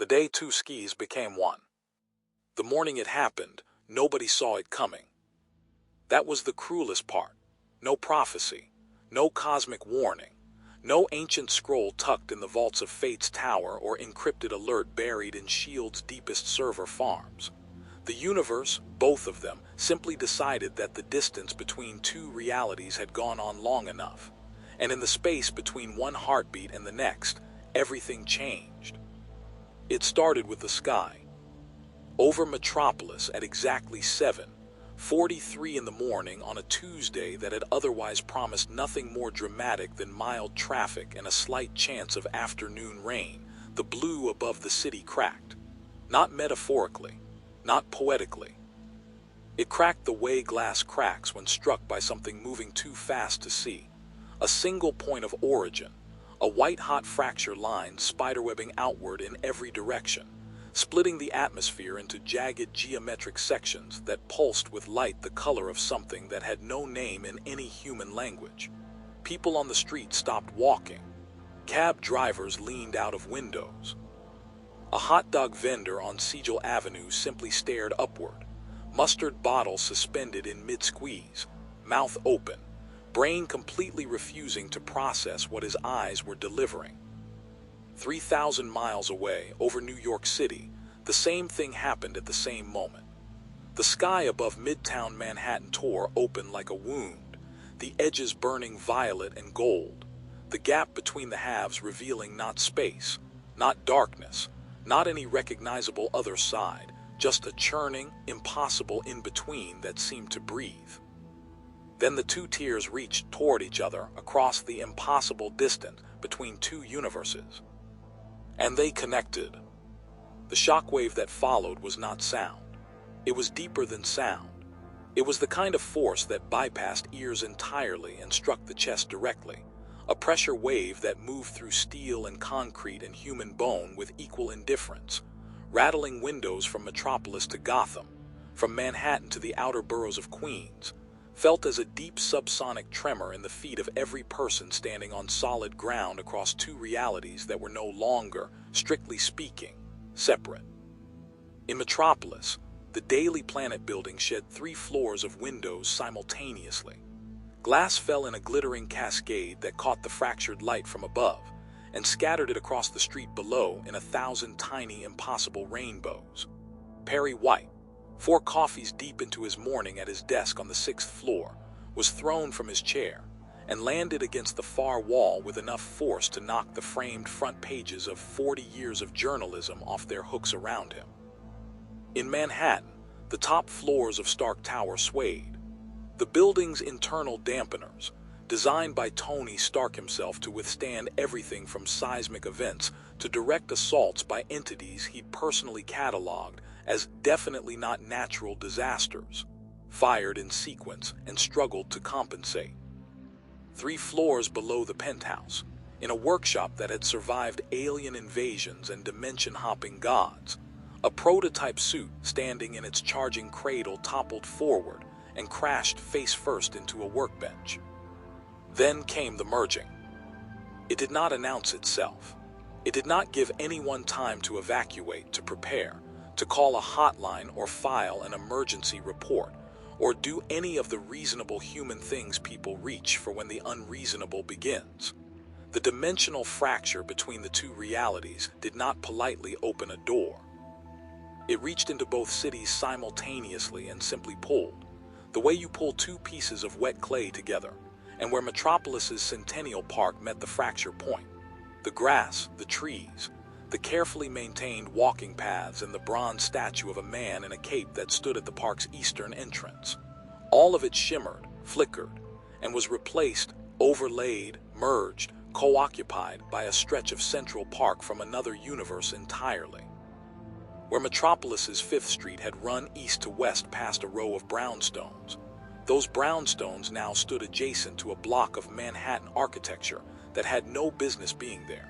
The day two skis became one. The morning it happened, nobody saw it coming. That was the cruelest part. No prophecy, no cosmic warning, no ancient scroll tucked in the vaults of Fate's tower or encrypted alert buried in S.H.I.E.L.D's deepest server farms. The universe, both of them, simply decided that the distance between two realities had gone on long enough. And in the space between one heartbeat and the next, everything changed. It started with the sky. Over Metropolis at exactly 7:43 in the morning on a Tuesday that had otherwise promised nothing more dramatic than mild traffic and a slight chance of afternoon rain, the blue above the city cracked. Not metaphorically, not poetically. It cracked the way glass cracks when struck by something moving too fast to see. A single point of origin, a white-hot fracture line spiderwebbing outward in every direction, splitting the atmosphere into jagged geometric sections that pulsed with light the color of something that had no name in any human language. People on the street stopped walking. Cab drivers leaned out of windows. A hot dog vendor on Sigil Avenue simply stared upward, mustard bottle suspended in mid-squeeze, mouth open, brain completely refusing to process what his eyes were delivering. 3,000 miles away, over New York City, the same thing happened at the same moment. The sky above Midtown Manhattan tore open like a wound, the edges burning violet and gold, the gap between the halves revealing not space, not darkness, not any recognizable other side, just a churning, impossible in-between that seemed to breathe. Then the two tiers reached toward each other across the impossible distance between two universes. And they connected. The shockwave that followed was not sound. It was deeper than sound. It was the kind of force that bypassed ears entirely and struck the chest directly. A pressure wave that moved through steel and concrete and human bone with equal indifference, rattling windows from Metropolis to Gotham, from Manhattan to the outer boroughs of Queens, felt as a deep subsonic tremor in the feet of every person standing on solid ground across two realities that were no longer, strictly speaking, separate. In Metropolis, the Daily Planet building shed 3 floors of windows simultaneously. Glass fell in a glittering cascade that caught the fractured light from above and scattered it across the street below in 1,000 tiny, impossible rainbows. Perry White, 4 coffees deep into his morning at his desk on the 6th floor, was thrown from his chair and landed against the far wall with enough force to knock the framed front pages of 40 years of journalism off their hooks around him. In Manhattan, the top floors of Stark Tower swayed. The building's internal dampeners, designed by Tony Stark himself to withstand everything from seismic events to direct assaults by entities he'd personally cataloged as definitely not natural disasters, fired in sequence and struggled to compensate. 3 floors below the penthouse, in a workshop that had survived alien invasions and dimension-hopping gods, a prototype suit standing in its charging cradle toppled forward and crashed face-first into a workbench. Then came the merging. It did not announce itself. It did not give anyone time to evacuate, to prepare, to call a hotline or file an emergency report, or do any of the reasonable human things people reach for when the unreasonable begins. The dimensional fracture between the two realities did not politely open a door. It reached into both cities simultaneously and simply pulled, the way you pull 2 pieces of wet clay together, and where Metropolis's Centennial Park met the fracture point. The grass, the trees, the carefully maintained walking paths, and the bronze statue of a man in a cape that stood at the park's eastern entrance. All of it shimmered, flickered, and was replaced, overlaid, merged, co-occupied by a stretch of Central Park from another universe entirely. Where Metropolis's 5th Street had run east to west past a row of brownstones, those brownstones now stood adjacent to a block of Manhattan architecture that had no business being there.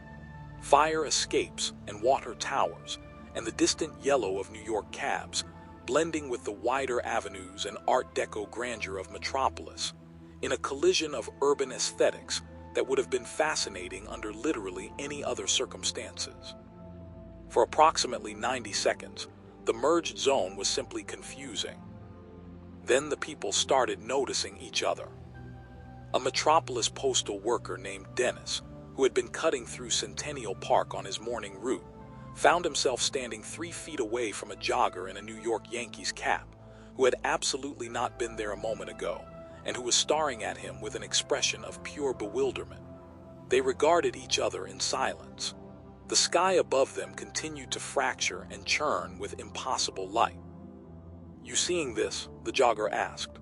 Fire escapes and water towers, and the distant yellow of New York cabs, blending with the wider avenues and Art Deco grandeur of Metropolis, in a collision of urban aesthetics that would have been fascinating under literally any other circumstances. For approximately 90 seconds, the merged zone was simply confusing. Then the people started noticing each other. A Metropolis postal worker named Dennis, who had been cutting through Centennial Park on his morning route, found himself standing 3 feet away from a jogger in a New York Yankees cap, who had absolutely not been there a moment ago, and who was staring at him with an expression of pure bewilderment. They regarded each other in silence. The sky above them continued to fracture and churn with impossible light. "You seeing this?" the jogger asked.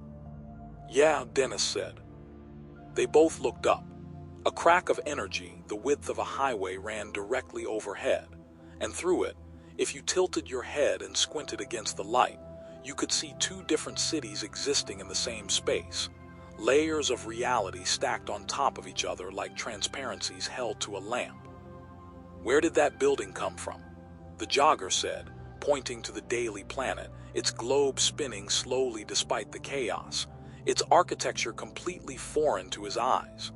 "Yeah," Dennis said. They both looked up. A crack of energy the width of a highway ran directly overhead, and through it, if you tilted your head and squinted against the light, you could see 2 different cities existing in the same space, layers of reality stacked on top of each other like transparencies held to a lamp. "Where did that building come from?" the jogger said, pointing to the Daily Planet, its globe spinning slowly despite the chaos, its architecture completely foreign to his eyes.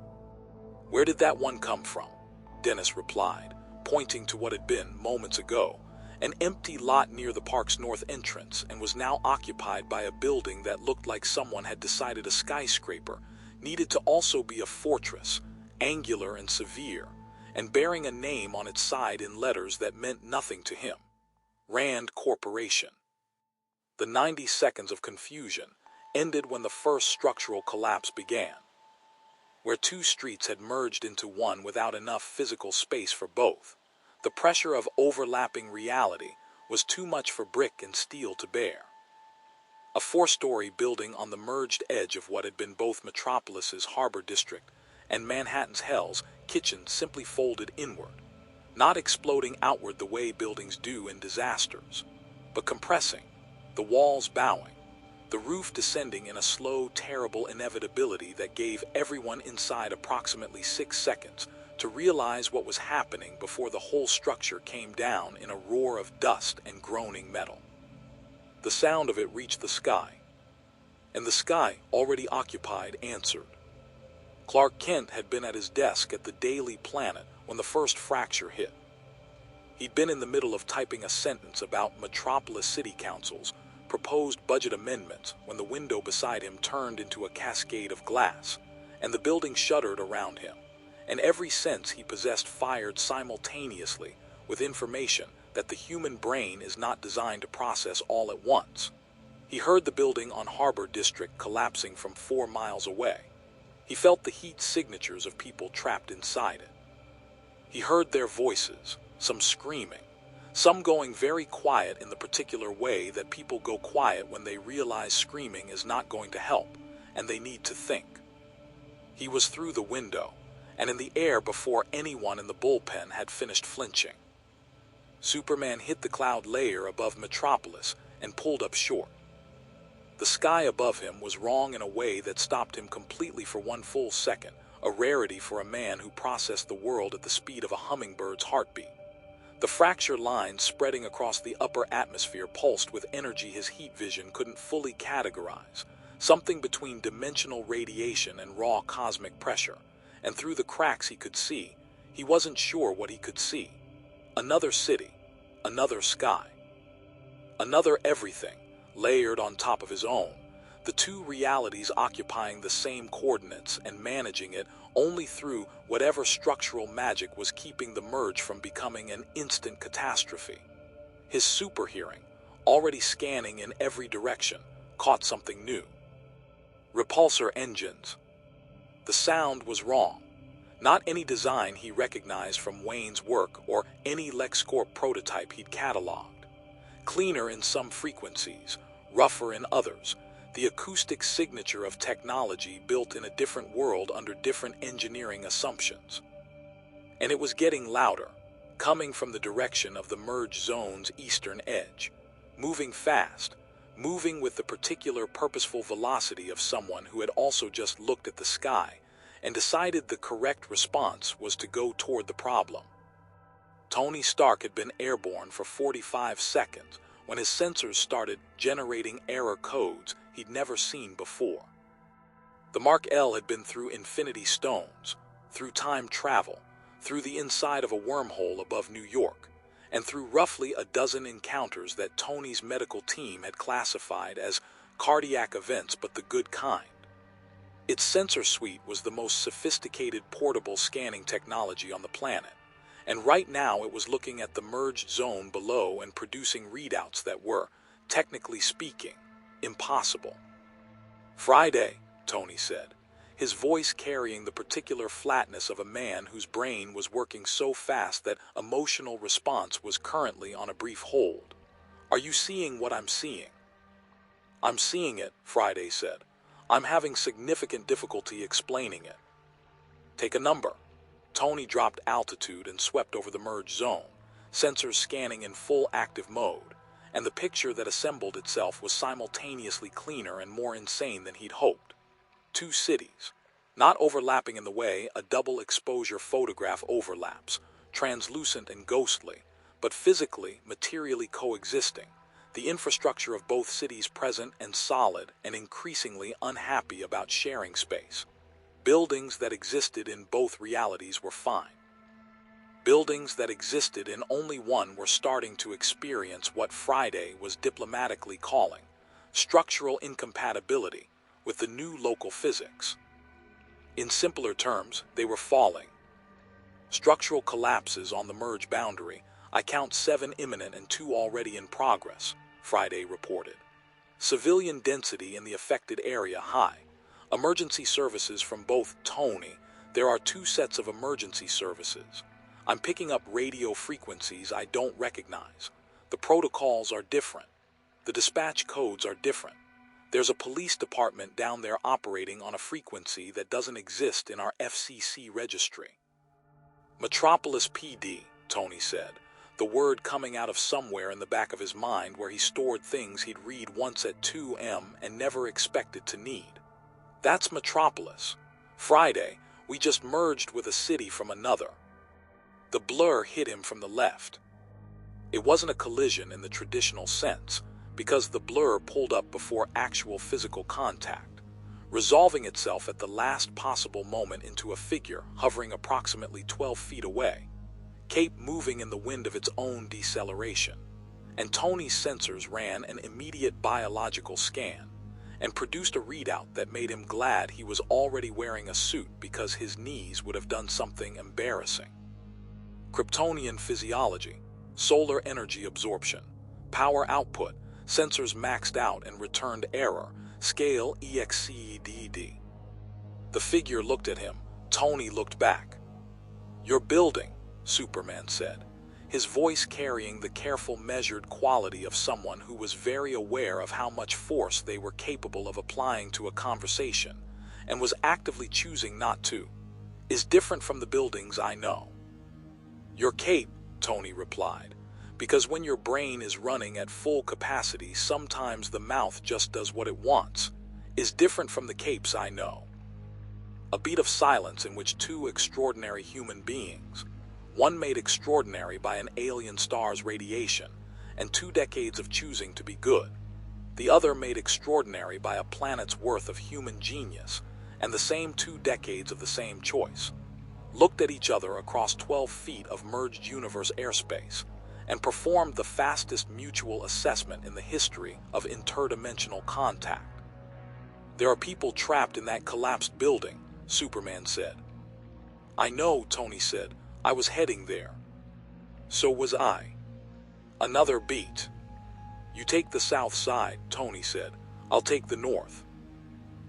"Where did that one come from?" Dennis replied, pointing to what had been, moments ago, an empty lot near the park's north entrance and was now occupied by a building that looked like someone had decided a skyscraper needed to also be a fortress, angular and severe, and bearing a name on its side in letters that meant nothing to him. Rand Corporation. The 90 seconds of confusion ended when the first structural collapse began. Where 2 streets had merged into one without enough physical space for both, the pressure of overlapping reality was too much for brick and steel to bear. A 4-story building on the merged edge of what had been both Metropolis's Harbor District and Manhattan's Hell's Kitchen simply folded inward, not exploding outward the way buildings do in disasters, but compressing, the walls bowing, the roof descending in a slow, terrible inevitability that gave everyone inside approximately 6 seconds to realize what was happening before the whole structure came down in a roar of dust and groaning metal. The sound of it reached the sky, and the sky, already occupied, answered. Clark Kent had been at his desk at the Daily Planet when the first fracture hit. He'd been in the middle of typing a sentence about Metropolis City Council's proposed budget amendments when the window beside him turned into a cascade of glass, and the building shuddered around him, and every sense he possessed fired simultaneously with information that the human brain is not designed to process all at once. He heard the building on Harbor District collapsing from 4 miles away. He felt the heat signatures of people trapped inside it. He heard their voices, some screaming, some going very quiet in the particular way that people go quiet when they realize screaming is not going to help, and they need to think. He was through the window, and in the air before anyone in the bullpen had finished flinching. Superman hit the cloud layer above Metropolis and pulled up short. The sky above him was wrong in a way that stopped him completely for 1 full second, a rarity for a man who processed the world at the speed of a hummingbird's heartbeat. The fracture lines spreading across the upper atmosphere pulsed with energy his heat vision couldn't fully categorize, something between dimensional radiation and raw cosmic pressure, and through the cracks he could see, he wasn't sure what he could see. Another city, another sky, another everything, layered on top of his own, the 2 realities occupying the same coordinates and managing it only through whatever structural magic was keeping the merge from becoming an instant catastrophe. His super hearing, already scanning in every direction, caught something new. Repulsor engines. The sound was wrong. Not any design he recognized from Wayne's work or any LexCorp prototype he'd cataloged. Cleaner in some frequencies, rougher in others, the acoustic signature of technology built in a different world under different engineering assumptions. And it was getting louder, coming from the direction of the merge zone's eastern edge, moving fast, moving with the particular purposeful velocity of someone who had also just looked at the sky and decided the correct response was to go toward the problem. Tony Stark had been airborne for 45 seconds when his sensors started generating error codes he'd never seen before. The Mark L had been through Infinity Stones, through time travel, through the inside of a wormhole above New York, and through roughly a dozen encounters that Tony's medical team had classified as cardiac events, but the good kind. Its sensor suite was the most sophisticated portable scanning technology on the planet, and right now it was looking at the merged zone below and producing readouts that were, technically speaking, impossible. "Friday," Tony said, his voice carrying the particular flatness of a man whose brain was working so fast that emotional response was currently on a brief hold. "Are you seeing what I'm seeing?" "I'm seeing it," Friday said. "I'm having significant difficulty explaining it." "Take a number." Tony dropped altitude and swept over the merged zone, sensors scanning in full active mode, and the picture that assembled itself was simultaneously cleaner and more insane than he'd hoped. Two cities, not overlapping in the way a double exposure photograph overlaps, translucent and ghostly, but physically, materially coexisting, the infrastructure of both cities present and solid and increasingly unhappy about sharing space. Buildings that existed in both realities were fine. Buildings that existed in only one were starting to experience what Friday was diplomatically calling structural incompatibility with the new local physics. In simpler terms, they were falling. "Structural collapses on the merge boundary. I count 7 imminent and 2 already in progress," Friday reported. "Civilian density in the affected area high. Emergency services from both." "Tony, there are 2 sets of emergency services. I'm picking up radio frequencies I don't recognize. The protocols are different. The dispatch codes are different. There's a police department down there operating on a frequency that doesn't exist in our FCC registry." "Metropolis PD," Tony said, the word coming out of somewhere in the back of his mind where he stored things he'd read once at 2 a.m. and never expected to need. "That's Metropolis. Friday, we just merged with a city from another." The blur hit him from the left. It wasn't a collision in the traditional sense, because the blur pulled up before actual physical contact, resolving itself at the last possible moment into a figure hovering approximately 12 feet away, cape moving in the wind of its own deceleration. And Tony's sensors ran an immediate biological scan and produced a readout that made him glad he was already wearing a suit, because his knees would have done something embarrassing. Kryptonian physiology, solar energy absorption, power output, sensors maxed out and returned error, scale EXCEDD. The figure looked at him. Tony looked back. "You're building," Superman said, his voice carrying the careful, measured quality of someone who was very aware of how much force they were capable of applying to a conversation, and was actively choosing not to, "is different from the buildings I know." "Your cape," Tony replied, "because when your brain is running at full capacity, sometimes the mouth just does what it wants, is different from the capes I know." A beat of silence in which 2 extraordinary human beings, one made extraordinary by an alien star's radiation and 2 decades of choosing to be good, the other made extraordinary by a planet's worth of human genius and the same 2 decades of the same choice, looked at each other across 12 feet of merged universe airspace and performed the fastest mutual assessment in the history of interdimensional contact. "There are people trapped in that collapsed building," Superman said. "I know," Tony said. "I was heading there." "So was I." Another beat. "You take the south side," Tony said. "I'll take the north."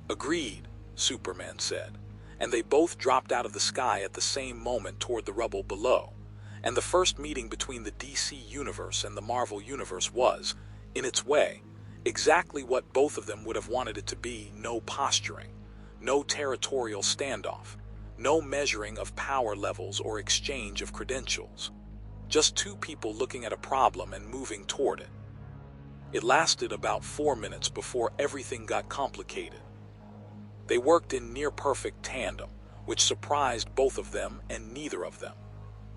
"Agreed," Superman said, and they both dropped out of the sky at the same moment toward the rubble below. And the first meeting between the DC universe and the Marvel universe was, in its way, exactly what both of them would have wanted it to be: no posturing, no territorial standoff, no measuring of power levels or exchange of credentials. Just 2 people looking at a problem and moving toward it. It lasted about 4 minutes before everything got complicated. They worked in near-perfect tandem, which surprised both of them and neither of them.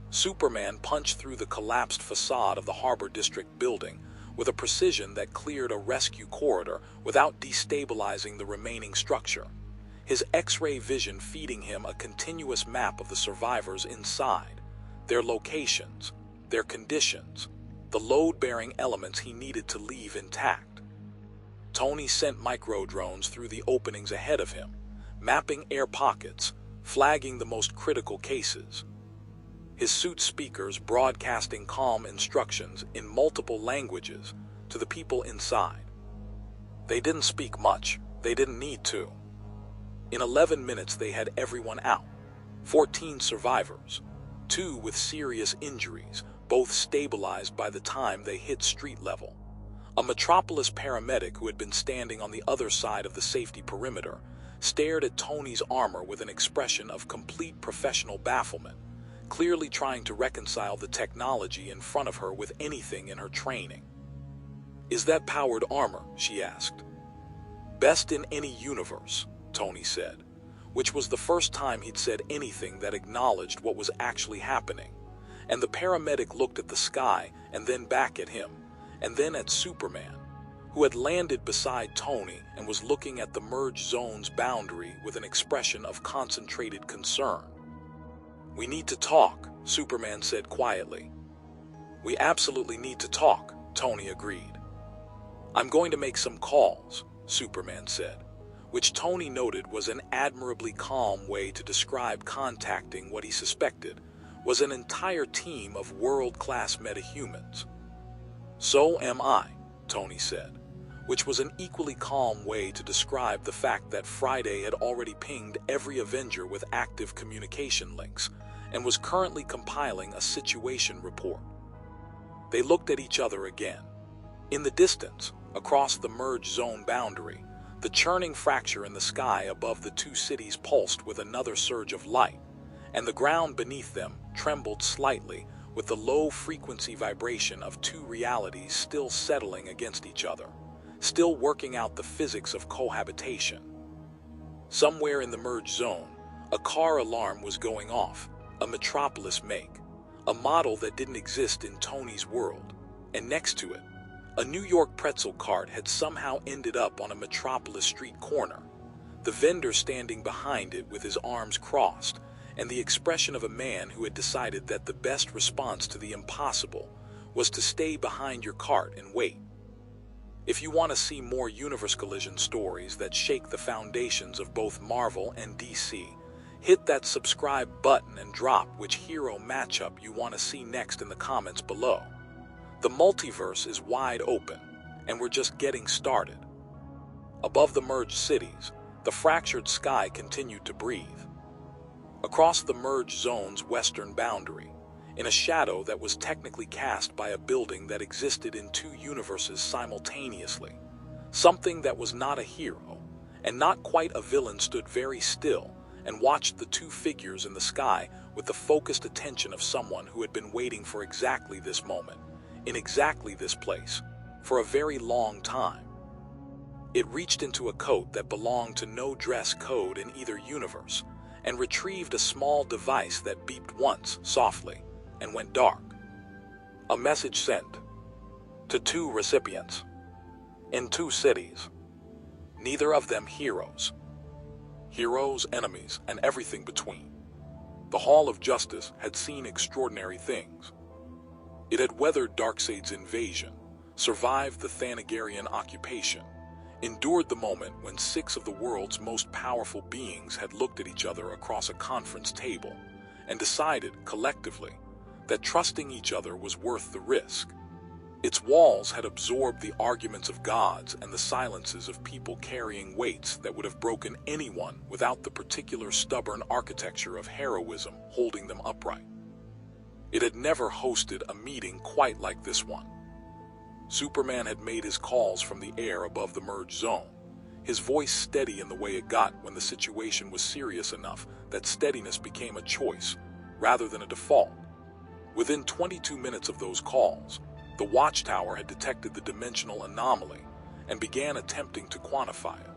Superman punched through the collapsed facade of the Harbor District building with a precision that cleared a rescue corridor without destabilizing the remaining structure, his X-ray vision feeding him a continuous map of the survivors inside, their locations, their conditions, the load-bearing elements he needed to leave intact. Tony sent micro-drones through the openings ahead of him, mapping air pockets, flagging the most critical cases. His suit speakers broadcasting calm instructions in multiple languages to the people inside. They didn't speak much. They didn't need to. In 11 minutes they had everyone out. 14 survivors, 2 with serious injuries, both stabilized by the time they hit street level. A Metropolis paramedic who had been standing on the other side of the safety perimeter stared at Tony's armor with an expression of complete professional bafflement, clearly trying to reconcile the technology in front of her with anything in her training. "Is that powered armor?" she asked. "Best in any universe," Tony said, which was the first time he'd said anything that acknowledged what was actually happening. And the paramedic looked at the sky and then back at him, and then at Superman, who had landed beside Tony and was looking at the merge zone's boundary with an expression of concentrated concern. "We need to talk," Superman said quietly. "We absolutely need to talk," Tony agreed. "I'm going to make some calls," Superman said, which Tony noted was an admirably calm way to describe contacting what he suspected was an entire team of world-class metahumans. "So am I," Tony said, which was an equally calm way to describe the fact that Friday had already pinged every Avenger with active communication links and was currently compiling a situation report. They looked at each other again. In the distance, across the merge zone boundary, the churning fracture in the sky above the two cities pulsed with another surge of light, and the ground beneath them trembled slightly with the low-frequency vibration of two realities still settling against each other, still working out the physics of cohabitation. Somewhere in the merge zone, a car alarm was going off, a Metropolis make, a model that didn't exist in Tony's world, and next to it, a New York pretzel cart had somehow ended up on a Metropolis street corner, the vendor standing behind it with his arms crossed, and the expression of a man who had decided that the best response to the impossible was to stay behind your cart and wait. If you want to see more universe collision stories that shake the foundations of both Marvel and DC, hit that subscribe button and drop which hero matchup you want to see next in the comments below. The multiverse is wide open, and we're just getting started. Above the merged cities, the fractured sky continued to breathe. Across the merge zone's western boundary, in a shadow that was technically cast by a building that existed in two universes simultaneously, something that was not a hero and not quite a villain stood very still and watched the two figures in the sky with the focused attention of someone who had been waiting for exactly this moment, in exactly this place, for a very long time. It reached into a coat that belonged to no dress code in either universe, and retrieved a small device that beeped once, softly, and went dark. A message sent to 2 recipients, in 2 cities, neither of them heroes. Heroes, enemies, and everything between. The Hall of Justice had seen extraordinary things. It had weathered Darkseid's invasion, survived the Thanagarian occupation, endured the moment when 6 of the world's most powerful beings had looked at each other across a conference table and decided, collectively, that trusting each other was worth the risk. Its walls had absorbed the arguments of gods and the silences of people carrying weights that would have broken anyone without the particular stubborn architecture of heroism holding them upright. It had never hosted a meeting quite like this one. Superman had made his calls from the air above the merge zone, his voice steady in the way it got when the situation was serious enough that steadiness became a choice rather than a default. Within 22 minutes of those calls, the Watchtower had detected the dimensional anomaly and began attempting to quantify it,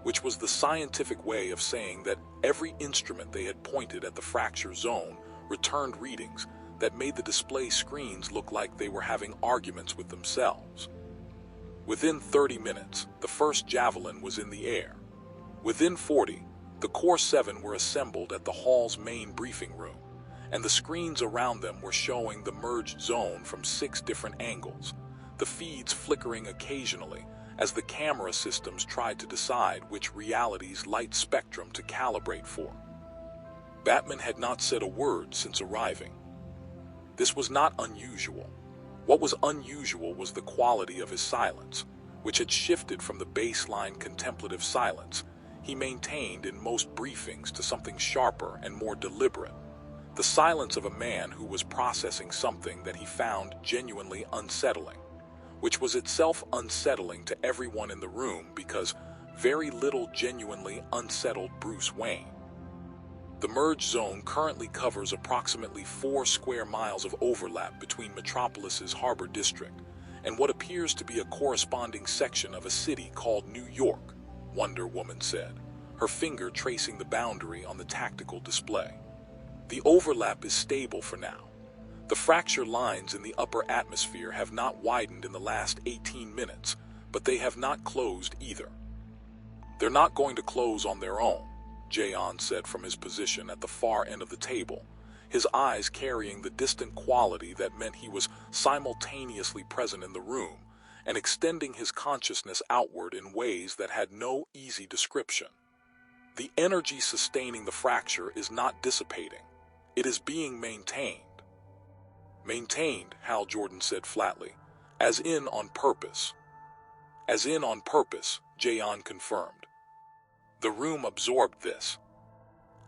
which was the scientific way of saying that every instrument they had pointed at the fracture zone returned readings that made the display screens look like they were having arguments with themselves. Within 30 minutes, the first javelin was in the air. Within 40, the Core 7 were assembled at the hall's main briefing room, and the screens around them were showing the merged zone from 6 different angles, the feeds flickering occasionally as the camera systems tried to decide which reality's light spectrum to calibrate for. Batman had not said a word since arriving. This was not unusual. What was unusual was the quality of his silence, which had shifted from the baseline contemplative silence he maintained in most briefings to something sharper and more deliberate, the silence of a man who was processing something that he found genuinely unsettling, which was itself unsettling to everyone in the room because very little genuinely unsettled Bruce Wayne. The merge zone currently covers approximately 4 square miles of overlap between Metropolis's Harbor District and what appears to be a corresponding section of a city called New York, Wonder Woman said, her finger tracing the boundary on the tactical display. The overlap is stable for now. The fracture lines in the upper atmosphere have not widened in the last 18 minutes, but they have not closed either. They're not going to close on their own, Jayon said from his position at the far end of the table, his eyes carrying the distant quality that meant he was simultaneously present in the room and extending his consciousness outward in ways that had no easy description. The energy sustaining the fracture is not dissipating. It is being maintained. Maintained, Hal Jordan said flatly, as in on purpose. As in on purpose, Jayon confirmed. The room absorbed this.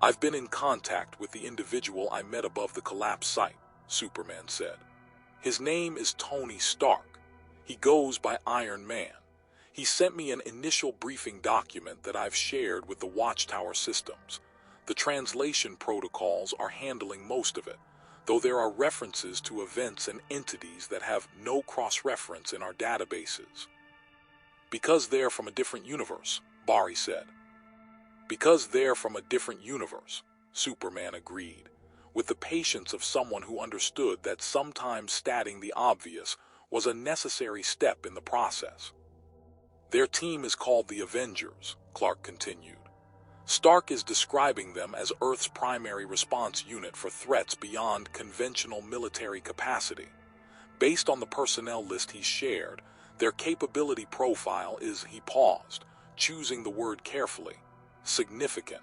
I've been in contact with the individual I met above the collapse site, Superman said. His name is Tony Stark. He goes by Iron Man. He sent me an initial briefing document that I've shared with the Watchtower systems. The translation protocols are handling most of it, though there are references to events and entities that have no cross-reference in our databases. Because they're from a different universe, Barry said. Because they're from a different universe, Superman agreed, with the patience of someone who understood that sometimes stating the obvious was a necessary step in the process. Their team is called the Avengers, Clark continued. Stark is describing them as Earth's primary response unit for threats beyond conventional military capacity. Based on the personnel list he shared, their capability profile is, he paused, choosing the word carefully, significant.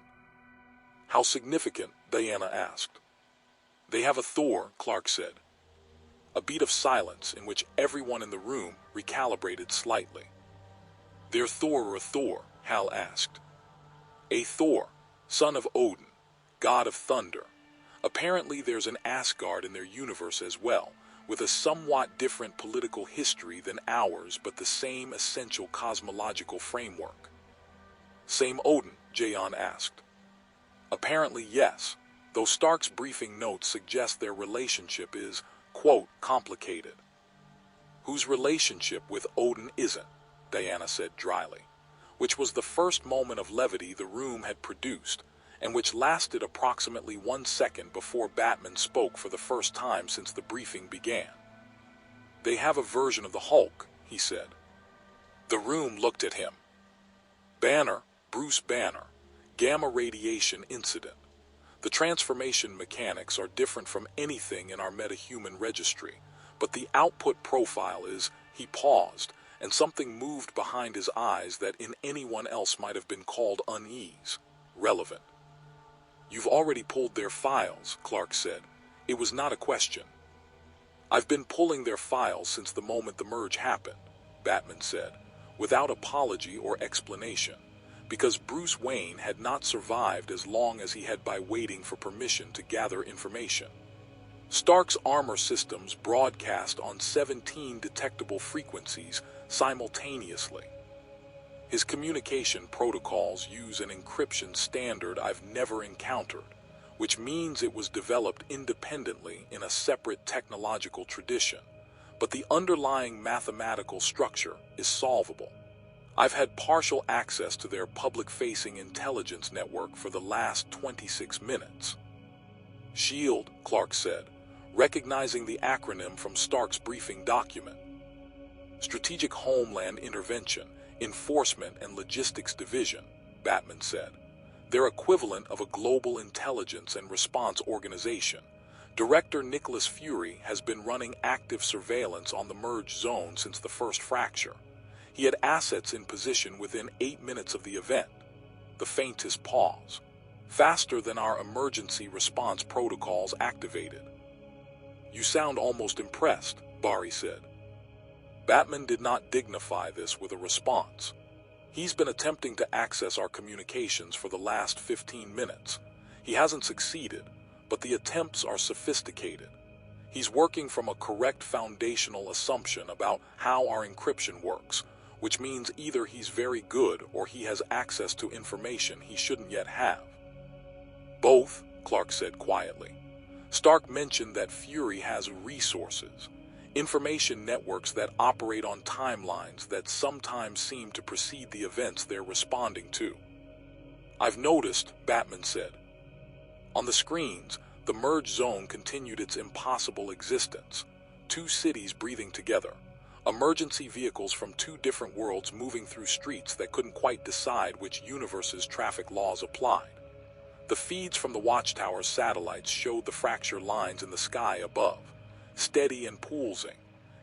How significant? Diana asked. They have a Thor, Clark said. A beat of silence in which everyone in the room recalibrated slightly. Their Thor or a Thor? Hal asked. A Thor, son of Odin, god of thunder. Apparently there's an Asgard in their universe as well, with a somewhat different political history than ours but the same essential cosmological framework. Same Odin? Jayon asked. Apparently yes, though Stark's briefing notes suggest their relationship is, quote, complicated. Whose relationship with Odin isn't? Diana said dryly, which was the first moment of levity the room had produced, and which lasted approximately 1 second before Batman spoke for the first time since the briefing began. They have a version of the Hulk, he said. The room looked at him. Banner, Bruce Banner, gamma radiation incident. The transformation mechanics are different from anything in our metahuman registry, but the output profile is, he paused, and something moved behind his eyes that in anyone else might have been called unease, relevant. You've already pulled their files, Clark said. It was not a question. I've been pulling their files since the moment the merge happened, Batman said, without apology or explanation, because Bruce Wayne had not survived as long as he had by waiting for permission to gather information. Stark's armor systems broadcast on 17 detectable frequencies simultaneously. His communication protocols use an encryption standard I've never encountered, which means it was developed independently in a separate technological tradition, but the underlying mathematical structure is solvable. I've had partial access to their public-facing intelligence network for the last 26 minutes. SHIELD, Clark said, recognizing the acronym from Stark's briefing document. Strategic Homeland Intervention, Enforcement and Logistics Division, Batman said. They're equivalent of a global intelligence and response organization, Director Nicholas Fury has been running active surveillance on the merge zone since the first fracture. He had assets in position within 8 minutes of the event. The faintest pause. Faster than our emergency response protocols activated. You sound almost impressed, Barry said. Batman did not dignify this with a response. He's been attempting to access our communications for the last 15 minutes. He hasn't succeeded, but the attempts are sophisticated. He's working from a correct foundational assumption about how our encryption works, which means either he's very good or he has access to information he shouldn't yet have. Both, Clark said quietly. Stark mentioned that Fury has resources, information networks that operate on timelines that sometimes seem to precede the events they're responding to. I've noticed, Batman said. On the screens, the merge zone continued its impossible existence. 2 cities breathing together. Emergency vehicles from 2 different worlds moving through streets that couldn't quite decide which universe's traffic laws applied. The feeds from the Watchtower's satellites showed the fracture lines in the sky above, steady and pulsing,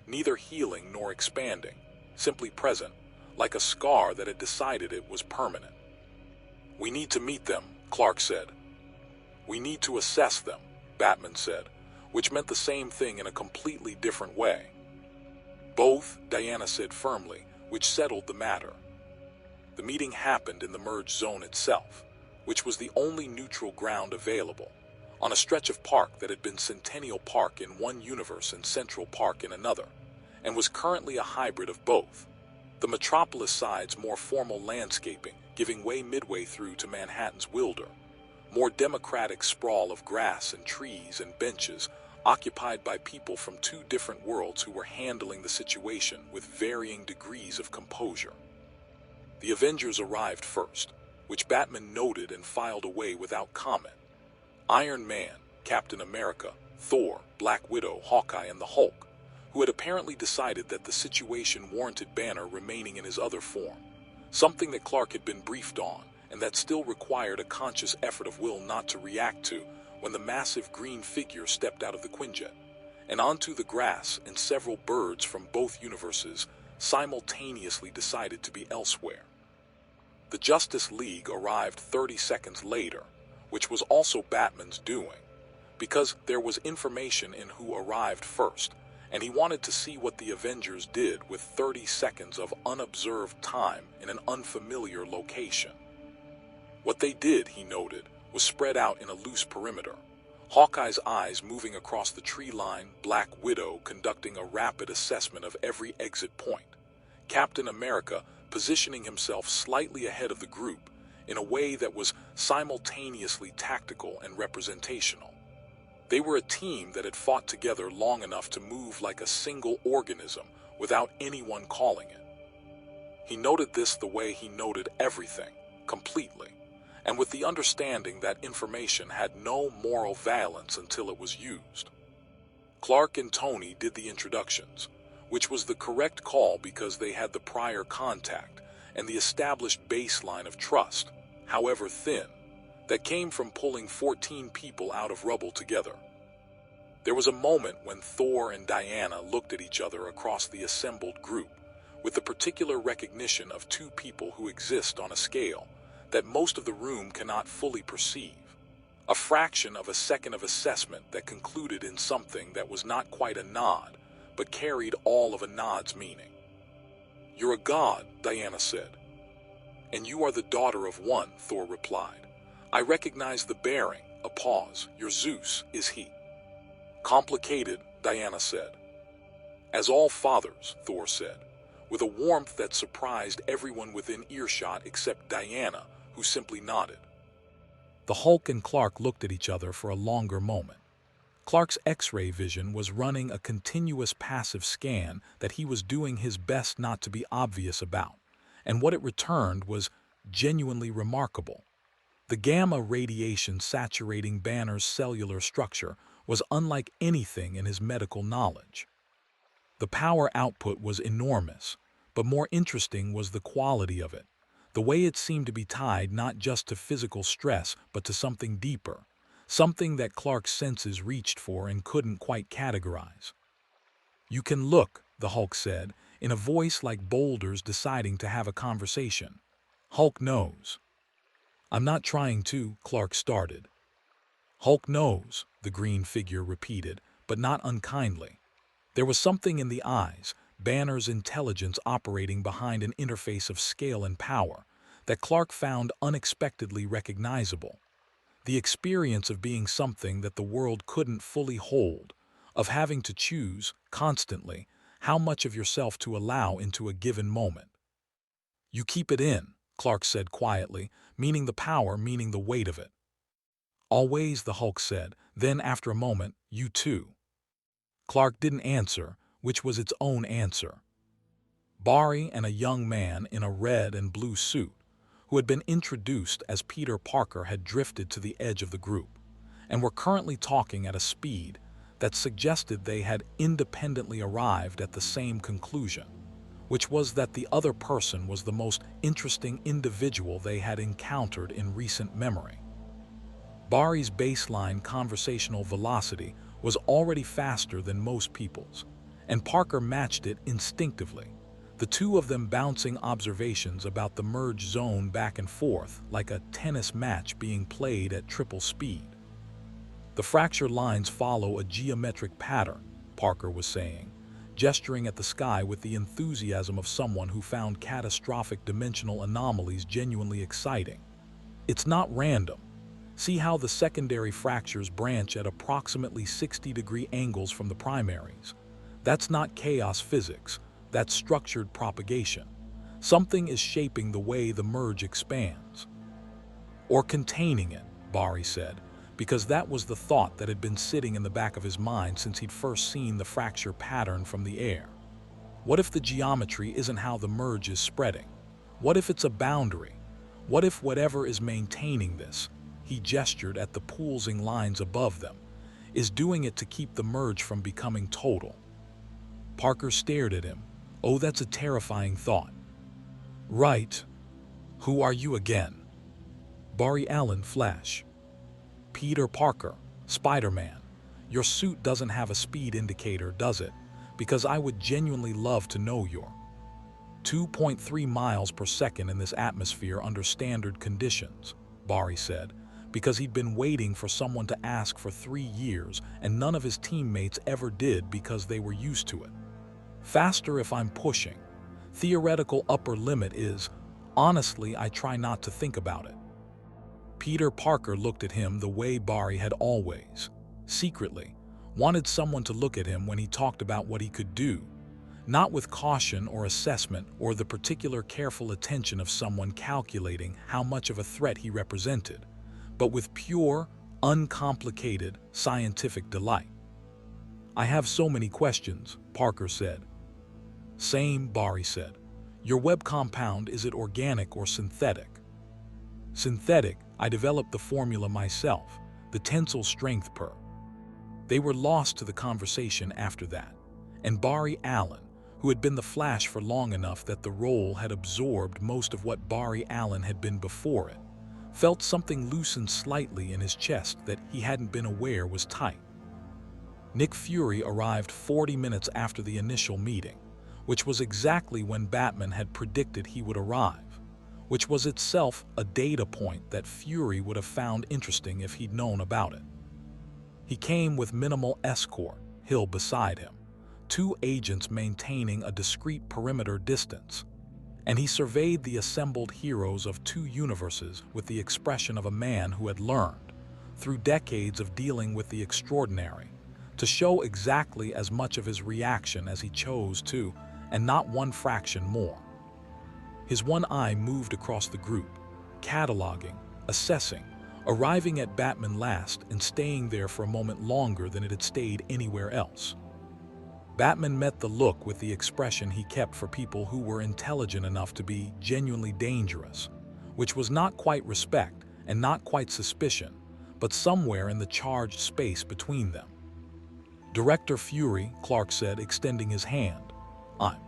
neither healing nor expanding, simply present, like a scar that had decided it was permanent. We need to meet them, Clark said. We need to assess them, Batman said, which meant the same thing in a completely different way. Both, Diana said firmly, which settled the matter. The meeting happened in the merge zone itself, which was the only neutral ground available, on a stretch of park that had been Centennial Park in one universe and Central Park in another, and was currently a hybrid of both. The Metropolis side's more formal landscaping giving way midway through to Manhattan's wilder, more democratic sprawl of grass and trees and benches occupied by people from 2 different worlds who were handling the situation with varying degrees of composure. The Avengers arrived first, which Batman noted and filed away without comment. Iron Man, Captain America, Thor, Black Widow, Hawkeye, and the Hulk, who had apparently decided that the situation warranted Banner remaining in his other form, something that Clark had been briefed on, and that still required a conscious effort of will not to react to when the massive green figure stepped out of the Quinjet, and onto the grass, and several birds from both universes simultaneously decided to be elsewhere. The Justice League arrived 30 seconds later, which was also Batman's doing, because there was information in who arrived first, and he wanted to see what the Avengers did with 30 seconds of unobserved time in an unfamiliar location. What they did, he noted, was spread out in a loose perimeter. Hawkeye's eyes moving across the tree line, Black Widow conducting a rapid assessment of every exit point, Captain America positioning himself slightly ahead of the group in a way that was simultaneously tactical and representational. They were a team that had fought together long enough to move like a single organism without anyone calling it. He noted this the way he noted everything, completely, and with the understanding that information had no moral valence until it was used. Clark and Tony did the introductions, which was the correct call because they had the prior contact and the established baseline of trust, however thin, that came from pulling 14 people out of rubble together. There was a moment when Thor and Diana looked at each other across the assembled group, with the particular recognition of 2 people who exist on a scale that most of the room cannot fully perceive. A fraction of a second of assessment that concluded in something that was not quite a nod, but carried all of a nod's meaning. You're a god, Diana said. And you are the daughter of one, Thor replied. I recognize the bearing, a pause. Your Zeus is he. Complicated, Diana said. As all fathers, Thor said, with a warmth that surprised everyone within earshot except Diana, who simply nodded. The Hulk and Clark looked at each other for a longer moment. Clark's X-ray vision was running a continuous passive scan that he was doing his best not to be obvious about, and what it returned was genuinely remarkable. The gamma radiation saturating Banner's cellular structure was unlike anything in his medical knowledge. The power output was enormous, but more interesting was the quality of it, the way it seemed to be tied not just to physical stress but to something deeper, something that Clark's senses reached for and couldn't quite categorize. "You can look," the Hulk said, in a voice like boulders deciding to have a conversation. "Hulk knows." "I'm not trying to," Clark started. "Hulk knows," the green figure repeated, but not unkindly. There was something in the eyes, Banner's intelligence operating behind an interface of scale and power, that Clark found unexpectedly recognizable. The experience of being something that the world couldn't fully hold, of having to choose, constantly, how much of yourself to allow into a given moment. "You keep it in," Clark said quietly, meaning the power, meaning the weight of it. "Always," the Hulk said, then after a moment, "You too." Clark didn't answer, which was its own answer. Barry and a young man in a red and blue suit, who had been introduced as Peter Parker, had drifted to the edge of the group, and were currently talking at a speed that suggested they had independently arrived at the same conclusion, which was that the other person was the most interesting individual they had encountered in recent memory. Barry's baseline conversational velocity was already faster than most people's, and Parker matched it instinctively, the two of them bouncing observations about the merge zone back and forth like a tennis match being played at triple speed. "The fracture lines follow a geometric pattern," Parker was saying, gesturing at the sky with the enthusiasm of someone who found catastrophic dimensional anomalies genuinely exciting. "It's not random. See how the secondary fractures branch at approximately 60-degree angles from the primaries. That's not chaos physics, that's structured propagation. Something is shaping the way the merge expands." "Or containing it," Barry said, because that was the thought that had been sitting in the back of his mind since he'd first seen the fracture pattern from the air. What if the geometry isn't how the merge is spreading? What if it's a boundary? What if whatever is maintaining this, he gestured at the pulsing lines above them, is doing it to keep the merge from becoming total? Parker stared at him. "Oh, that's a terrifying thought." "Right. Who are you again?" "Barry Allen Flash." "Peter Parker, Spider-Man. Your suit doesn't have a speed indicator, does it? Because I would genuinely love to know your 2.3 miles per second in this atmosphere under standard conditions," Barry said, because he'd been waiting for someone to ask for 3 years and none of his teammates ever did because they were used to it. "Faster if I'm pushing. Theoretical upper limit is, honestly, I try not to think about it." Peter Parker looked at him the way Barry had always, secretly, wanted someone to look at him when he talked about what he could do, not with caution or assessment or the particular careful attention of someone calculating how much of a threat he represented, but with pure, uncomplicated, scientific delight. "I have so many questions," Parker said. "Same," Barry said. "Your web compound, is it organic or synthetic?" "Synthetic. I developed the formula myself, the tensile strength per." They were lost to the conversation after that, and Barry Allen, who had been the Flash for long enough that the role had absorbed most of what Barry Allen had been before it, felt something loosen slightly in his chest that he hadn't been aware was tight. Nick Fury arrived 40 minutes after the initial meeting, which was exactly when Batman had predicted he would arrive, which was itself a data point that Fury would have found interesting if he'd known about it. He came with minimal escort, Hill beside him, 2 agents maintaining a discreet perimeter distance, and he surveyed the assembled heroes of 2 universes with the expression of a man who had learned, through decades of dealing with the extraordinary, to show exactly as much of his reaction as he chose to, and not one fraction more. His one eye moved across the group, cataloging, assessing, arriving at Batman last and staying there for a moment longer than it had stayed anywhere else. Batman met the look with the expression he kept for people who were intelligent enough to be genuinely dangerous, which was not quite respect and not quite suspicion, but somewhere in the charged space between them. "Director Fury," Clark said, extending his hand. "I'm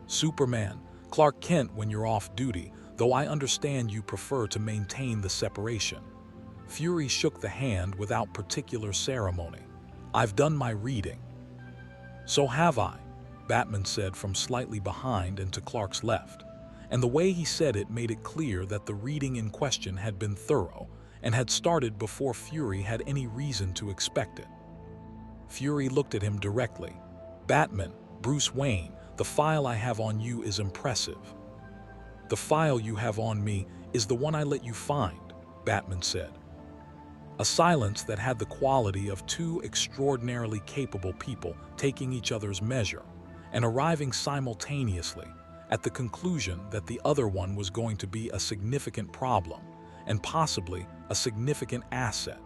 Superman, Clark Kent when you're off duty, though I understand you prefer to maintain the separation." Fury shook the hand without particular ceremony. "I've done my reading." "So have I," Batman said from slightly behind and to Clark's left, and the way he said it made it clear that the reading in question had been thorough and had started before Fury had any reason to expect it. Fury looked at him directly. "Batman, Bruce Wayne, the file I have on you is impressive." "The file you have on me is the one I let you find," Batman said. A silence that had the quality of two extraordinarily capable people taking each other's measure and arriving simultaneously at the conclusion that the other one was going to be a significant problem and possibly a significant asset,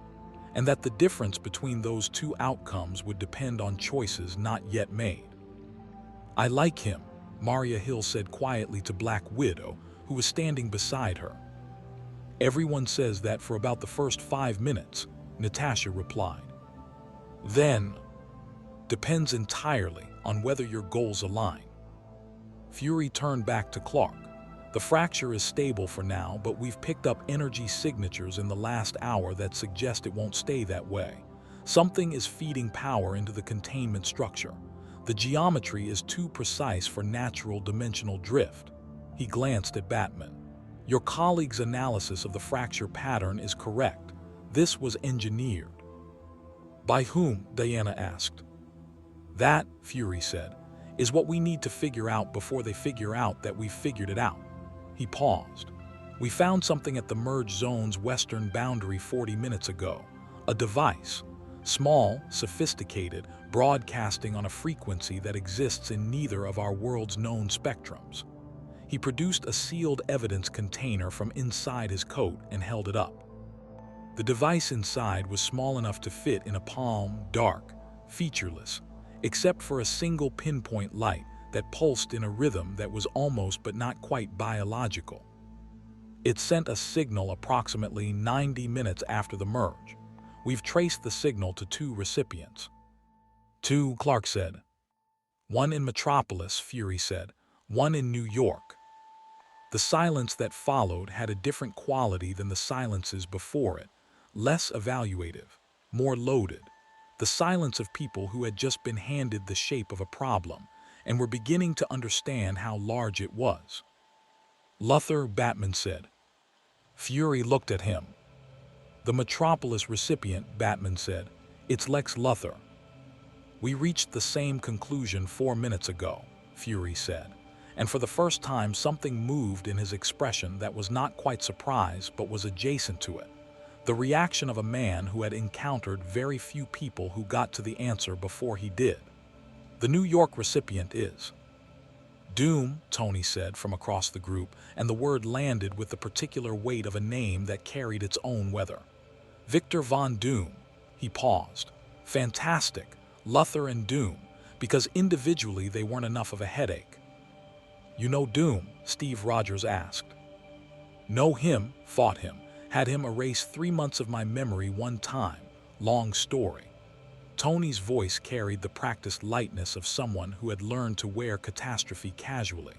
and that the difference between those two outcomes would depend on choices not yet made. "I like him," Maria Hill said quietly to Black Widow, who was standing beside her. "Everyone says that for about the first 5 minutes," Natasha replied. "Then, depends entirely on whether your goals align." Fury turned back to Clark. "The fracture is stable for now, but we've picked up energy signatures in the last hour that suggest it won't stay that way. Something is feeding power into the containment structure. The geometry is too precise for natural dimensional drift." He glanced at Batman. "Your colleague's analysis of the fracture pattern is correct. This was engineered." "By whom?" Diana asked. "That," Fury said, "is what we need to figure out before they figure out that we've figured it out." He paused. "We found something at the merge zone's western boundary 40 minutes ago. A device. Small, sophisticated, broadcasting on a frequency that exists in neither of our world's known spectrums." He produced a sealed evidence container from inside his coat and held it up. The device inside was small enough to fit in a palm, dark, featureless, except for a single pinpoint light that pulsed in a rhythm that was almost but not quite biological. It sent a signal approximately 90 minutes after the merge. We've traced the signal to 2 recipients. "2," Clark said. "One in Metropolis," Fury said. "One in New York." The silence that followed had a different quality than the silences before it, less evaluative, more loaded. The silence of people who had just been handed the shape of a problem and were beginning to understand how large it was. "Luthor," Batman said. Fury looked at him. "The Metropolis recipient," Batman said. "It's Lex Luthor." "We reached the same conclusion 4 minutes ago," Fury said. And for the first time something moved in his expression that was not quite surprise but was adjacent to it. The reaction of a man who had encountered very few people who got to the answer before he did. "The New York recipient is Doom," Tony said from across the group, and the word landed with the particular weight of a name that carried its own weather. "Victor Von Doom." He paused. "Fantastic. Luthor and Doom, because individually they weren't enough of a headache." "You know Doom?" Steve Rogers asked. "Know him, fought him, had him erase 3 months of my memory one time. Long story." Tony's voice carried the practiced lightness of someone who had learned to wear catastrophe casually.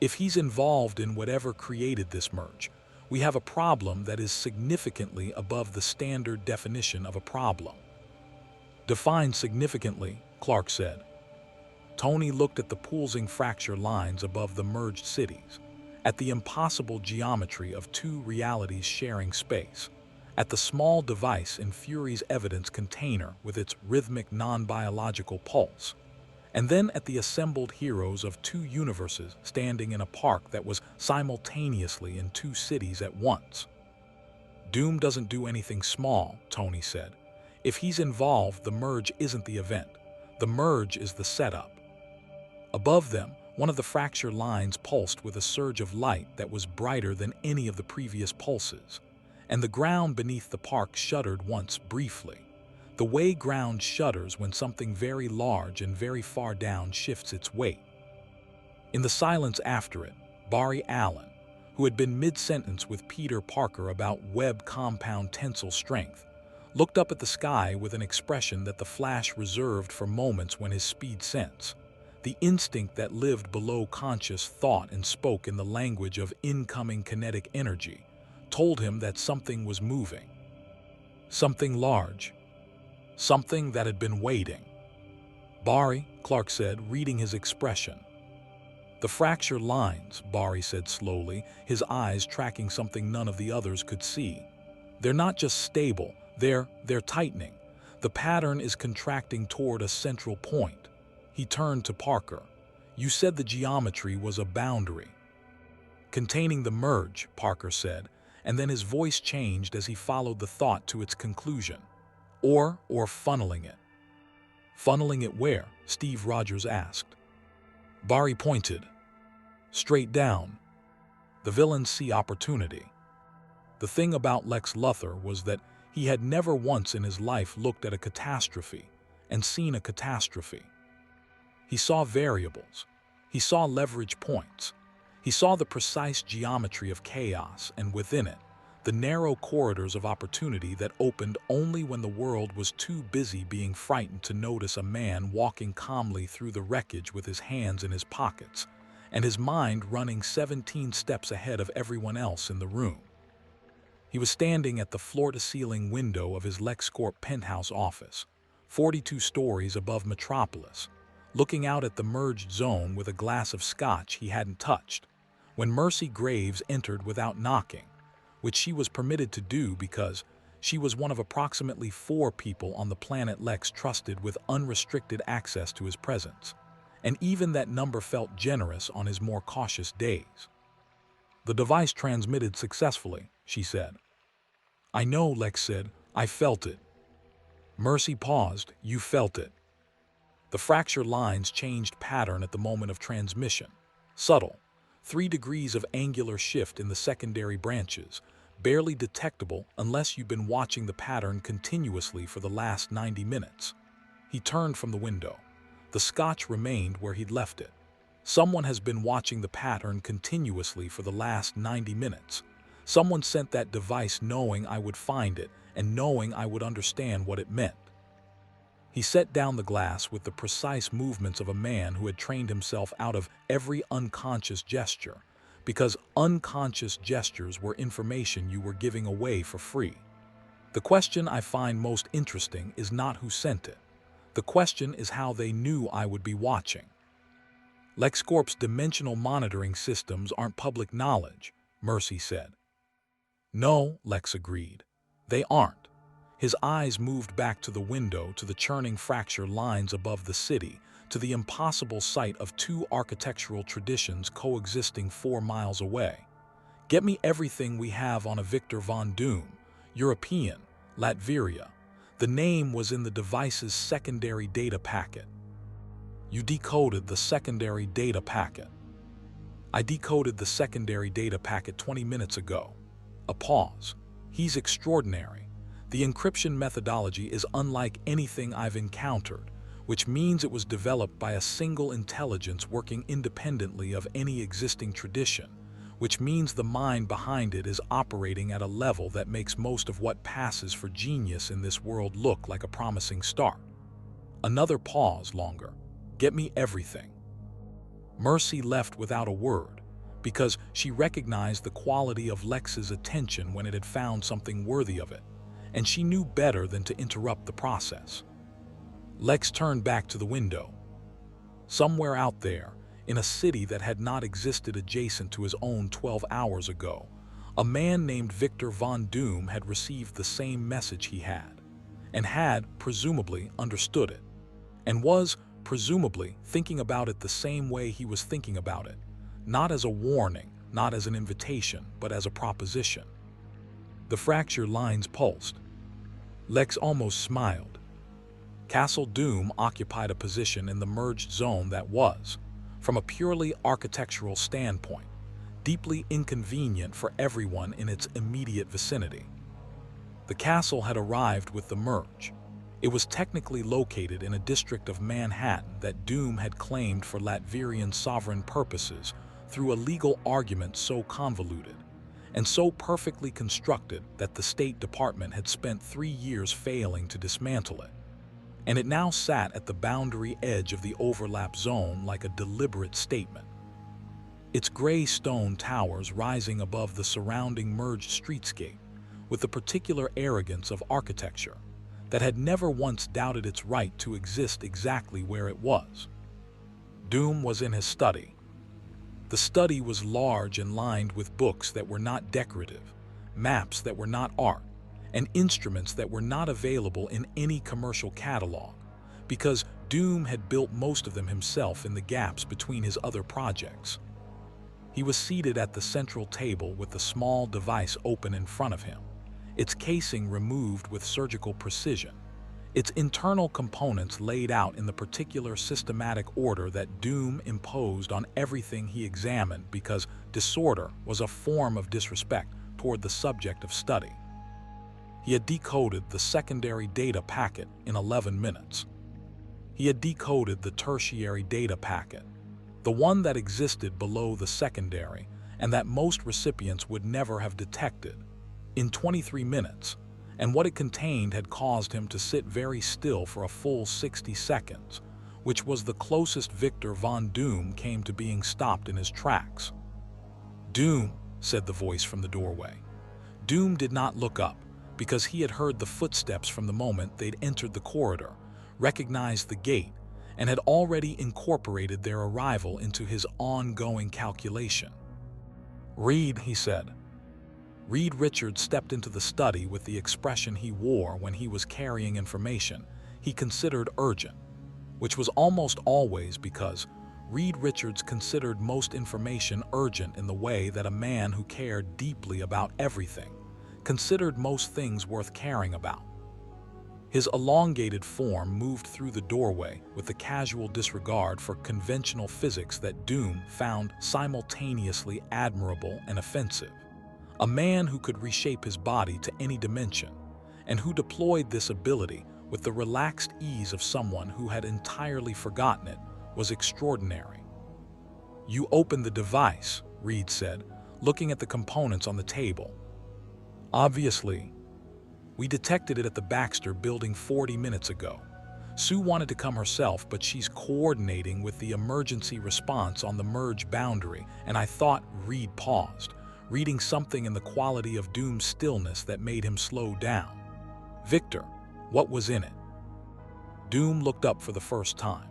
"If he's involved in whatever created this merge, we have a problem that is significantly above the standard definition of a problem." "Define significantly," Clark said. Tony looked at the pulsing fracture lines above the merged cities, at the impossible geometry of 2 realities sharing space, at the small device in Fury's evidence container with its rhythmic non-biological pulse, and then at the assembled heroes of 2 universes standing in a park that was simultaneously in 2 cities at once. "Doom doesn't do anything small," Tony said. "If he's involved, the merge isn't the event. The merge is the setup." Above them, one of the fracture lines pulsed with a surge of light that was brighter than any of the previous pulses, and the ground beneath the park shuddered once briefly, the way ground shudders when something very large and very far down shifts its weight. In the silence after it, Barry Allen, who had been mid-sentence with Peter Parker about web compound tensile strength, looked up at the sky with an expression that the Flash reserved for moments when his speed sense, the instinct that lived below conscious thought and spoke in the language of incoming kinetic energy, told him that something was moving. Something large. Something that had been waiting. Barry, Clark said, reading his expression. The fracture lines, Barry said slowly, his eyes tracking something none of the others could see. They're not just stable, they're tightening. The pattern is contracting toward a central point. He turned to Parker. You said the geometry was a boundary. Containing the merge, Parker said, and then his voice changed as he followed the thought to its conclusion. Or funneling it. Funneling it where? Steve Rogers asked. Barry pointed. Straight down. The villains see opportunity. The thing about Lex Luthor was that he had never once in his life looked at a catastrophe and seen a catastrophe. He saw variables. He saw leverage points. He saw the precise geometry of chaos, and within it, the narrow corridors of opportunity that opened only when the world was too busy being frightened to notice a man walking calmly through the wreckage with his hands in his pockets, and his mind running 17 steps ahead of everyone else in the room. He was standing at the floor-to-ceiling window of his LexCorp penthouse office, 42 stories above Metropolis, looking out at the merged zone with a glass of scotch he hadn't touched, when Mercy Graves entered without knocking, which she was permitted to do because she was one of approximately 4 people on the planet Lex trusted with unrestricted access to his presence, and even that number felt generous on his more cautious days. The device transmitted successfully, she said. I know, Lex said. I felt it. Mercy paused. You felt it. The fracture lines changed pattern at the moment of transmission. Subtle. 3 degrees of angular shift in the secondary branches, barely detectable unless you've been watching the pattern continuously for the last 90 minutes. He turned from the window. The scotch remained where he'd left it. Someone has been watching the pattern continuously for the last 90 minutes. Someone sent that device knowing I would find it and knowing I would understand what it meant. He set down the glass with the precise movements of a man who had trained himself out of every unconscious gesture, because unconscious gestures were information you were giving away for free. The question I find most interesting is not who sent it. The question is how they knew I would be watching. LexCorp's dimensional monitoring systems aren't public knowledge, Mercy said. No, Lex agreed. They aren't. His eyes moved back to the window, to the churning fracture lines above the city, to the impossible sight of 2 architectural traditions coexisting 4 miles away. Get me everything we have on a Victor von Doom, European, Latveria. The name was in the device's secondary data packet. You decoded the secondary data packet. I decoded the secondary data packet 20 minutes ago. A pause. He's extraordinary. The encryption methodology is unlike anything I've encountered, which means it was developed by a single intelligence working independently of any existing tradition, which means the mind behind it is operating at a level that makes most of what passes for genius in this world look like a promising start. Another pause longer. Get me everything. Mercy left without a word, because she recognized the quality of Lex's attention when it had found something worthy of it, and she knew better than to interrupt the process. Lex turned back to the window. Somewhere out there, in a city that had not existed adjacent to his own 12 hours ago, a man named Victor von Doom had received the same message he had, and had, presumably, understood it, and was, presumably, thinking about it the same way he was thinking about it, not as a warning, not as an invitation, but as a proposition. The fracture lines pulsed. Lex almost smiled. Castle Doom occupied a position in the merged zone that was, from a purely architectural standpoint, deeply inconvenient for everyone in its immediate vicinity. The castle had arrived with the merge. It was technically located in a district of Manhattan that Doom had claimed for Latverian sovereign purposes through a legal argument so convoluted and so perfectly constructed that the State Department had spent 3 years failing to dismantle it. And it now sat at the boundary edge of the overlap zone like a deliberate statement. Its gray stone towers rising above the surrounding merged streetscape, with the particular arrogance of architecture that had never once doubted its right to exist exactly where it was. Doom was in his study. The study was large and lined with books that were not decorative, maps that were not art, and instruments that were not available in any commercial catalog, because Doom had built most of them himself in the gaps between his other projects. He was seated at the central table with the small device open in front of him, its casing removed with surgical precision, its internal components laid out in the particular systematic order that Doom imposed on everything he examined because disorder was a form of disrespect toward the subject of study. He had decoded the secondary data packet in 11 minutes. He had decoded the tertiary data packet, the one that existed below the secondary and that most recipients would never have detected, in 23 minutes, and what it contained had caused him to sit very still for a full 60 seconds, which was the closest Victor Von Doom came to being stopped in his tracks. "Doom," said the voice from the doorway. Doom did not look up, because he had heard the footsteps from the moment they'd entered the corridor, recognized the gate, and had already incorporated their arrival into his ongoing calculation. "Reed," he said. Reed Richards stepped into the study with the expression he wore when he was carrying information he considered urgent, which was almost always because Reed Richards considered most information urgent in the way that a man who cared deeply about everything considered most things worth caring about. His elongated form moved through the doorway with the casual disregard for conventional physics that Doom found simultaneously admirable and offensive. A man who could reshape his body to any dimension, and who deployed this ability with the relaxed ease of someone who had entirely forgotten it, was extraordinary. "You opened the device," Reed said, looking at the components on the table. "Obviously. We detected it at the Baxter building 40 minutes ago. Sue wanted to come herself, but she's coordinating with the emergency response on the merge boundary, and I thought..." Reed paused, reading something in the quality of Doom's stillness that made him slow down. "Victor, what was in it?" Doom looked up for the first time.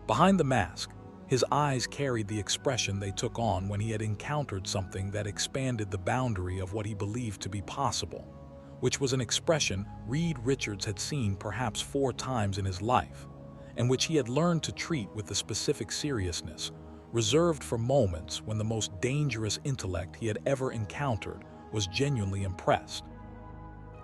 Behind the mask, his eyes carried the expression they took on when he had encountered something that expanded the boundary of what he believed to be possible, which was an expression Reed Richards had seen perhaps 4 times in his life, and which he had learned to treat with the specific seriousness reserved for moments when the most dangerous intellect he had ever encountered was genuinely impressed.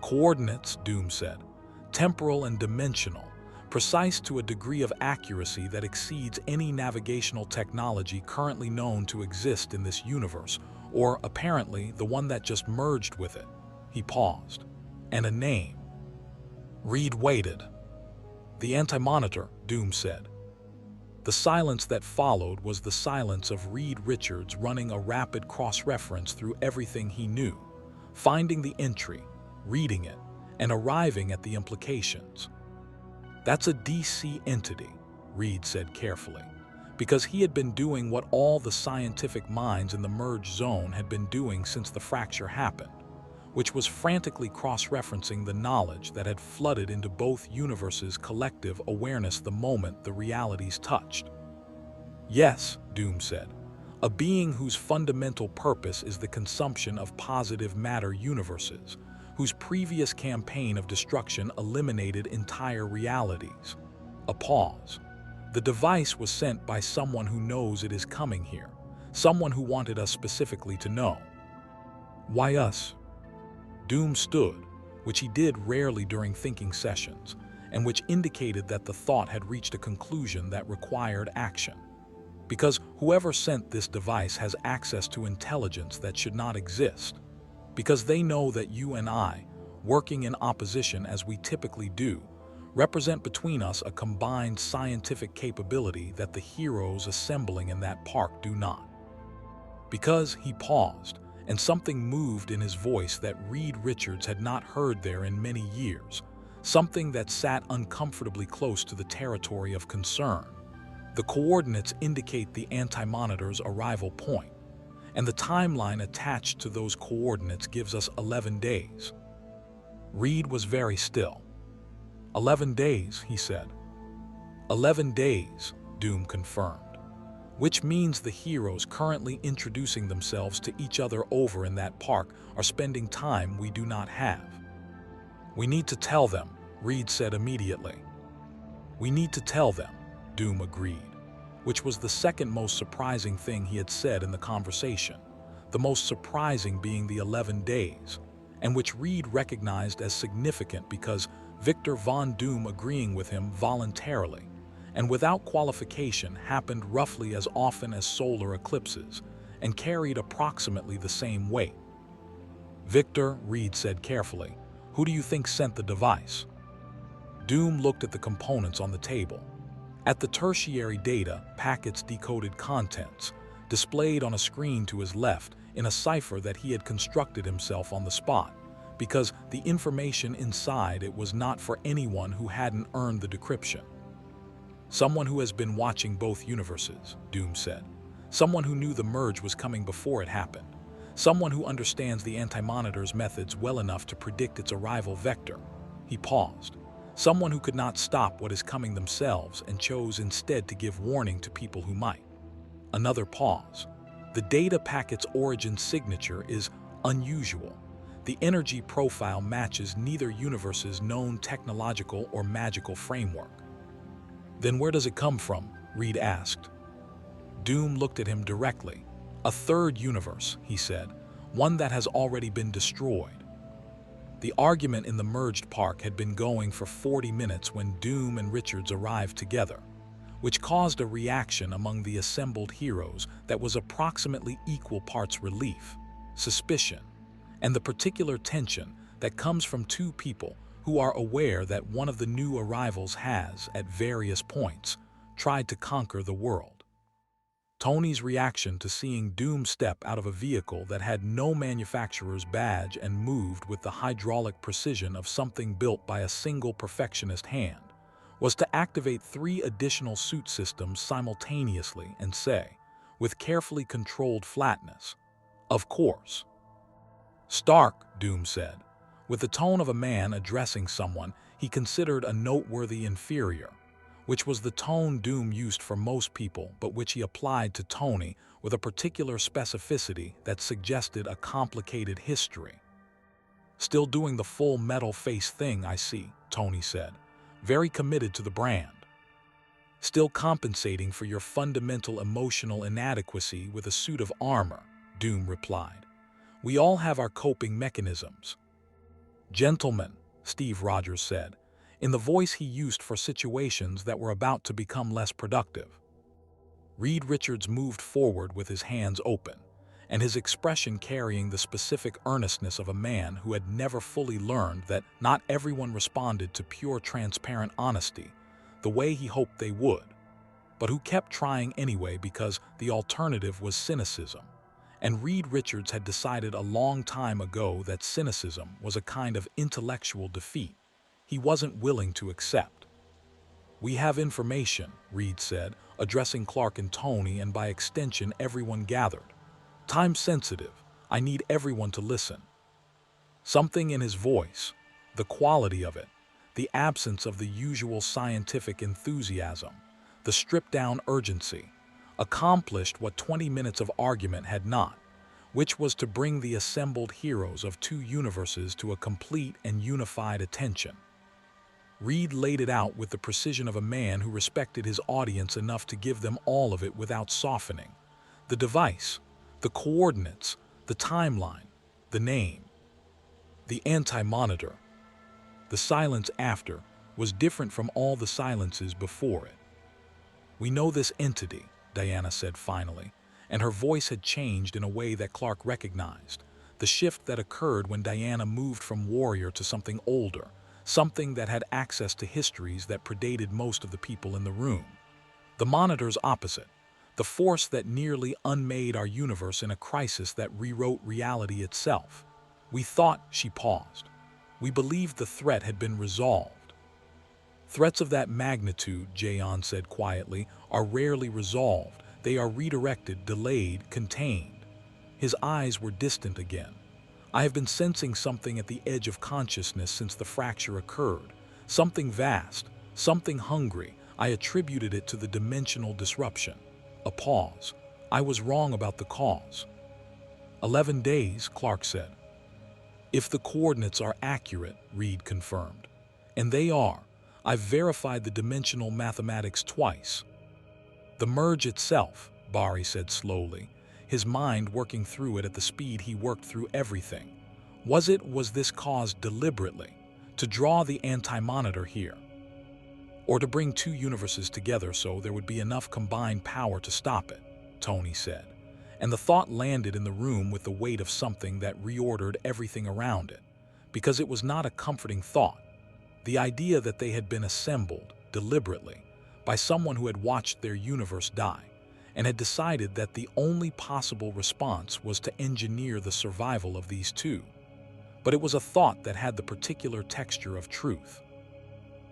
"Coordinates," Doom said, "temporal and dimensional, precise to a degree of accuracy that exceeds any navigational technology currently known to exist in this universe, or apparently the one that just merged with it." He paused. "And a name." Reed waited. "The Anti-Monitor," Doom said. The silence that followed was the silence of Reed Richards running a rapid cross-reference through everything he knew, finding the entry, reading it, and arriving at the implications. "That's a DC entity," Reed said carefully, because he had been doing what all the scientific minds in the merge zone had been doing since the fracture happened, which was frantically cross-referencing the knowledge that had flooded into both universes' collective awareness the moment the realities touched. "Yes," Doom said, "a being whose fundamental purpose is the consumption of positive matter universes, whose previous campaign of destruction eliminated entire realities." A pause. "The device was sent by someone who knows it is coming here, someone who wanted us specifically to know." "Why us?" Doom stood, which he did rarely during thinking sessions, and which indicated that the thought had reached a conclusion that required action. "Because whoever sent this device has access to intelligence that should not exist. Because they know that you and I, working in opposition as we typically do, represent between us a combined scientific capability that the heroes assembling in that park do not." Because he paused, and something moved in his voice that Reed Richards had not heard there in many years, something that sat uncomfortably close to the territory of concern. "The coordinates indicate the Anti-Monitor's arrival point, and the timeline attached to those coordinates gives us 11 days. Reed was very still. 11 days, he said. 11 days, Doom confirmed. Which means the heroes currently introducing themselves to each other over in that park are spending time we do not have. We need to tell them, Reed said immediately. We need to tell them, Doom agreed, which was the second most surprising thing he had said in the conversation, the most surprising being the 11 days, and which Reed recognized as significant because Victor Von Doom agreeing with him voluntarily and without qualification happened roughly as often as solar eclipses and carried approximately the same weight. Victor, Reed said carefully, who do you think sent the device? Doom looked at the components on the table. At the tertiary data, packets decoded contents, displayed on a screen to his left in a cipher that he had constructed himself on the spot, because the information inside it was not for anyone who hadn't earned the decryption. Someone who has been watching both universes, Doom said. Someone who knew the merge was coming before it happened. Someone who understands the Anti-Monitor's methods well enough to predict its arrival vector. He paused. Someone who could not stop what is coming themselves and chose instead to give warning to people who might. Another pause. The data packet's origin signature is unusual. The energy profile matches neither universe's known technological or magical framework. Then where does it come from? Reed asked. Doom looked at him directly. A third universe, he said, one that has already been destroyed. The argument in the merged park had been going for 40 minutes when Doom and Richards arrived together, which caused a reaction among the assembled heroes that was approximately equal parts relief, suspicion, and the particular tension that comes from two people who are aware that one of the new arrivals has, at various points, tried to conquer the world. Tony's reaction to seeing Doom step out of a vehicle that had no manufacturer's badge and moved with the hydraulic precision of something built by a single perfectionist hand was to activate 3 additional suit systems simultaneously and say, with carefully controlled flatness, "Of course." "Stark," Doom said, with the tone of a man addressing someone he considered a noteworthy inferior, which was the tone Doom used for most people but which he applied to Tony with a particular specificity that suggested a complicated history. "Still doing the full metal face thing, I see," Tony said, very committed to the brand. "Still compensating for your fundamental emotional inadequacy with a suit of armor," Doom replied. "We all have our coping mechanisms." "Gentlemen," Steve Rogers said, in the voice he used for situations that were about to become less productive. Reed Richards moved forward with his hands open, and his expression carrying the specific earnestness of a man who had never fully learned that not everyone responded to pure transparent honesty the way he hoped they would, but who kept trying anyway because the alternative was cynicism. And Reed Richards had decided a long time ago that cynicism was a kind of intellectual defeat he wasn't willing to accept. "We have information," Reed said, addressing Clark and Tony and by extension everyone gathered. "Time sensitive, I need everyone to listen." Something in his voice, the quality of it, the absence of the usual scientific enthusiasm, the stripped-down urgency, accomplished what 20 minutes of argument had not, which was to bring the assembled heroes of 2 universes to a complete and unified attention. Reed laid it out with the precision of a man who respected his audience enough to give them all of it without softening. The device, the coordinates, the timeline, the name. The Anti-Monitor. The silence after was different from all the silences before it. "We know this entity," Diana said finally, and her voice had changed in a way that Clark recognized, the shift that occurred when Diana moved from warrior to something older, something that had access to histories that predated most of the people in the room. "The Monitor's opposite, the force that nearly unmade our universe in a crisis that rewrote reality itself. We thought," she paused, "we believed the threat had been resolved." "Threats of that magnitude," Jayon said quietly, "are rarely resolved. They are redirected, delayed, contained." His eyes were distant again. I have been sensing something at the edge of consciousness since the fracture occurred. Something vast, something hungry. I attributed it to the dimensional disruption. A pause. I was wrong about the cause. 11 days, Clark said. If the coordinates are accurate, Reed confirmed. And they are. I've verified the dimensional mathematics twice. The merge itself, Bari said slowly, his mind working through it at the speed he worked through everything. Was this caused deliberately, to draw the anti-monitor here? Or to bring two universes together so there would be enough combined power to stop it, Tony said. And the thought landed in the room with the weight of something that reordered everything around it. Because it was not a comforting thought. The idea that they had been assembled, deliberately, by someone who had watched their universe die, and had decided that the only possible response was to engineer the survival of these two. But it was a thought that had the particular texture of truth.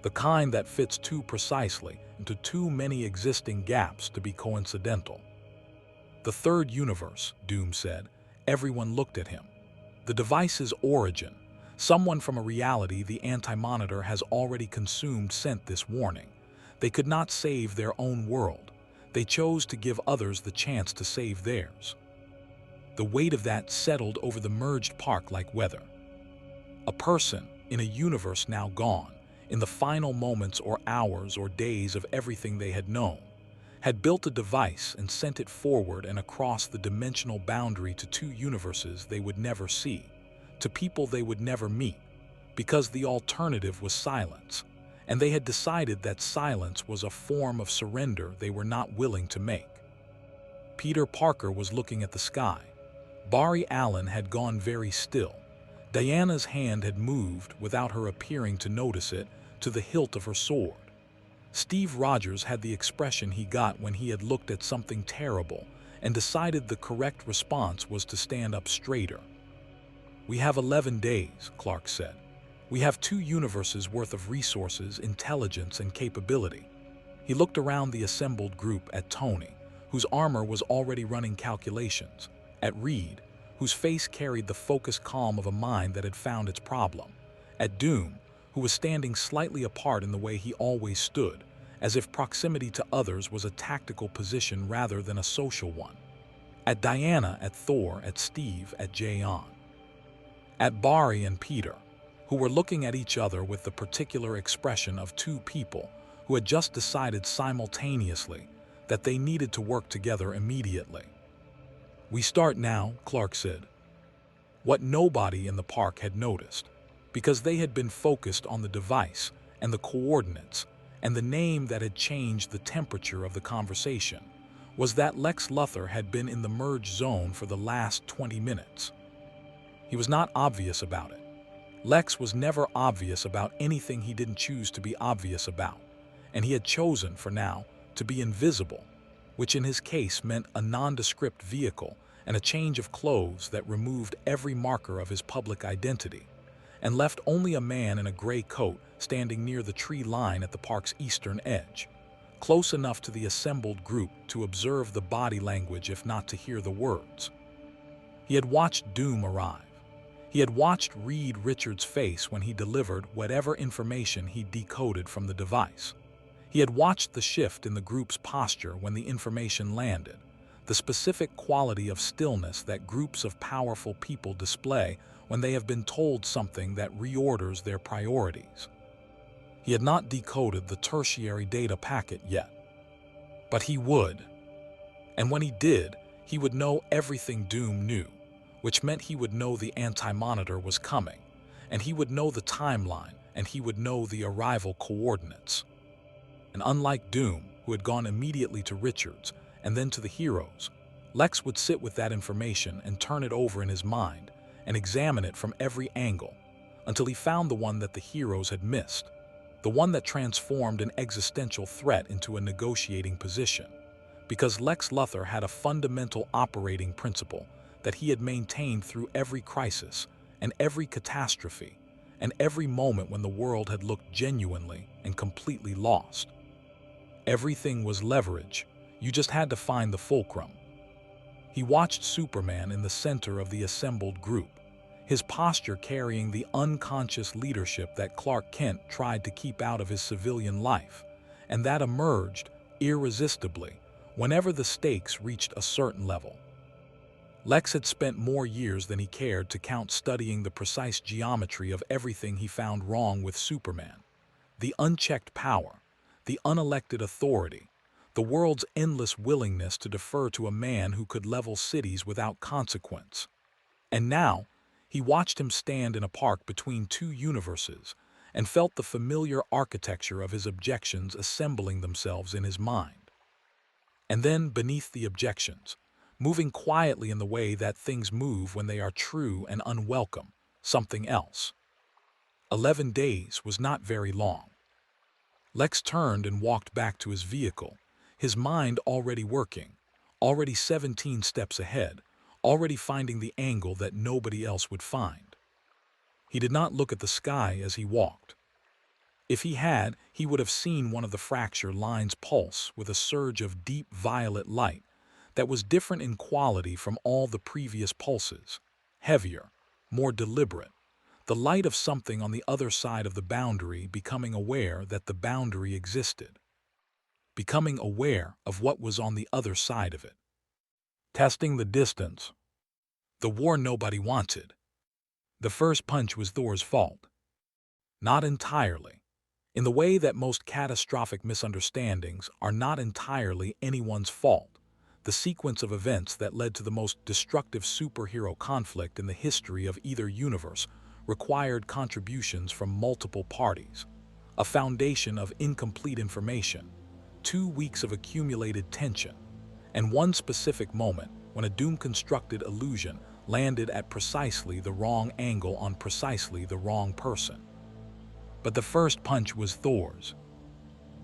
The kind that fits too precisely into too many existing gaps to be coincidental. The third universe, Doom said. Everyone looked at him. The device's origin. Someone from a reality the anti-monitor has already consumed sent this warning. They could not save their own world. They chose to give others the chance to save theirs. The weight of that settled over the merged park like weather. A person, in a universe now gone, in the final moments or hours or days of everything they had known, had built a device and sent it forward and across the dimensional boundary to two universes they would never see, to people they would never meet, because the alternative was silence, and they had decided that silence was a form of surrender they were not willing to make. Peter Parker was looking at the sky. Bari Allen had gone very still. Diana's hand had moved, without her appearing to notice it, to the hilt of her sword. Steve Rogers had the expression he got when he had looked at something terrible and decided the correct response was to stand up straighter. We have 11 days, Clark said. We have 2 universes worth of resources, intelligence, and capability. He looked around the assembled group at Tony, whose armor was already running calculations, at Reed, whose face carried the focused calm of a mind that had found its problem, at Doom, who was standing slightly apart in the way he always stood, as if proximity to others was a tactical position rather than a social one, at Diana, at Thor, at Steve, at Jayon, at Bari and Peter, who were looking at each other with the particular expression of 2 people who had just decided simultaneously that they needed to work together immediately. We start now, Clark said. What nobody in the park had noticed, because they had been focused on the device and the coordinates and the name that had changed the temperature of the conversation, was that Lex Luthor had been in the merge zone for the last 20 minutes. He was not obvious about it. Lex was never obvious about anything he didn't choose to be obvious about, and he had chosen, for now, to be invisible, which in his case meant a nondescript vehicle and a change of clothes that removed every marker of his public identity, and left only a man in a gray coat standing near the tree line at the park's eastern edge, close enough to the assembled group to observe the body language if not to hear the words. He had watched Doom arrive. He had watched Reed Richards' face when he delivered whatever information he decoded from the device. He had watched the shift in the group's posture when the information landed, the specific quality of stillness that groups of powerful people display when they have been told something that reorders their priorities. He had not decoded the tertiary data packet yet, but he would. And when he did, he would know everything Doom knew, which meant he would know the anti-monitor was coming, and he would know the timeline, and he would know the arrival coordinates. And unlike Doom, who had gone immediately to Richards and then to the heroes, Lex would sit with that information and turn it over in his mind and examine it from every angle until he found the one that the heroes had missed, the one that transformed an existential threat into a negotiating position, because Lex Luthor had a fundamental operating principle that he had maintained through every crisis and every catastrophe and every moment when the world had looked genuinely and completely lost. Everything was leverage. You just had to find the fulcrum. He watched Superman in the center of the assembled group, his posture carrying the unconscious leadership that Clark Kent tried to keep out of his civilian life, and that emerged irresistibly whenever the stakes reached a certain level. Lex had spent more years than he cared to count studying the precise geometry of everything he found wrong with Superman. The unchecked power, the unelected authority, the world's endless willingness to defer to a man who could level cities without consequence. And now, he watched him stand in a park between two universes and felt the familiar architecture of his objections assembling themselves in his mind. And then, beneath the objections, moving quietly in the way that things move when they are true and unwelcome, something else. 11 days was not very long. Lex turned and walked back to his vehicle, his mind already working, already 17 steps ahead, already finding the angle that nobody else would find. He did not look at the sky as he walked. If he had, he would have seen one of the fracture lines pulse with a surge of deep violet light that was different in quality from all the previous pulses, heavier, more deliberate, the light of something on the other side of the boundary becoming aware that the boundary existed, becoming aware of what was on the other side of it. Testing the distance. The war nobody wanted. The first punch was Thor's fault. Not entirely. In the way that most catastrophic misunderstandings are not entirely anyone's fault, the sequence of events that led to the most destructive superhero conflict in the history of either universe required contributions from multiple parties, a foundation of incomplete information, 2 weeks of accumulated tension, and one specific moment when a doom-constructed illusion landed at precisely the wrong angle on precisely the wrong person. But the first punch was Thor's.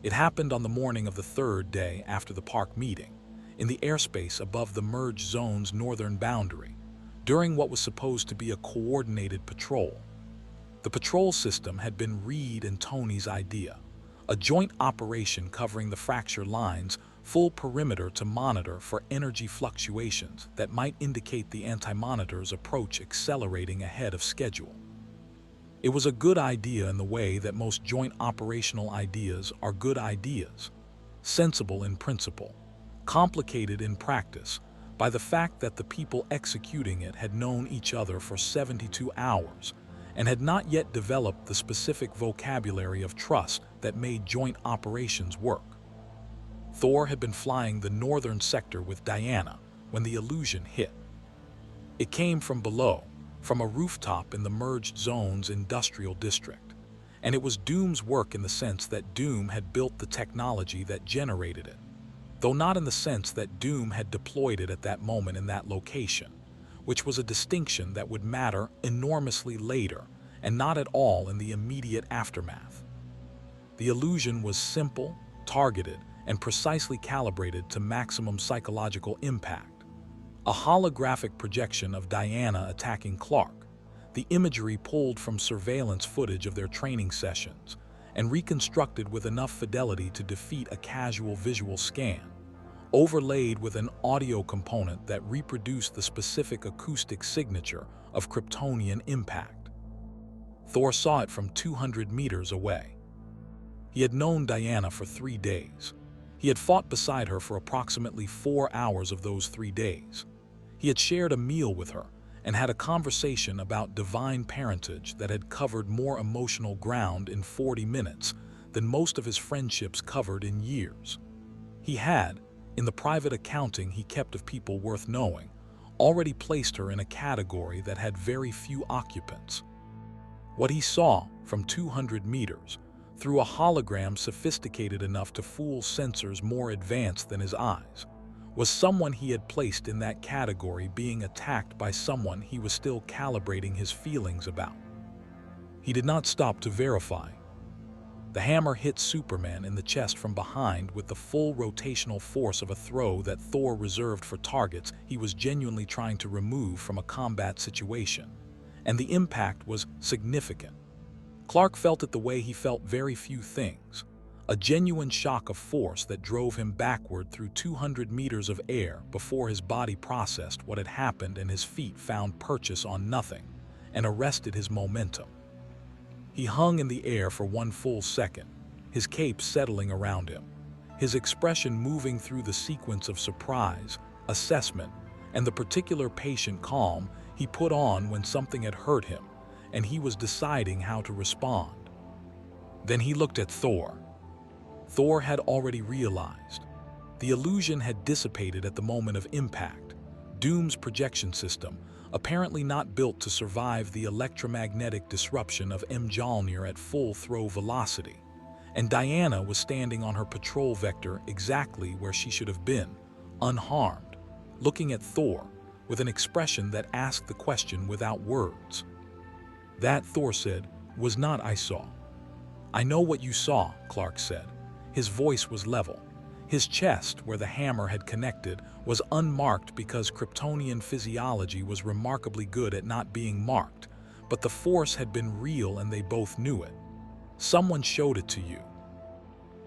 It happened on the morning of the 3rd day after the park meeting, in the airspace above the merge zone's northern boundary, during what was supposed to be a coordinated patrol. The patrol system had been Reed and Tony's idea, a joint operation covering the fracture lines, full perimeter to monitor for energy fluctuations that might indicate the anti-monitor's approach accelerating ahead of schedule. It was a good idea in the way that most joint operational ideas are good ideas, sensible in principle, complicated in practice, by the fact that the people executing it had known each other for 72 hours and had not yet developed the specific vocabulary of trust that made joint operations work. Thor had been flying the northern sector with Diana when the illusion hit. It came from below, from a rooftop in the merged zone's industrial district, and it was Doom's work in the sense that Doom had built the technology that generated it, though not in the sense that Doom had deployed it at that moment in that location, which was a distinction that would matter enormously later and not at all in the immediate aftermath. The illusion was simple, targeted, and precisely calibrated to maximum psychological impact. A holographic projection of Diana attacking Clark, the imagery pulled from surveillance footage of their training sessions and reconstructed with enough fidelity to defeat a casual visual scan, overlaid with an audio component that reproduced the specific acoustic signature of Kryptonian impact. Thor saw it from 200 meters away. He had known Diana for 3 days. He had fought beside her for approximately 4 hours of those 3 days. He had shared a meal with her and had a conversation about divine parentage that had covered more emotional ground in 40 minutes than most of his friendships covered in years. He had, in the private accounting he kept of people worth knowing, already placed her in a category that had very few occupants. What he saw from 200 meters, through a hologram sophisticated enough to fool sensors more advanced than his eyes, was someone he had placed in that category being attacked by someone he was still calibrating his feelings about. He did not stop to verify. The hammer hit Superman in the chest from behind with the full rotational force of a throw that Thor reserved for targets he was genuinely trying to remove from a combat situation, and the impact was significant. Clark felt it the way he felt very few things, a genuine shock of force that drove him backward through 200 meters of air before his body processed what had happened and his feet found purchase on nothing, and arrested his momentum. He hung in the air for one full second, his cape settling around him, his expression moving through the sequence of surprise, assessment, and the particular patient calm he put on when something had hurt him and he was deciding how to respond. Then he looked at Thor. Thor had already realized. The illusion had dissipated at the moment of impact. Doom's projection system, apparently not built to survive the electromagnetic disruption of Mjolnir at full throw velocity, and Diana was standing on her patrol vector exactly where she should have been, unharmed, looking at Thor with an expression that asked the question without words. That, Thor said, was not I saw. I know what you saw, Clark said. His voice was level. His chest, where the hammer had connected, was unmarked because Kryptonian physiology was remarkably good at not being marked, but the force had been real and they both knew it. Someone showed it to you.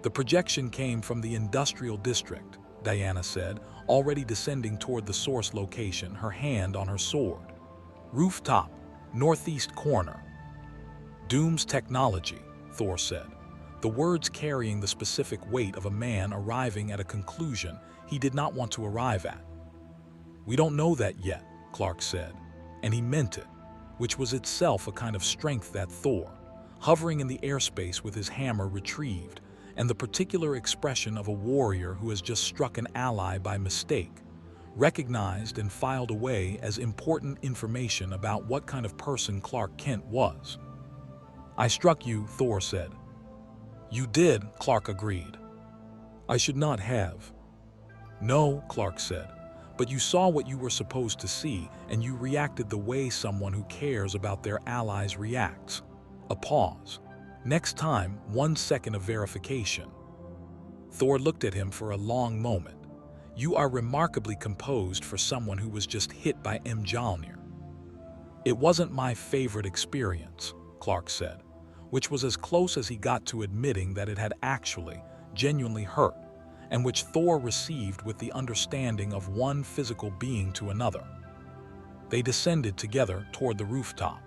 The projection came from the industrial district, Diana said, already descending toward the source location, her hand on her sword. Rooftop, northeast corner. Doom's technology, Thor said, the words carrying the specific weight of a man arriving at a conclusion he did not want to arrive at. We don't know that yet, Clark said, and he meant it, which was itself a kind of strength that Thor, hovering in the airspace with his hammer retrieved, and the particular expression of a warrior who has just struck an ally by mistake, recognized and filed away as important information about what kind of person Clark Kent was. I struck you, Thor said. You did, Clark agreed. I should not have. No, Clark said, but you saw what you were supposed to see, and you reacted the way someone who cares about their allies reacts. A pause. Next time, 1 second of verification. Thor looked at him for a long moment. You are remarkably composed for someone who was just hit by Mjolnir. It wasn't my favorite experience, Clark said, which was as close as he got to admitting that it had actually, genuinely hurt, and which Thor received with the understanding of one physical being to another. They descended together toward the rooftop.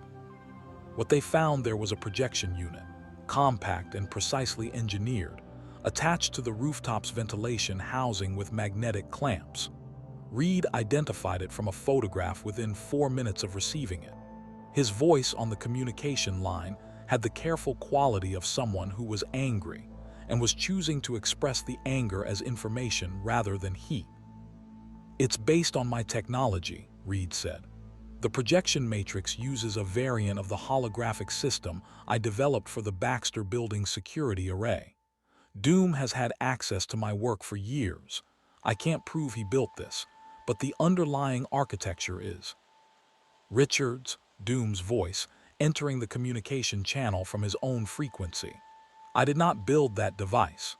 What they found there was a projection unit, compact and precisely engineered, attached to the rooftop's ventilation housing with magnetic clamps. Reed identified it from a photograph within 4 minutes of receiving it. His voice on the communication line had the careful quality of someone who was angry and was choosing to express the anger as information rather than heat. It's based on my technology, Reed said. The projection matrix uses a variant of the holographic system I developed for the Baxter Building security array. Doom has had access to my work for years. I can't prove he built this, but the underlying architecture is. Richards, Doom's voice, entering the communication channel from his own frequency. I did not build that device.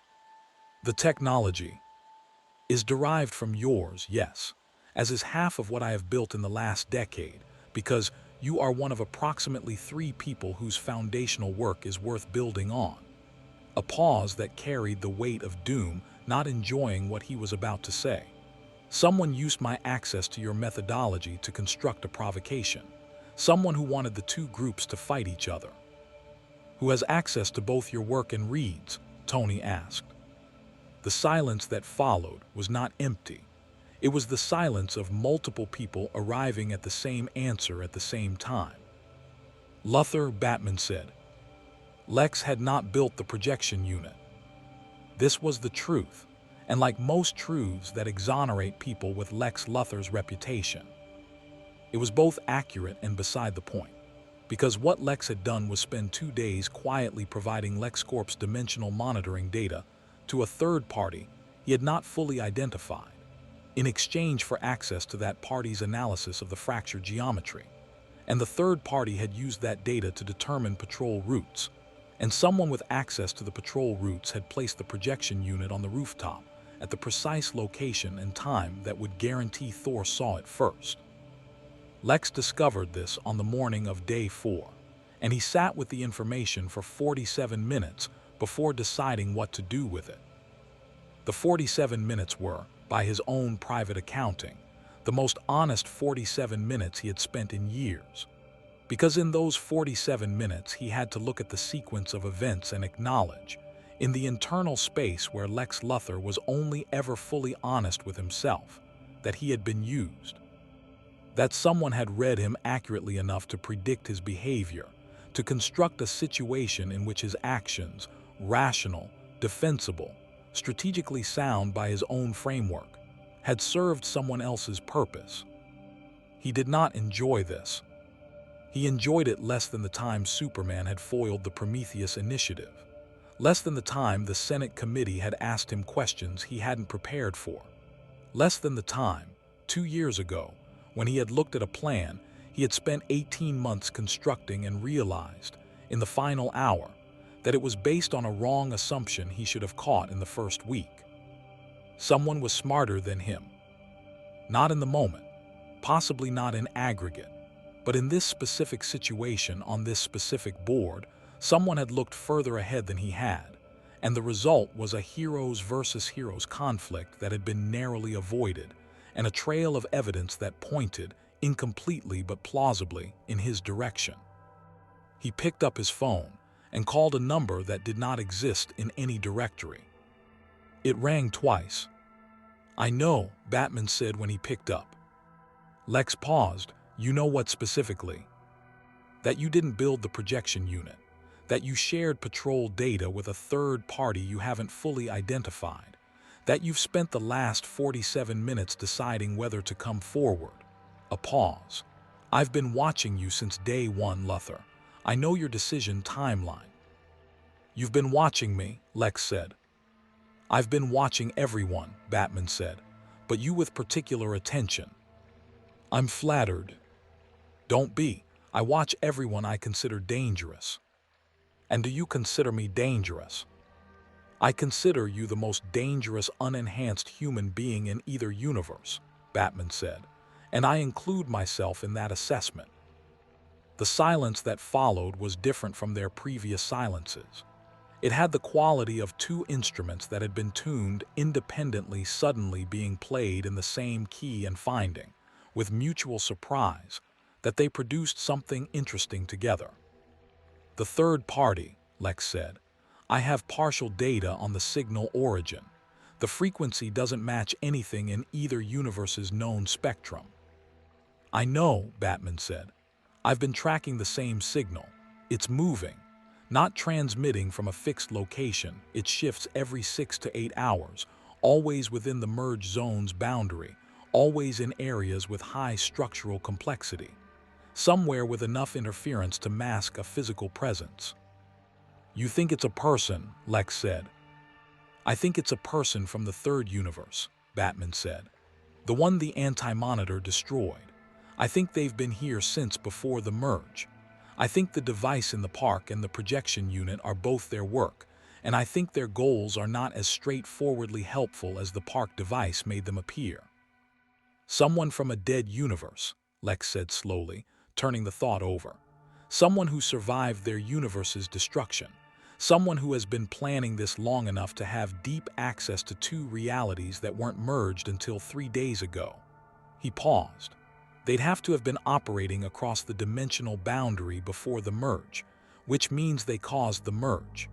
The technology is derived from yours, yes, as is half of what I have built in the last decade, because you are one of approximately 3 people whose foundational work is worth building on. A pause that carried the weight of Doom not enjoying what he was about to say. Someone used my access to your methodology to construct a provocation. Someone who wanted the 2 groups to fight each other. Who has access to both your work and Reed's? Tony asked. The silence that followed was not empty. It was the silence of multiple people arriving at the same answer at the same time. Luthor, Batman said. Lex had not built the projection unit. This was the truth, and like most truths that exonerate people with Lex Luthor's reputation, it was both accurate and beside the point, because what Lex had done was spend 2 days quietly providing LexCorp's dimensional monitoring data to a third party he had not fully identified, in exchange for access to that party's analysis of the fracture geometry. And the third party had used that data to determine patrol routes, and someone with access to the patrol routes had placed the projection unit on the rooftop at the precise location and time that would guarantee Thor saw it first. Lex discovered this on the morning of day 4, and he sat with the information for 47 minutes before deciding what to do with it. The 47 minutes were, by his own private accounting, the most honest 47 minutes he had spent in years. Because in those 47 minutes he had to look at the sequence of events and acknowledge, in the internal space where Lex Luthor was only ever fully honest with himself, that he had been used. That someone had read him accurately enough to predict his behavior, to construct a situation in which his actions, rational, defensible, strategically sound by his own framework, had served someone else's purpose. He did not enjoy this. He enjoyed it less than the time Superman had foiled the Prometheus Initiative, less than the time the Senate committee had asked him questions he hadn't prepared for, less than the time, 2 years ago, when he had looked at a plan he had spent 18 months constructing and realized, in the final hour, that it was based on a wrong assumption he should have caught in the first week. Someone was smarter than him. Not in the moment, possibly not in aggregate, but in this specific situation on this specific board, someone had looked further ahead than he had, and the result was a heroes versus heroes conflict that had been narrowly avoided, and a trail of evidence that pointed, incompletely but plausibly, in his direction. He picked up his phone and called a number that did not exist in any directory. It rang twice. "I know," Batman said when he picked up. Lex paused. "You know what specifically?" "That you didn't build the projection unit. That you shared patrol data with a third party you haven't fully identified. That you've spent the last 47 minutes deciding whether to come forward." A pause. "I've been watching you since day one, Luthor. I know your decision timeline." "You've been watching me," Lex said. "I've been watching everyone," Batman said, "but you with particular attention." "I'm flattered." "Don't be. I watch everyone I consider dangerous." "And do you consider me dangerous?" "I consider you the most dangerous unenhanced human being in either universe," Batman said, "and I include myself in that assessment." The silence that followed was different from their previous silences. It had the quality of two instruments that had been tuned independently suddenly being played in the same key and finding, with mutual surprise, that they produced something interesting together. "The third party," Lex said. "I have partial data on the signal origin. The frequency doesn't match anything in either universe's known spectrum." "I know," Batman said. "I've been tracking the same signal. It's moving, not transmitting from a fixed location. It shifts every 6 to 8 hours, always within the merge zone's boundary, always in areas with high structural complexity, somewhere with enough interference to mask a physical presence." "You think it's a person," Lex said. "I think it's a person from the third universe," Batman said. "The one the Anti-Monitor destroyed. I think they've been here since before the merge. I think the device in the park and the projection unit are both their work, and I think their goals are not as straightforwardly helpful as the park device made them appear." "Someone from a dead universe," Lex said slowly, turning the thought over. "Someone who survived their universe's destruction. Someone who has been planning this long enough to have deep access to two realities that weren't merged until 3 days ago." He paused. "They'd have to have been operating across the dimensional boundary before the merge, which means they caused the merge."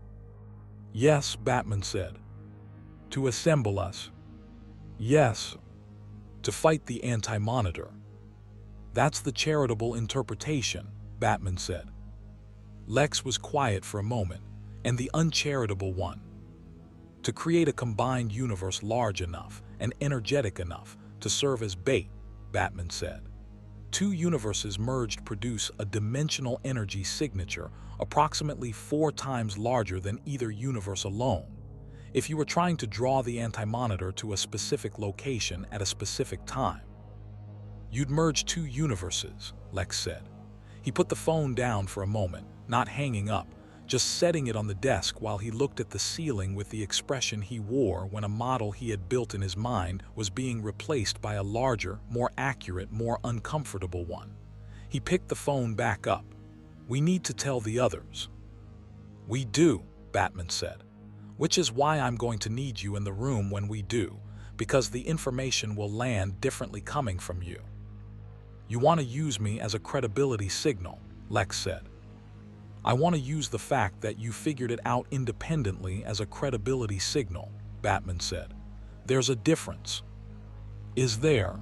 "Yes," Batman said. "To assemble us." "Yes." "To fight the Anti-Monitor." "That's the charitable interpretation," Batman said. Lex was quiet for a moment, and the uncharitable one. "To create a combined universe large enough and energetic enough to serve as bait," Batman said. "Two universes merged produce a dimensional energy signature approximately 4 times larger than either universe alone. If you were trying to draw the Anti-Monitor to a specific location at a specific time, you'd merge 2 universes," Lex said. He put the phone down for a moment, not hanging up, just setting it on the desk while he looked at the ceiling with the expression he wore when a model he had built in his mind was being replaced by a larger, more accurate, more uncomfortable one. He picked the phone back up. "We need to tell the others." "We do," Batman said. "Which is why I'm going to need you in the room when we do, because the information will land differently coming from you." "You want to use me as a credibility signal," Lex said. I want to use the fact that you figured it out independently as a credibility signal, Batman said. There's a difference. Is there?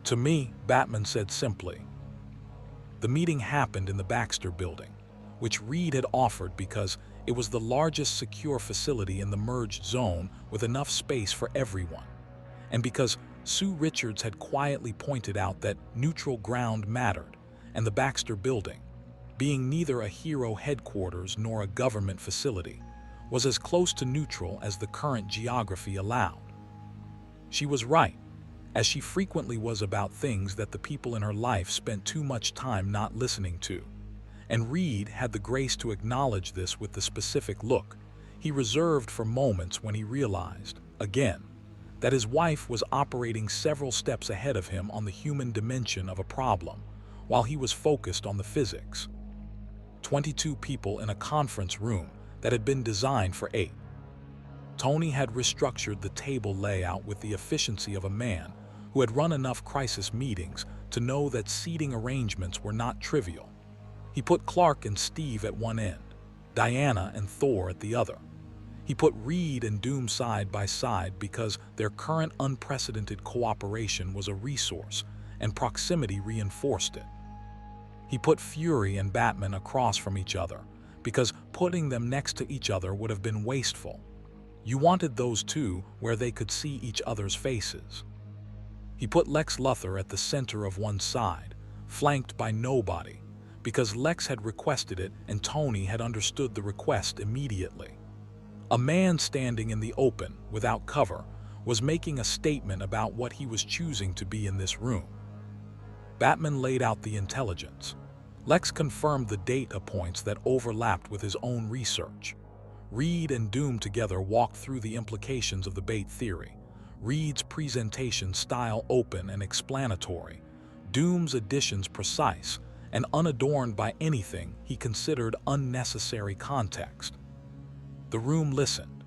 To me, Batman said simply. The meeting happened in the Baxter building, which Reed had offered because it was the largest secure facility in the merged zone with enough space for everyone, and because Sue Richards had quietly pointed out that neutral ground mattered, and the Baxter building, being neither a hero headquarters nor a government facility, was as close to neutral as the current geography allowed. She was right, as she frequently was about things that the people in her life spent too much time not listening to. And Reed had the grace to acknowledge this with the specific look he reserved for moments when he realized, again, that his wife was operating several steps ahead of him on the human dimension of a problem, while he was focused on the physics. 22 people in a conference room that had been designed for 8. Tony had restructured the table layout with the efficiency of a man who had run enough crisis meetings to know that seating arrangements were not trivial. He put Clark and Steve at one end, Diana and Thor at the other. He put Reed and Doom side by side because their current unprecedented cooperation was a resource, and proximity reinforced it. He put Fury and Batman across from each other because putting them next to each other would have been wasteful. You wanted those two where they could see each other's faces. He put Lex Luthor at the center of one side, flanked by nobody, because Lex had requested it and Tony had understood the request immediately. A man standing in the open, without cover, was making a statement about what he was choosing to be in this room. Batman laid out the intelligence. Lex confirmed the data points that overlapped with his own research. Reed and Doom together walked through the implications of the bait theory. Reed's presentation style open and explanatory, Doom's additions precise and unadorned by anything he considered unnecessary context. The room listened.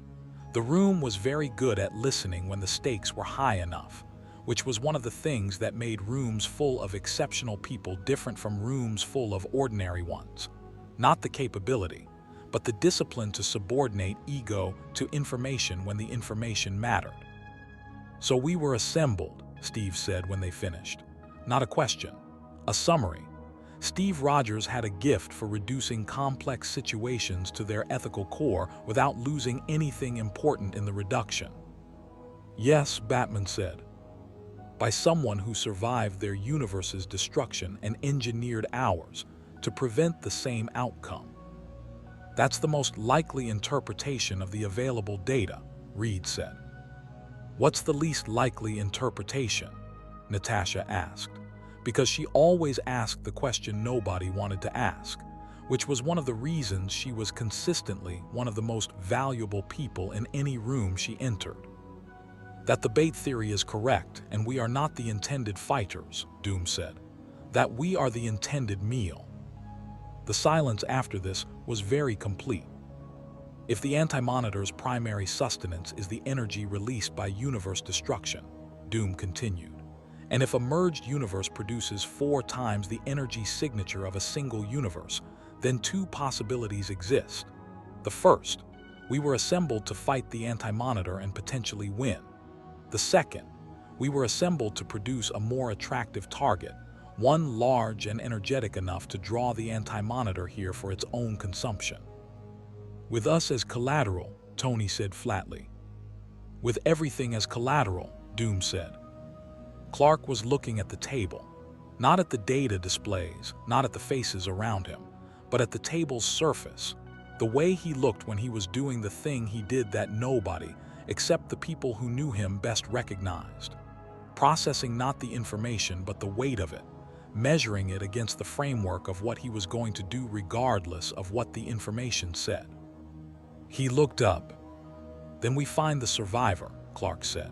The room was very good at listening when the stakes were high enough, which was one of the things that made rooms full of exceptional people different from rooms full of ordinary ones. Not the capability, but the discipline to subordinate ego to information when the information mattered. So we were assembled, Steve said when they finished. Not a question, a summary. Steve Rogers had a gift for reducing complex situations to their ethical core without losing anything important in the reduction. Yes, Batman said. By someone who survived their universe's destruction and engineered ours to prevent the same outcome. That's the most likely interpretation of the available data, Reed said. What's the least likely interpretation? Natasha asked, because she always asked the question nobody wanted to ask, which was one of the reasons she was consistently one of the most valuable people in any room she entered. That the bait theory is correct and we are not the intended fighters, Doom said. That we are the intended meal. The silence after this was very complete. If the Anti-Monitor's primary sustenance is the energy released by universe destruction, Doom continued, and if a merged universe produces 4 times the energy signature of a single universe, then 2 possibilities exist. The first, we were assembled to fight the Anti-Monitor and potentially win. The second, we were assembled to produce a more attractive target, one large and energetic enough to draw the Anti-Monitor here for its own consumption. With us as collateral, Tony said flatly. With everything as collateral, Doom said. Clark was looking at the table, not at the data displays, not at the faces around him, but at the table's surface, the way he looked when he was doing the thing he did that nobody, except the people who knew him best, recognized. Processing not the information but the weight of it, measuring it against the framework of what he was going to do regardless of what the information said. He looked up. Then we find the survivor, Clark said.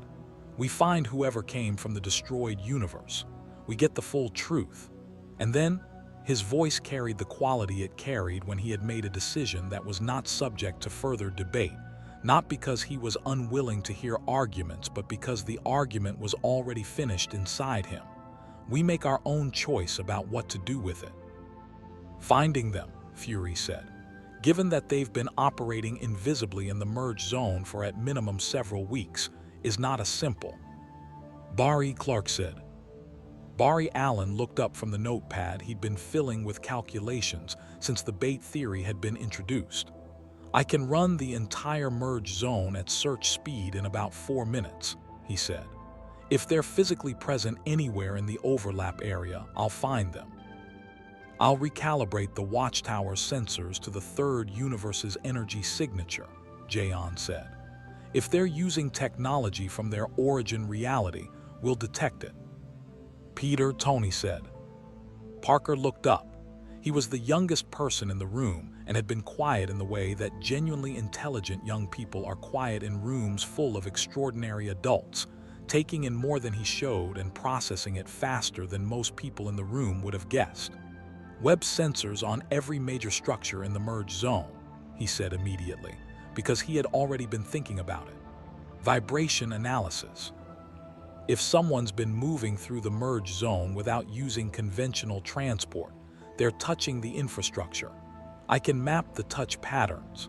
We find whoever came from the destroyed universe. We get the full truth. And then, his voice carried the quality it carried when he had made a decision that was not subject to further debate, not because he was unwilling to hear arguments, but because the argument was already finished inside him. We make our own choice about what to do with it. Finding them, Fury said, given that they've been operating invisibly in the merge zone for at minimum several weeks, is not as simple. Barry, Clark said. Barry Allen looked up from the notepad he'd been filling with calculations since the bait theory had been introduced. I can run the entire merge zone at search speed in about 4 minutes, he said. If they're physically present anywhere in the overlap area, I'll find them. I'll recalibrate the Watchtower sensors to the third universe's energy signature, Jayon said. If they're using technology from their origin reality, we'll detect it. Peter, Tony said. Parker looked up. He was the youngest person in the room and had been quiet in the way that genuinely intelligent young people are quiet in rooms full of extraordinary adults, taking in more than he showed and processing it faster than most people in the room would have guessed. Web sensors on every major structure in the merge zone, he said immediately, because he had already been thinking about it. Vibration analysis. If someone's been moving through the merge zone without using conventional transport, they're touching the infrastructure. I can map the touch patterns.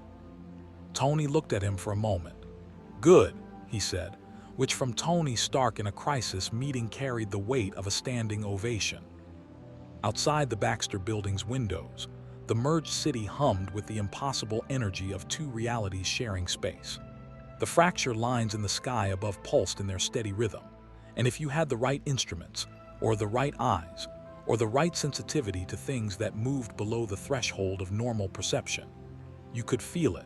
Tony looked at him for a moment. Good, he said, which from Tony Stark in a crisis meeting carried the weight of a standing ovation. Outside the Baxter Building's windows, the merged city hummed with the impossible energy of two realities sharing space. The fracture lines in the sky above pulsed in their steady rhythm, and if you had the right instruments, or the right eyes, or the right sensitivity to things that moved below the threshold of normal perception, you could feel it,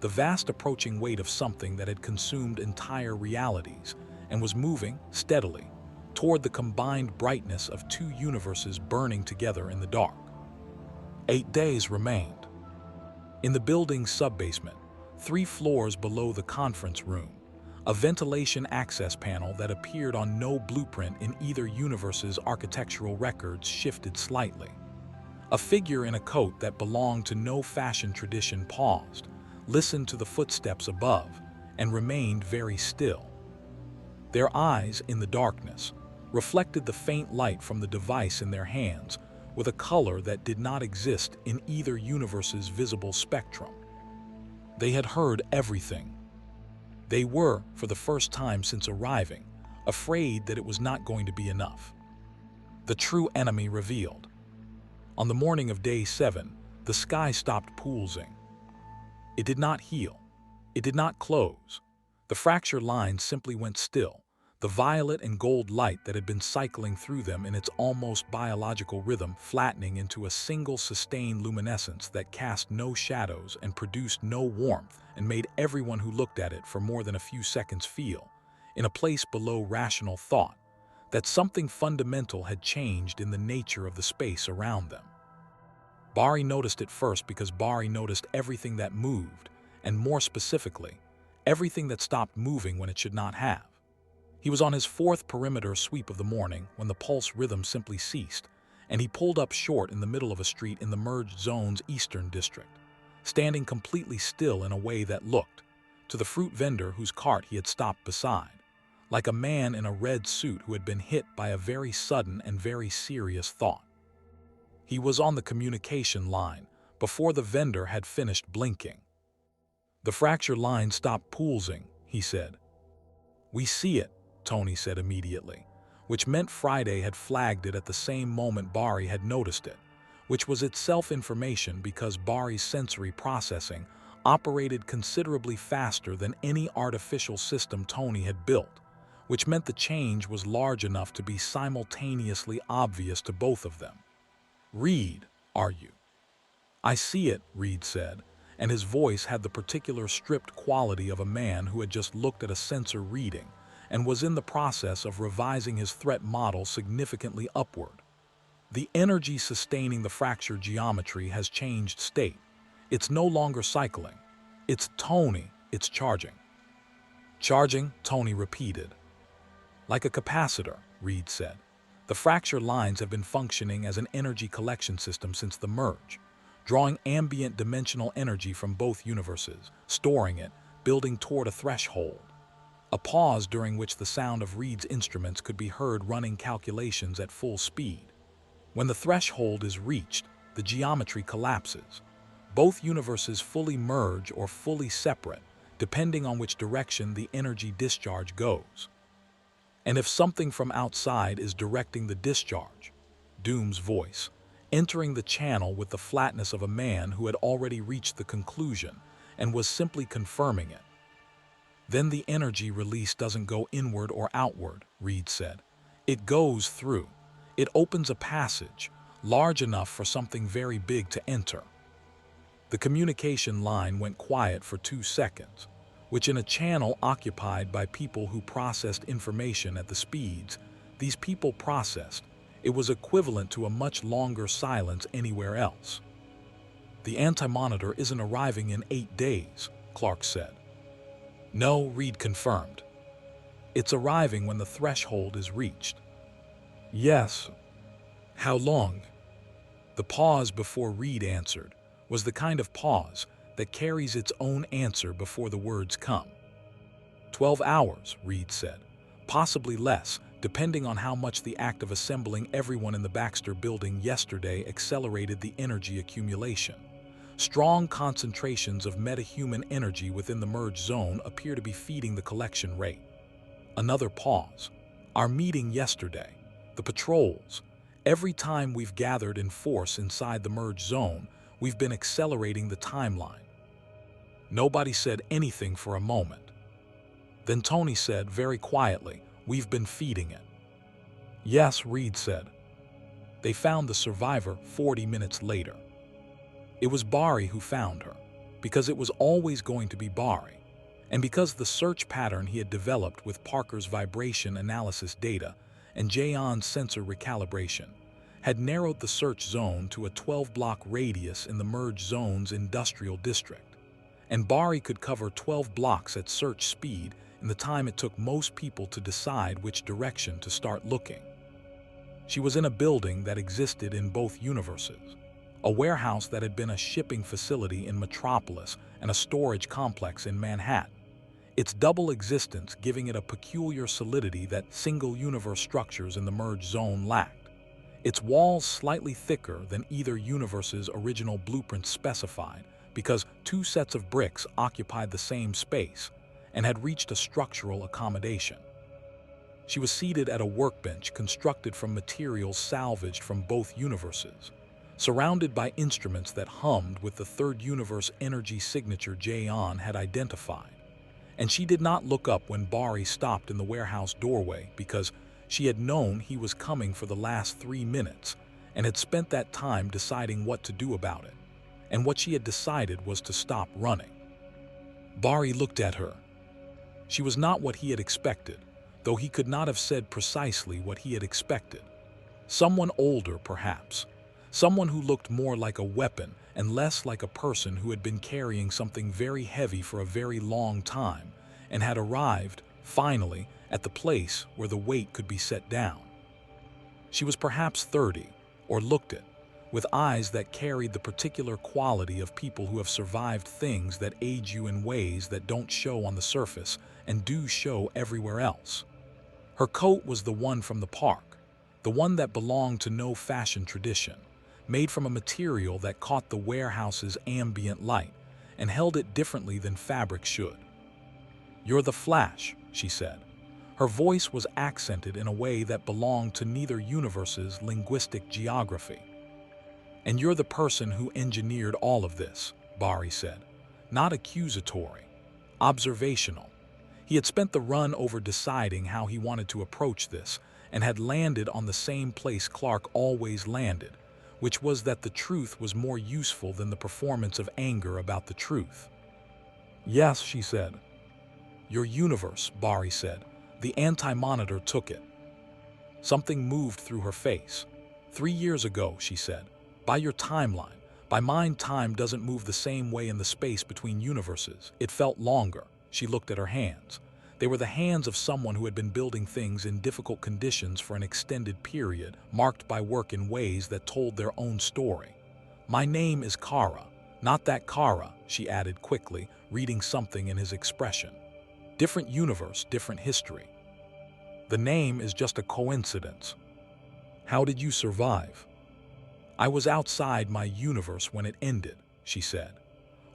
the vast approaching weight of something that had consumed entire realities and was moving steadily toward the combined brightness of two universes burning together in the dark. 8 days remained. In the building's subbasement, 3 floors below the conference room, a ventilation access panel that appeared on no blueprint in either universe's architectural records shifted slightly. A figure in a coat that belonged to no fashion tradition paused, listened to the footsteps above, and remained very still. Their eyes, in the darkness, reflected the faint light from the device in their hands with a color that did not exist in either universe's visible spectrum. They had heard everything. They were, for the first time since arriving, afraid that it was not going to be enough. The true enemy revealed. On the morning of day 7, the sky stopped pulsing. It did not heal. It did not close. The fracture lines simply went still, the violet and gold light that had been cycling through them in its almost biological rhythm flattening into a single sustained luminescence that cast no shadows and produced no warmth and made everyone who looked at it for more than a few seconds feel, in a place below rational thought, that something fundamental had changed in the nature of the space around them. Barry noticed it first because Barry noticed everything that moved, and more specifically, everything that stopped moving when it should not have. He was on his 4th perimeter sweep of the morning when the pulse rhythm simply ceased, and he pulled up short in the middle of a street in the merged zone's eastern district, standing completely still in a way that looked, to the fruit vendor whose cart he had stopped beside, like a man in a red suit who had been hit by a very sudden and very serious thought. He was on the communication line before the vendor had finished blinking. The fracture line stopped pulsing, he said. We see it, Tony said immediately, which meant Friday had flagged it at the same moment Barry had noticed it, which was itself information because Barry's sensory processing operated considerably faster than any artificial system Tony had built, which meant the change was large enough to be simultaneously obvious to both of them. Reed, are you? I see it, Reed said, and his voice had the particular stripped quality of a man who had just looked at a sensor reading and was in the process of revising his threat model significantly upward. The energy sustaining the fracture geometry has changed state. It's no longer cycling. It's Tony, it's charging. Charging, Tony repeated. Like a capacitor, Reed said. The fracture lines have been functioning as an energy collection system since the merge, drawing ambient dimensional energy from both universes, storing it, building toward a threshold. A pause during which the sound of Reed's instruments could be heard running calculations at full speed. When the threshold is reached, the geometry collapses. Both universes fully merge or fully separate, depending on which direction the energy discharge goes. And if something from outside is directing the discharge, Doom's voice, entering the channel with the flatness of a man who had already reached the conclusion and was simply confirming it. Then the energy release doesn't go inward or outward, Reed said. It goes through. It opens a passage, large enough for something very big to enter. The communication line went quiet for 2 seconds, which in a channel occupied by people who processed information at the speeds these people processed, it was equivalent to a much longer silence anywhere else. The anti-monitor isn't arriving in 8 days, Clark said. No, Reed confirmed. It's arriving when the threshold is reached. Yes. How long? The pause before Reed answered was the kind of pause that carries its own answer before the words come. 12 hours, Reed said. Possibly less, depending on how much the act of assembling everyone in the Baxter building yesterday accelerated the energy accumulation. Strong concentrations of metahuman energy within the merge zone appear to be feeding the collection rate. Another pause. Our meeting yesterday, the patrols. Every time we've gathered in force inside the merge zone, we've been accelerating the timeline. Nobody said anything for a moment. Then Tony said very quietly, "We've been feeding it." Yes, Reed said. They found the survivor 40 minutes later. It was Bari who found her, because it was always going to be Bari, and because the search pattern he had developed with Parker's vibration analysis data and Jayan's sensor recalibration had narrowed the search zone to a 12-block radius in the merge zone's industrial district, and Bari could cover 12 blocks at search speed in the time it took most people to decide which direction to start looking. She was in a building that existed in both universes, a warehouse that had been a shipping facility in Metropolis and a storage complex in Manhattan, its double existence giving it a peculiar solidity that single-universe structures in the merge zone lacked. Its walls slightly thicker than either universe's original blueprint specified because 2 sets of bricks occupied the same space and had reached a structural accommodation. She was seated at a workbench constructed from materials salvaged from both universes, surrounded by instruments that hummed with the third universe energy signature Jayan had identified. And she did not look up when Bari stopped in the warehouse doorway because she had known he was coming for the last 3 minutes and had spent that time deciding what to do about it. And what she had decided was to stop running. Bari looked at her. She was not what he had expected, though he could not have said precisely what he had expected. Someone older, perhaps. Someone who looked more like a weapon and less like a person who had been carrying something very heavy for a very long time and had arrived, finally, at the place where the weight could be set down. She was perhaps 30, or looked it, with eyes that carried the particular quality of people who have survived things that age you in ways that don't show on the surface and do show everywhere else. Her coat was the one from the park, the one that belonged to no fashion tradition, made from a material that caught the warehouse's ambient light and held it differently than fabric should. "You're the Flash," she said. Her voice was accented in a way that belonged to neither universe's linguistic geography. "And you're the person who engineered all of this," Bari said. Not accusatory, observational. He had spent the run over deciding how he wanted to approach this and had landed on the same place Clark always landed, which was that the truth was more useful than the performance of anger about the truth. "Yes," she said. "Your universe," Bari said. "The anti-monitor took it." Something moved through her face. 3 years ago," she said. "By your timeline, by mine, time doesn't move the same way in the space between universes. It felt longer." She looked at her hands. They were the hands of someone who had been building things in difficult conditions for an extended period, marked by work in ways that told their own story. "My name is Kara, not that Kara," she added quickly, reading something in his expression. "Different universe, different history. The name is just a coincidence." "How did you survive?" I was outside my universe when it ended, she said.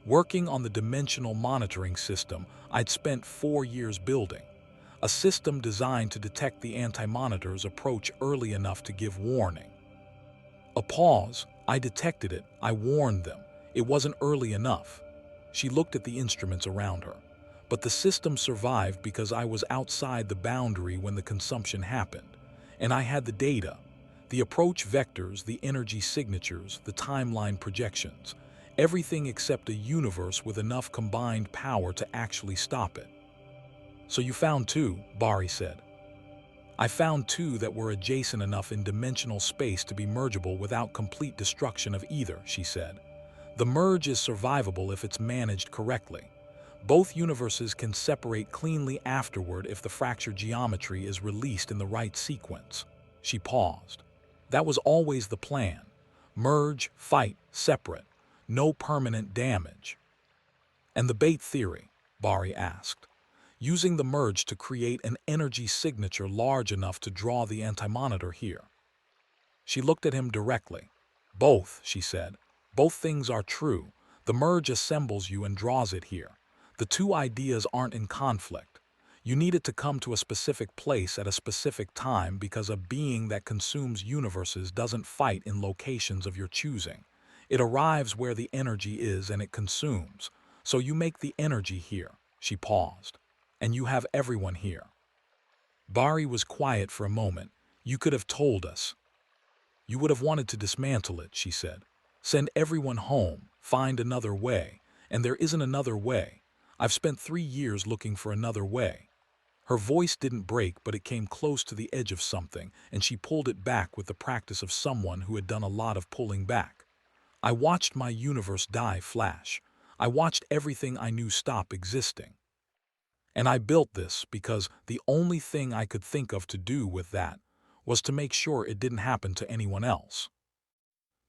Working on the dimensional monitoring system I'd spent 4 years building. A system designed to detect the anti-monitor's approach early enough to give warning. A pause. I detected it. I warned them. It wasn't early enough. She looked at the instruments around her. But the system survived because I was outside the boundary when the consumption happened. And I had the data. The approach vectors, the energy signatures, the timeline projections. Everything except a universe with enough combined power to actually stop it. So you found two, Bari said. I found two that were adjacent enough in dimensional space to be mergeable without complete destruction of either, she said. The merge is survivable if it's managed correctly. Both universes can separate cleanly afterward if the fracture geometry is released in the right sequence. She paused. That was always the plan. Merge, fight, separate. No permanent damage. And the bait theory? Bari asked. Using the merge to create an energy signature large enough to draw the anti-monitor here. She looked at him directly. Both, she said. Both things are true. The merge assembles you and draws it here. The two ideas aren't in conflict. You need it to come to a specific place at a specific time because a being that consumes universes doesn't fight in locations of your choosing. It arrives where the energy is and it consumes. So you make the energy here. She paused. And you have everyone here. Bari was quiet for a moment. You could have told us. You would have wanted to dismantle it, she said. Send everyone home, find another way. And there isn't another way. I've spent 3 years looking for another way. Her voice didn't break, but it came close to the edge of something, and she pulled it back with the practice of someone who had done a lot of pulling back. I watched my universe die flash. I watched everything I knew stop existing. And I built this because the only thing I could think of to do with that was to make sure it didn't happen to anyone else.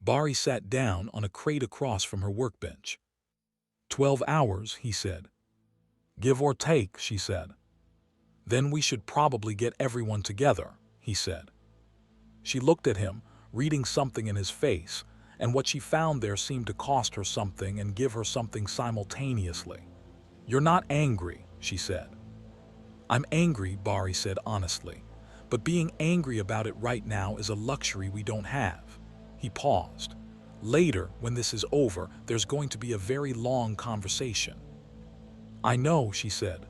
Bari sat down on a crate across from her workbench. 12 hours, he said. Give or take, she said. Then we should probably get everyone together, he said. She looked at him, reading something in his face, and what she found there seemed to cost her something and give her something simultaneously. You're not angry, she said. I'm angry, Bari said honestly, but being angry about it right now is a luxury we don't have. He paused. Later, when this is over, there's going to be a very long conversation. I know, she said.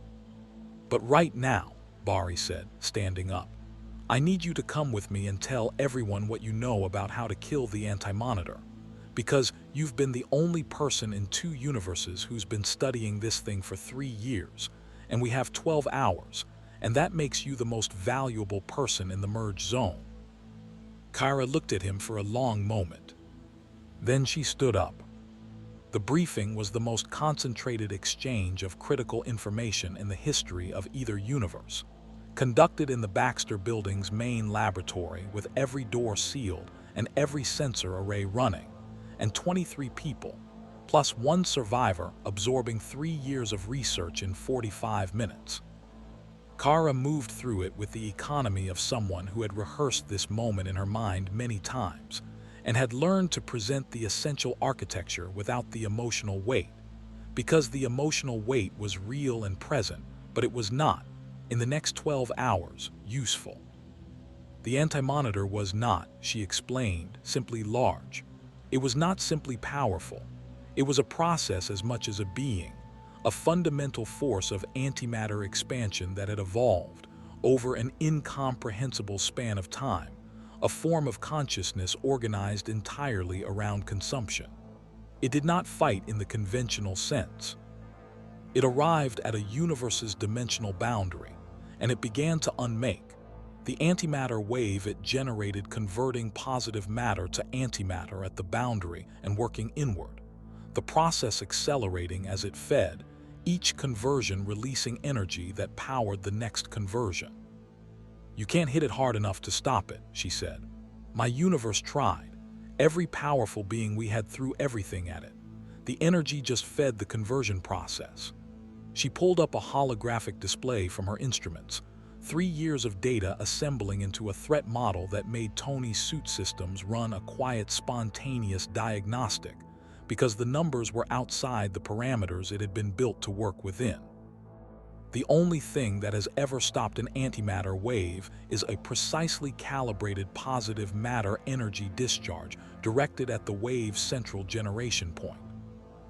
But right now, Bari said, standing up, I need you to come with me and tell everyone what you know about how to kill the anti-monitor. Because you've been the only person in 2 universes who's been studying this thing for 3 years, and we have 12 hours, and that makes you the most valuable person in the merge zone. Kyra looked at him for a long moment. Then she stood up. The briefing was the most concentrated exchange of critical information in the history of either universe, conducted in the Baxter Building's main laboratory with every door sealed and every sensor array running, and 23 people, plus 1 survivor absorbing 3 years of research in 45 minutes. Kara moved through it with the economy of someone who had rehearsed this moment in her mind many times, and had learned to present the essential architecture without the emotional weight, because the emotional weight was real and present, but it was not, in the next 12 hours, useful. The anti-monitor was not, she explained, simply large. It was not simply powerful. It was a process as much as a being, a fundamental force of antimatter expansion that had evolved over an incomprehensible span of time, a form of consciousness organized entirely around consumption. It did not fight in the conventional sense. It arrived at a universe's dimensional boundary, and it began to unmake. The antimatter wave it generated converting positive matter to antimatter at the boundary and working inward, the process accelerating as it fed, each conversion releasing energy that powered the next conversion. You can't hit it hard enough to stop it, she said. My universe tried. Every powerful being we had threw everything at it. The energy just fed the conversion process. She pulled up a holographic display from her instruments, 3 years of data assembling into a threat model that made Tony's suit systems run a quiet, spontaneous diagnostic because the numbers were outside the parameters it had been built to work within. The only thing that has ever stopped an antimatter wave is a precisely calibrated positive matter energy discharge directed at the wave's central generation point.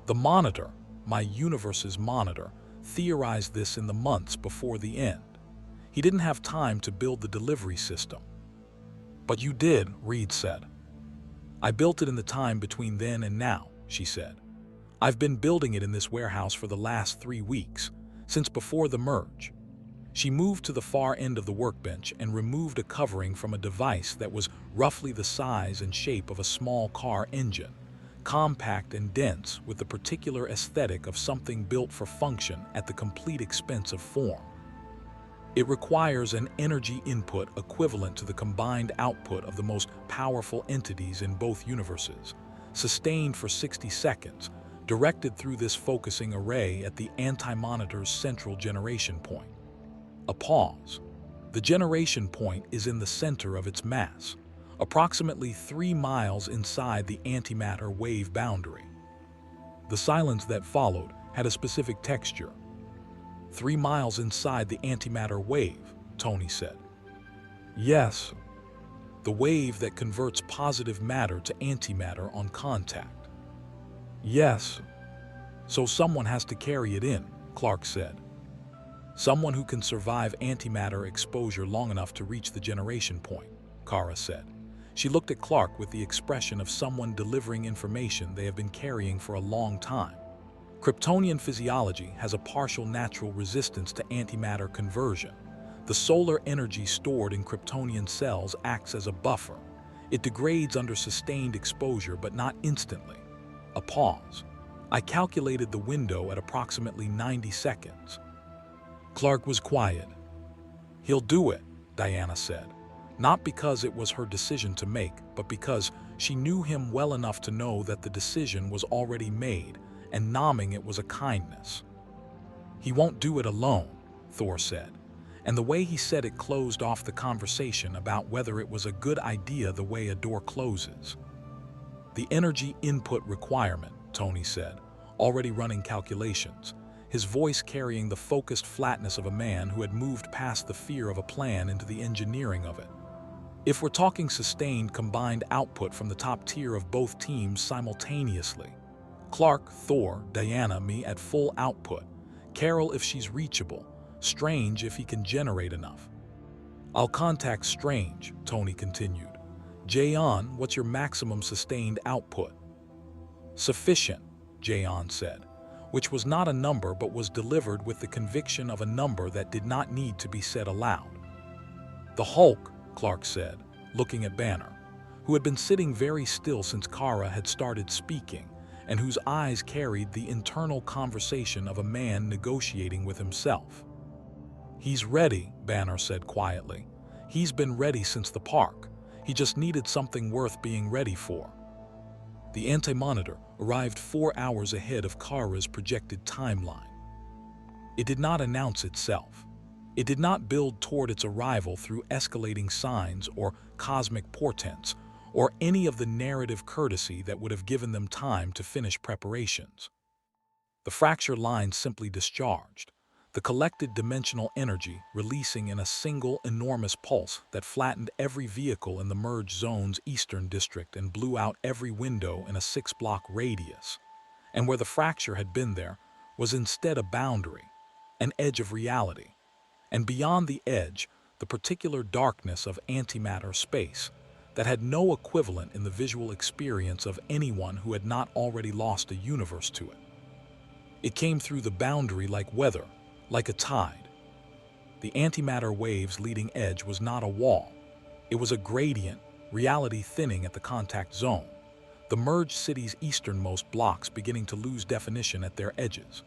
The Monitor, my universe's monitor, theorized this in the months before the end. He didn't have time to build the delivery system. But you did, Reed said. I built it in the time between then and now, she said. I've been building it in this warehouse for the last 3 weeks, since before the merge. She moved to the far end of the workbench and removed a covering from a device that was roughly the size and shape of a small car engine, compact and dense with the particular aesthetic of something built for function at the complete expense of form. It requires an energy input equivalent to the combined output of the most powerful entities in both universes, sustained for 60 seconds, directed through this focusing array at the anti-monitor's central generation point. A pause. The generation point is in the center of its mass, approximately 3 miles inside the antimatter wave boundary. The silence that followed had a specific texture. 3 miles inside the antimatter wave, Tony said. Yes, the wave that converts positive matter to antimatter on contact. Yes, so someone has to carry it in, Clark said. Someone who can survive antimatter exposure long enough to reach the generation point, Kara said. She looked at Clark with the expression of someone delivering information they have been carrying for a long time. Kryptonian physiology has a partial natural resistance to antimatter conversion. The solar energy stored in Kryptonian cells acts as a buffer. It degrades under sustained exposure, but not instantly. A pause. I calculated the window at approximately 90 seconds. Clark was quiet. He'll do it, Diana said. Not because it was her decision to make, but because she knew him well enough to know that the decision was already made, and nomming it was a kindness. He won't do it alone, Thor said, and the way he said it closed off the conversation about whether it was a good idea the way a door closes. The energy input requirement, Tony said, already running calculations, his voice carrying the focused flatness of a man who had moved past the fear of a plan into the engineering of it. If we're talking sustained combined output from the top tier of both teams simultaneously, Clark, Thor, Diana, me at full output, Carol if she's reachable, Strange if he can generate enough. I'll contact Strange, Tony continued. Jayon, what's your maximum sustained output? Sufficient, Jayon said, which was not a number but was delivered with the conviction of a number that did not need to be said aloud. The Hulk, Clark said, looking at Banner, who had been sitting very still since Kara had started speaking, and whose eyes carried the internal conversation of a man negotiating with himself. He's ready, Banner said quietly. He's been ready since the park. He just needed something worth being ready for. The anti-monitor arrived 4 hours ahead of Kara's projected timeline. It did not announce itself. It did not build toward its arrival through escalating signs or cosmic portents, or any of the narrative courtesy that would have given them time to finish preparations. The fracture line simply discharged, the collected dimensional energy releasing in a single enormous pulse that flattened every vehicle in the merge zone's eastern district and blew out every window in a 6-block radius. And where the fracture had been there was instead a boundary, an edge of reality. And beyond the edge, the particular darkness of antimatter space that had no equivalent in the visual experience of anyone who had not already lost a universe to it. It came through the boundary like weather, like a tide. The antimatter wave's leading edge was not a wall. It was a gradient, reality thinning at the contact zone, the merged city's easternmost blocks beginning to lose definition at their edges,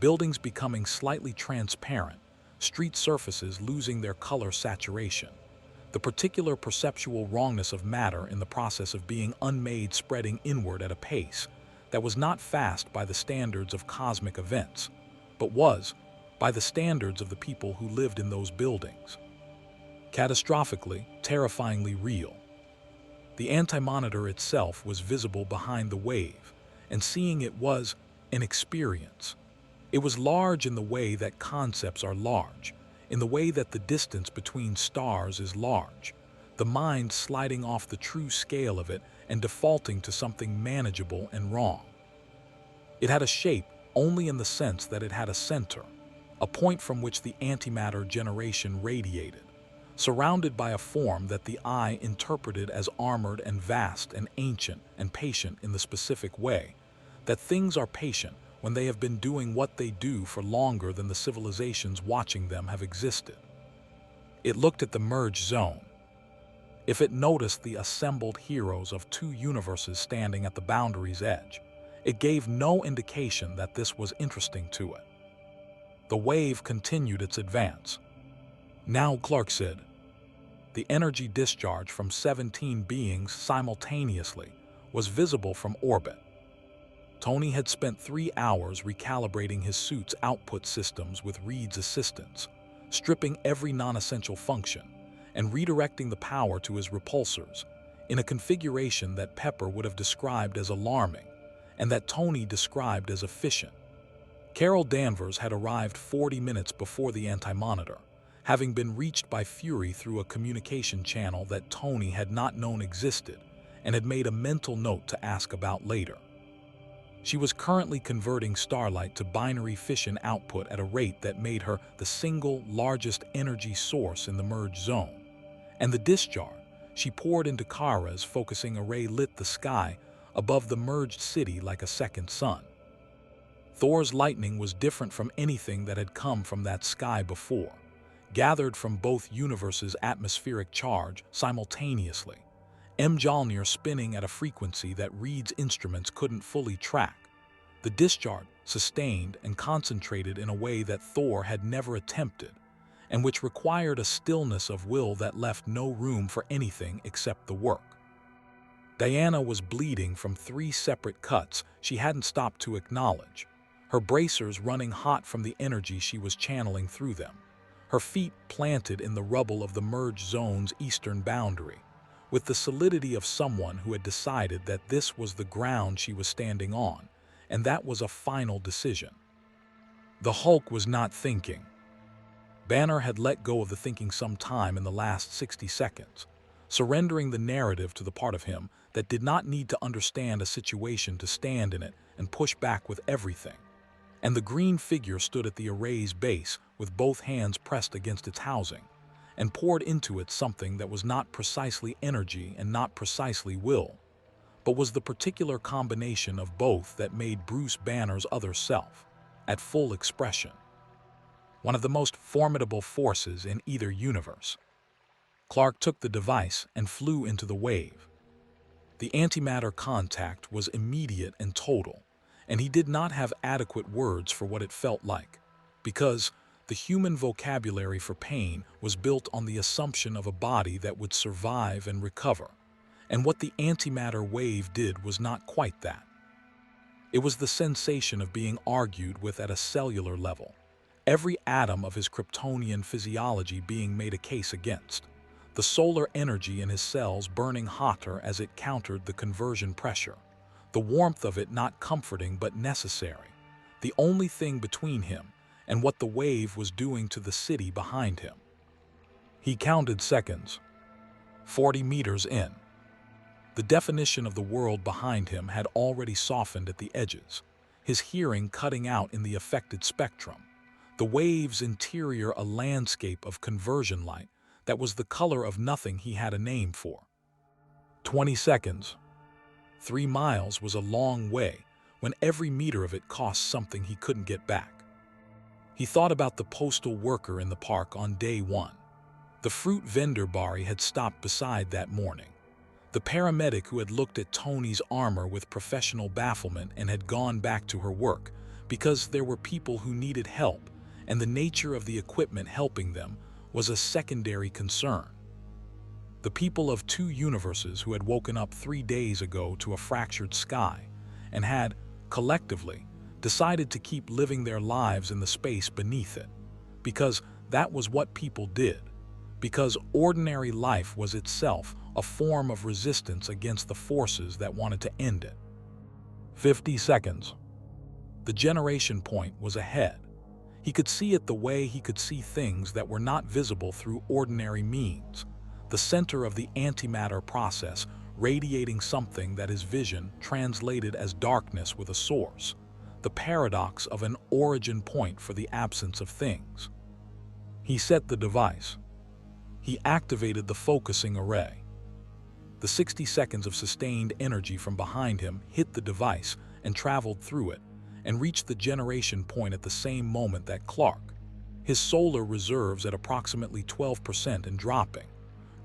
buildings becoming slightly transparent, street surfaces losing their color saturation, the particular perceptual wrongness of matter in the process of being unmade spreading inward at a pace that was not fast by the standards of cosmic events, but was, by the standards of the people who lived in those buildings, catastrophically, terrifyingly real. The anti-monitor itself was visible behind the wave, and seeing it was an experience. It was large in the way that concepts are large, in the way that the distance between stars is large, the mind sliding off the true scale of it and defaulting to something manageable and wrong. It had a shape only in the sense that it had a center, a point from which the antimatter generation radiated, surrounded by a form that the eye interpreted as armored and vast and ancient and patient in the specific way, that things are patient when they have been doing what they do for longer than the civilizations watching them have existed. It looked at the merge zone. If it noticed the assembled heroes of two universes standing at the boundary's edge, it gave no indication that this was interesting to it. The wave continued its advance. Now, Clark said, the energy discharge from 17 beings simultaneously was visible from orbit. Tony had spent 3 hours recalibrating his suit's output systems with Reed's assistance, stripping every non-essential function, and redirecting the power to his repulsors in a configuration that Pepper would have described as alarming and that Tony described as efficient. Carol Danvers had arrived 40 minutes before the anti-monitor, having been reached by Fury through a communication channel that Tony had not known existed and had made a mental note to ask about later. She was currently converting Starlight to binary fission output at a rate that made her the single largest energy source in the merge zone, and the discharge she poured into Kara's focusing array lit the sky above the merged city like a second sun. Thor's lightning was different from anything that had come from that sky before, gathered from both universes' atmospheric charge simultaneously, Mjolnir spinning at a frequency that Reed's instruments couldn't fully track. The discharge sustained and concentrated in a way that Thor had never attempted, and which required a stillness of will that left no room for anything except the work. Diana was bleeding from 3 separate cuts she hadn't stopped to acknowledge, her bracers running hot from the energy she was channeling through them, her feet planted in the rubble of the merge zone's eastern boundary, with the solidity of someone who had decided that this was the ground she was standing on, and that was a final decision. The Hulk was not thinking. Banner had let go of the thinking some time in the last 60 seconds, surrendering the narrative to the part of him that did not need to understand a situation to stand in it and push back with everything. And the green figure stood at the array's base with both hands pressed against its housing, and poured into it something that was not precisely energy and not precisely will, but was the particular combination of both that made Bruce Banner's other self, at full expression, one of the most formidable forces in either universe. Clark took the device and flew into the wave. The antimatter contact was immediate and total, and he did not have adequate words for what it felt like, because the human vocabulary for pain was built on the assumption of a body that would survive and recover, and what the antimatter wave did was not quite that. It was the sensation of being argued with at a cellular level, every atom of his Kryptonian physiology being made a case against, the solar energy in his cells burning hotter as it countered the conversion pressure, the warmth of it not comforting but necessary, the only thing between him and what the wave was doing to the city behind him. He counted seconds. 40 meters in. The definition of the world behind him had already softened at the edges, his hearing cutting out in the affected spectrum, the wave's interior a landscape of conversion light that was the color of nothing he had a name for. 20 seconds. 3 miles was a long way when every meter of it cost something he couldn't get back. He thought about the postal worker in the park on day 1. The fruit vendor Bari had stopped beside that morning. The paramedic who had looked at Tony's armor with professional bafflement and had gone back to her work because there were people who needed help, and the nature of the equipment helping them was a secondary concern. The people of 2 universes who had woken up 3 days ago to a fractured sky and had, collectively, decided to keep living their lives in the space beneath it, because that was what people did, because ordinary life was itself a form of resistance against the forces that wanted to end it. 50 seconds. The generation point was ahead. He could see it the way he could see things that were not visible through ordinary means. The center of the antimatter process, radiating something that his vision translated as darkness with a source. The paradox of an origin point for the absence of things. He set the device. He activated the focusing array. The 60 seconds of sustained energy from behind him hit the device and traveled through it, and reached the generation point at the same moment that Clark, his solar reserves at approximately 12% and dropping,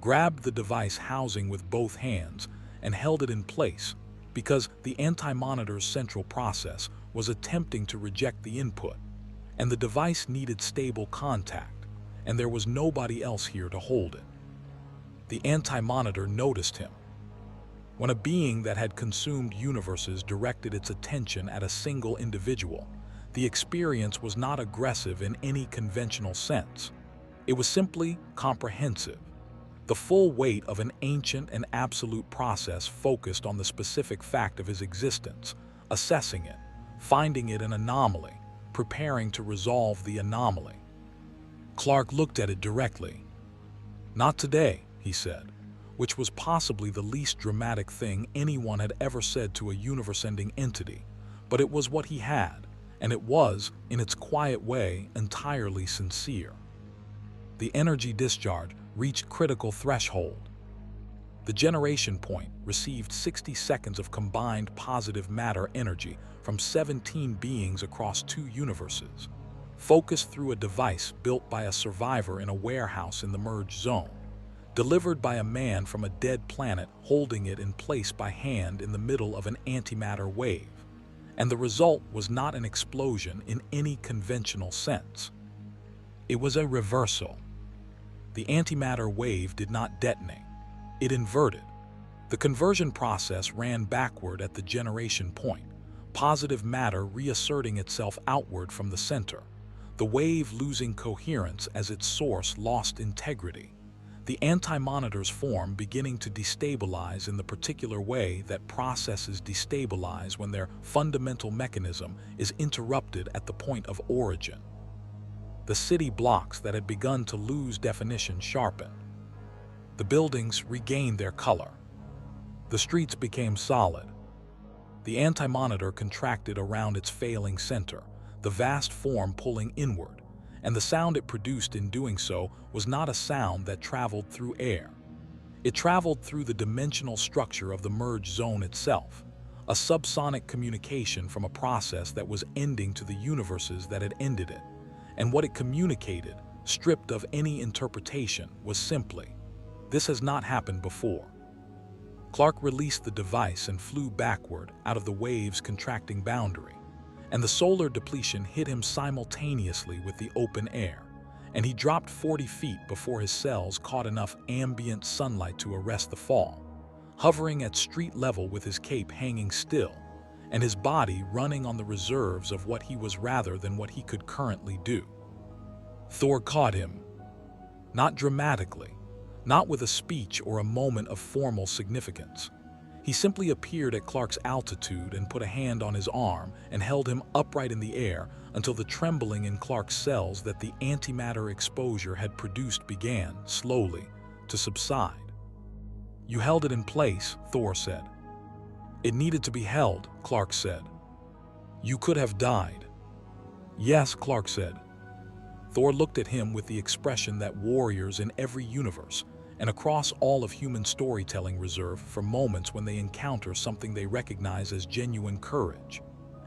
grabbed the device housing with both hands and held it in place because the anti-monitor's central process was attempting to reject the input, and the device needed stable contact, and there was nobody else here to hold it. The anti-monitor noticed him. When a being that had consumed universes directed its attention at a single individual, the experience was not aggressive in any conventional sense. It was simply comprehensive. The full weight of an ancient and absolute process focused on the specific fact of his existence, assessing it, finding it an anomaly, preparing to resolve the anomaly. Clark looked at it directly. "Not today," he said, which was possibly the least dramatic thing anyone had ever said to a universe-ending entity, but it was what he had, and it was, in its quiet way, entirely sincere. The energy discharge reached critical threshold. The generation point received 60 seconds of combined positive matter energy from 17 beings across 2 universes, focused through a device built by a survivor in a warehouse in the merge zone, delivered by a man from a dead planet holding it in place by hand in the middle of an antimatter wave. And the result was not an explosion in any conventional sense. It was a reversal. The antimatter wave did not detonate. It inverted. The conversion process ran backward at the generation point, positive matter reasserting itself outward from the center, the wave losing coherence as its source lost integrity. The anti-monitor's form beginning to destabilize in the particular way that processes destabilize when their fundamental mechanism is interrupted at the point of origin. The city blocks that had begun to lose definition sharpened. The buildings regained their color. The streets became solid. The anti-monitor contracted around its failing center, the vast form pulling inward, and the sound it produced in doing so was not a sound that traveled through air. It traveled through the dimensional structure of the merge zone itself, a subsonic communication from a process that was ending to the universes that had ended it. And what it communicated, stripped of any interpretation, was simply, "This has not happened before." Clark released the device and flew backward out of the wave's contracting boundary, and the solar depletion hit him simultaneously with the open air, and he dropped 40 feet before his cells caught enough ambient sunlight to arrest the fall, hovering at street level with his cape hanging still, and his body running on the reserves of what he was rather than what he could currently do. Thor caught him. Not dramatically, not with a speech or a moment of formal significance. He simply appeared at Clark's altitude and put a hand on his arm and held him upright in the air until the trembling in Clark's cells that the antimatter exposure had produced began, slowly, to subside. "You held it in place," Thor said. "It needed to be held," Clark said. "You could have died." "Yes," Clark said. Thor looked at him with the expression that warriors in every universe and across all of human storytelling reserve for moments when they encounter something they recognize as genuine courage,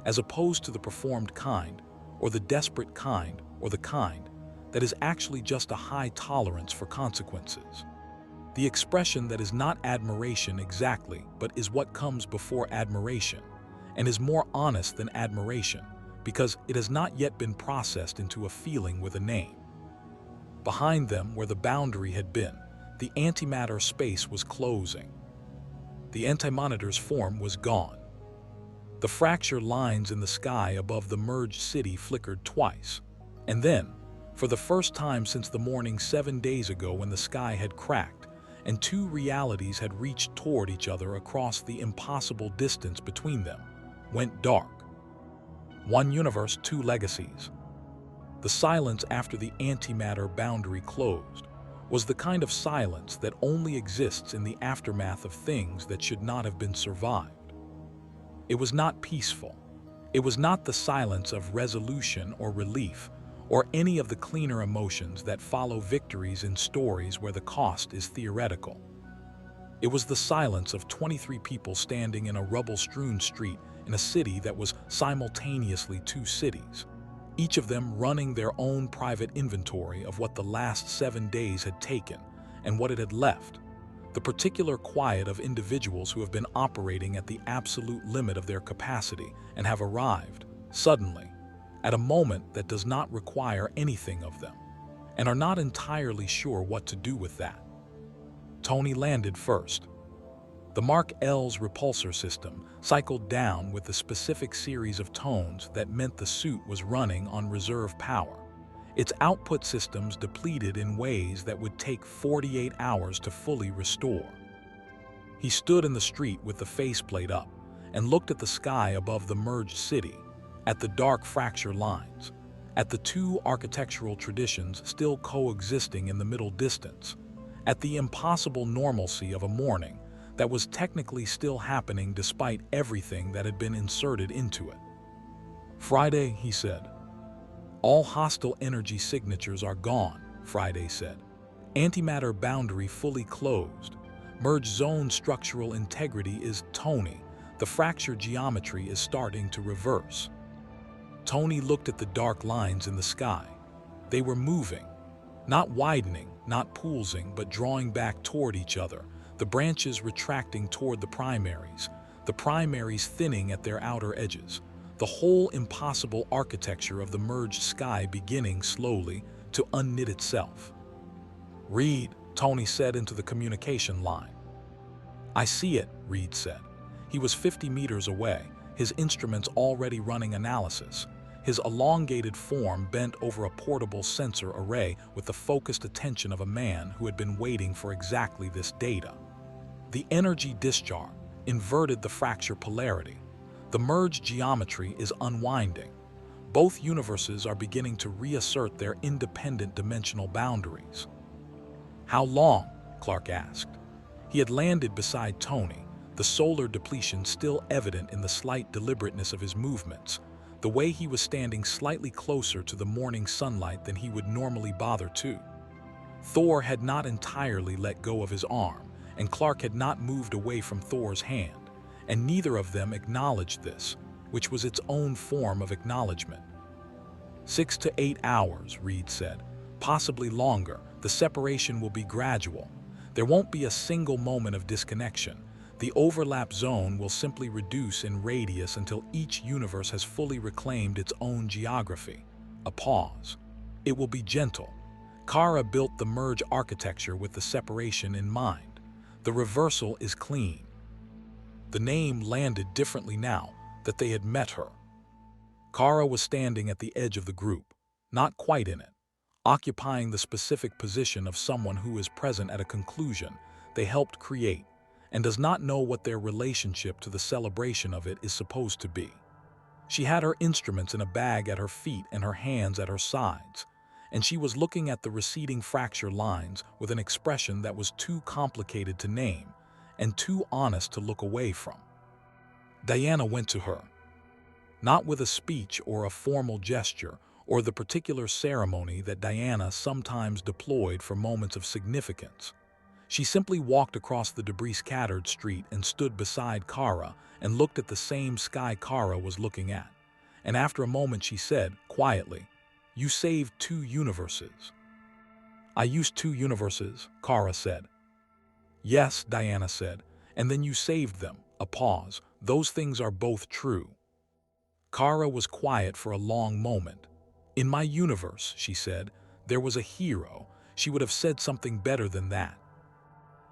as opposed to the performed kind, or the desperate kind, or the kind that is actually just a high tolerance for consequences. The expression that is not admiration exactly, but is what comes before admiration, and is more honest than admiration, because it has not yet been processed into a feeling with a name. Behind them, where the boundary had been, the antimatter space was closing. The anti-monitor's form was gone. The fracture lines in the sky above the merged city flickered twice, and then, For the first time since the morning 7 days ago when the sky had cracked, and two realities had reached toward each other across the impossible distance between them, went dark. One universe, two legacies. The silence after the antimatter boundary closed was the kind of silence that only exists in the aftermath of things that should not have been survived. It was not peaceful. It was not the silence of resolution or relief, or any of the cleaner emotions that follow victories in stories where the cost is theoretical. It was the silence of 23 people standing in a rubble-strewn street in a city that was simultaneously two cities, each of them running their own private inventory of what the last 7 days had taken and what it had left, the particular quiet of individuals who have been operating at the absolute limit of their capacity and have arrived, suddenly, at a moment that does not require anything of them, and are not entirely sure what to do with that. Tony landed first. The Mark L's repulsor system cycled down with the specific series of tones that meant the suit was running on reserve power, its output systems depleted in ways that would take 48 hours to fully restore. He stood in the street with the faceplate up and looked at the sky above the merged city, at the dark fracture lines, at the two architectural traditions still coexisting in the middle distance, at the impossible normalcy of a morning that was technically still happening despite everything that had been inserted into it. "Friday," he said. "All hostile energy signatures are gone," Friday said. "Antimatter boundary fully closed. Merge zone structural integrity is Tony. The fracture geometry is starting to reverse." Tony looked at the dark lines in the sky. They were moving, not widening, not poolsing, but drawing back toward each other, the branches retracting toward the primaries thinning at their outer edges, the whole impossible architecture of the merged sky beginning slowly to unknit itself. "Reed," Tony said into the communication line. "I see it," Reed said. He was 50 meters away, his instruments already running analysis, his elongated form bent over a portable sensor array with the focused attention of a man who had been waiting for exactly this data. The energy discharge inverted the fracture polarity. The merged geometry is unwinding. Both universes are beginning to reassert their independent dimensional boundaries. "How long?" Clark asked. He had landed beside Tony, the solar depletion still evident in the slight deliberateness of his movements, the way he was standing slightly closer to the morning sunlight than he would normally bother to. Thor had not entirely let go of his arm, and Clark had not moved away from Thor's hand, and neither of them acknowledged this, which was its own form of acknowledgement. 6 to 8 hours, Reed said. "Possibly longer. The separation will be gradual. There won't be a single moment of disconnection. The overlap zone will simply reduce in radius until each universe has fully reclaimed its own geography." A pause. "It will be gentle. Kara built the merge architecture with the separation in mind. The reversal is clean." The name landed differently now that they had met her. Kara was standing at the edge of the group, not quite in it, occupying the specific position of someone who is present at a conclusion they helped create and does not know what their relationship to the celebration of it is supposed to be. She had her instruments in a bag at her feet and her hands at her sides, and she was looking at the receding fracture lines with an expression that was too complicated to name and too honest to look away from. Diana went to her, not with a speech or a formal gesture or the particular ceremony that Diana sometimes deployed for moments of significance. She simply walked across the debris-scattered street and stood beside Kara and looked at the same sky Kara was looking at. And after a moment she said, quietly, "You saved 2 universes." "I used 2 universes," Kara said. "Yes," Diana said, "and then you saved them." A pause. "Those things are both true." Kara was quiet for a long moment. "In my universe," she said, "there was a hero. She would have said something better than that."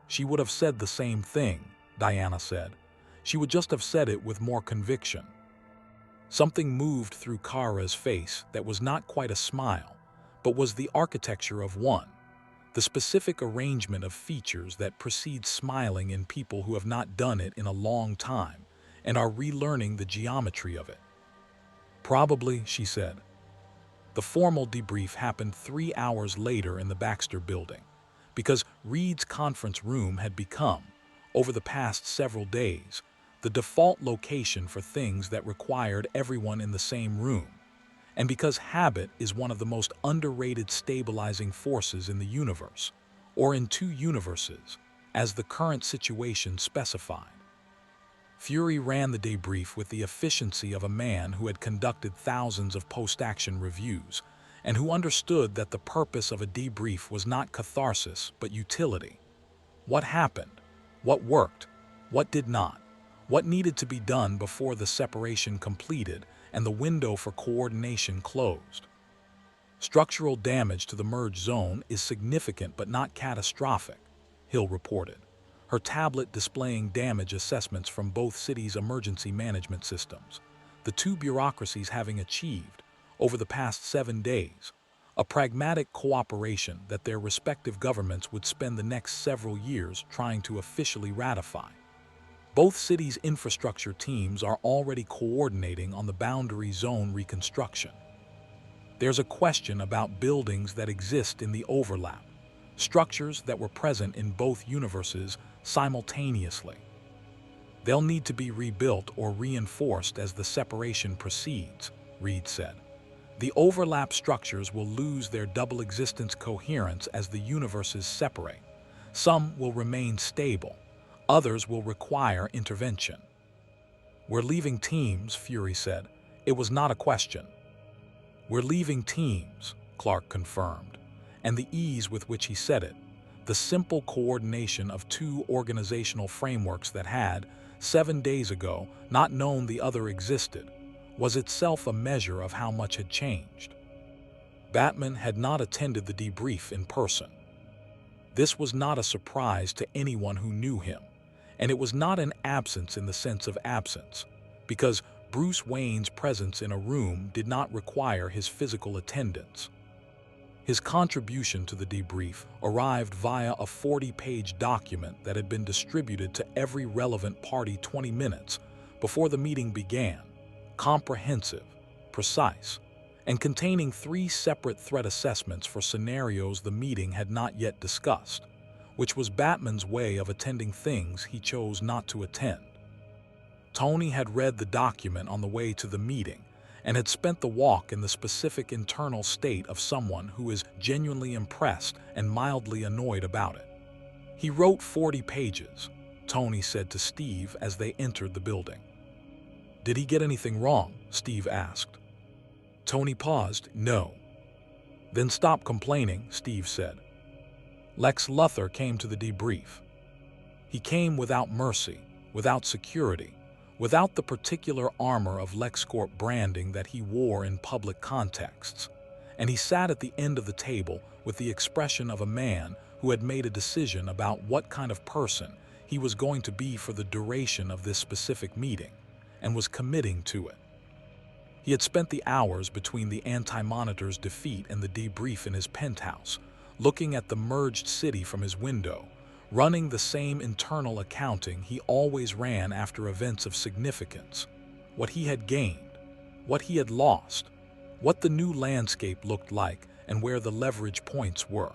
"She would have said the same thing," Diana said. "She would just have said it with more conviction." Something moved through Kara's face that was not quite a smile, but was the architecture of one, the specific arrangement of features that precedes smiling in people who have not done it in a long time and are relearning the geometry of it. Probably, she said. The formal debrief happened 3 hours later in the Baxter building, because Reed's conference room had become, over the past several days, the default location for things that required everyone in the same room, and because habit is one of the most underrated stabilizing forces in the universe, or in two universes, as the current situation specified. Fury ran the debrief with the efficiency of a man who had conducted thousands of post-action reviews, and who understood that the purpose of a debrief was not catharsis but utility. What happened? What worked? What did not? What needed to be done before the separation completed and the window for coordination closed? Structural damage to the merge zone is significant but not catastrophic, Hill reported, her tablet displaying damage assessments from both cities' emergency management systems, the two bureaucracies having achieved, over the past 7 days, a pragmatic cooperation that their respective governments would spend the next several years trying to officially ratify. Both cities' infrastructure teams are already coordinating on the boundary zone reconstruction. There's a question about buildings that exist in the overlap, structures that were present in both universes simultaneously. They'll need to be rebuilt or reinforced as the separation proceeds, Reed said. The overlap structures will lose their double existence coherence as the universes separate. Some will remain stable, others will require intervention. We're leaving teams, Fury said. It was not a question. We're leaving teams, Clark confirmed, and the ease with which he said it, the simple coordination of two organizational frameworks that had, 7 days ago, not known the other existed, was itself a measure of how much had changed. Batman had not attended the debrief in person. This was not a surprise to anyone who knew him, and it was not an absence in the sense of absence, because Bruce Wayne's presence in a room did not require his physical attendance. His contribution to the debrief arrived via a 40-page document that had been distributed to every relevant party 20 minutes before the meeting began, comprehensive, precise, and containing 3 separate threat assessments for scenarios the meeting had not yet discussed, which was Batman's way of attending things he chose not to attend. Tony had read the document on the way to the meeting and had spent the walk in the specific internal state of someone who is genuinely impressed and mildly annoyed about it. He wrote 40 pages, Tony said to Steve as they entered the building. Did he get anything wrong? Steve asked. Tony paused. No. Then stop complaining, Steve said. Lex Luthor came to the debrief. He came without mercy, without security, without the particular armor of LexCorp branding that he wore in public contexts, and he sat at the end of the table with the expression of a man who had made a decision about what kind of person he was going to be for the duration of this specific meeting, and was committing to it. He had spent the hours between the Anti-Monitor's defeat and the debrief in his penthouse, looking at the merged city from his window, running the same internal accounting he always ran after events of significance, what he had gained, what he had lost, what the new landscape looked like and where the leverage points were.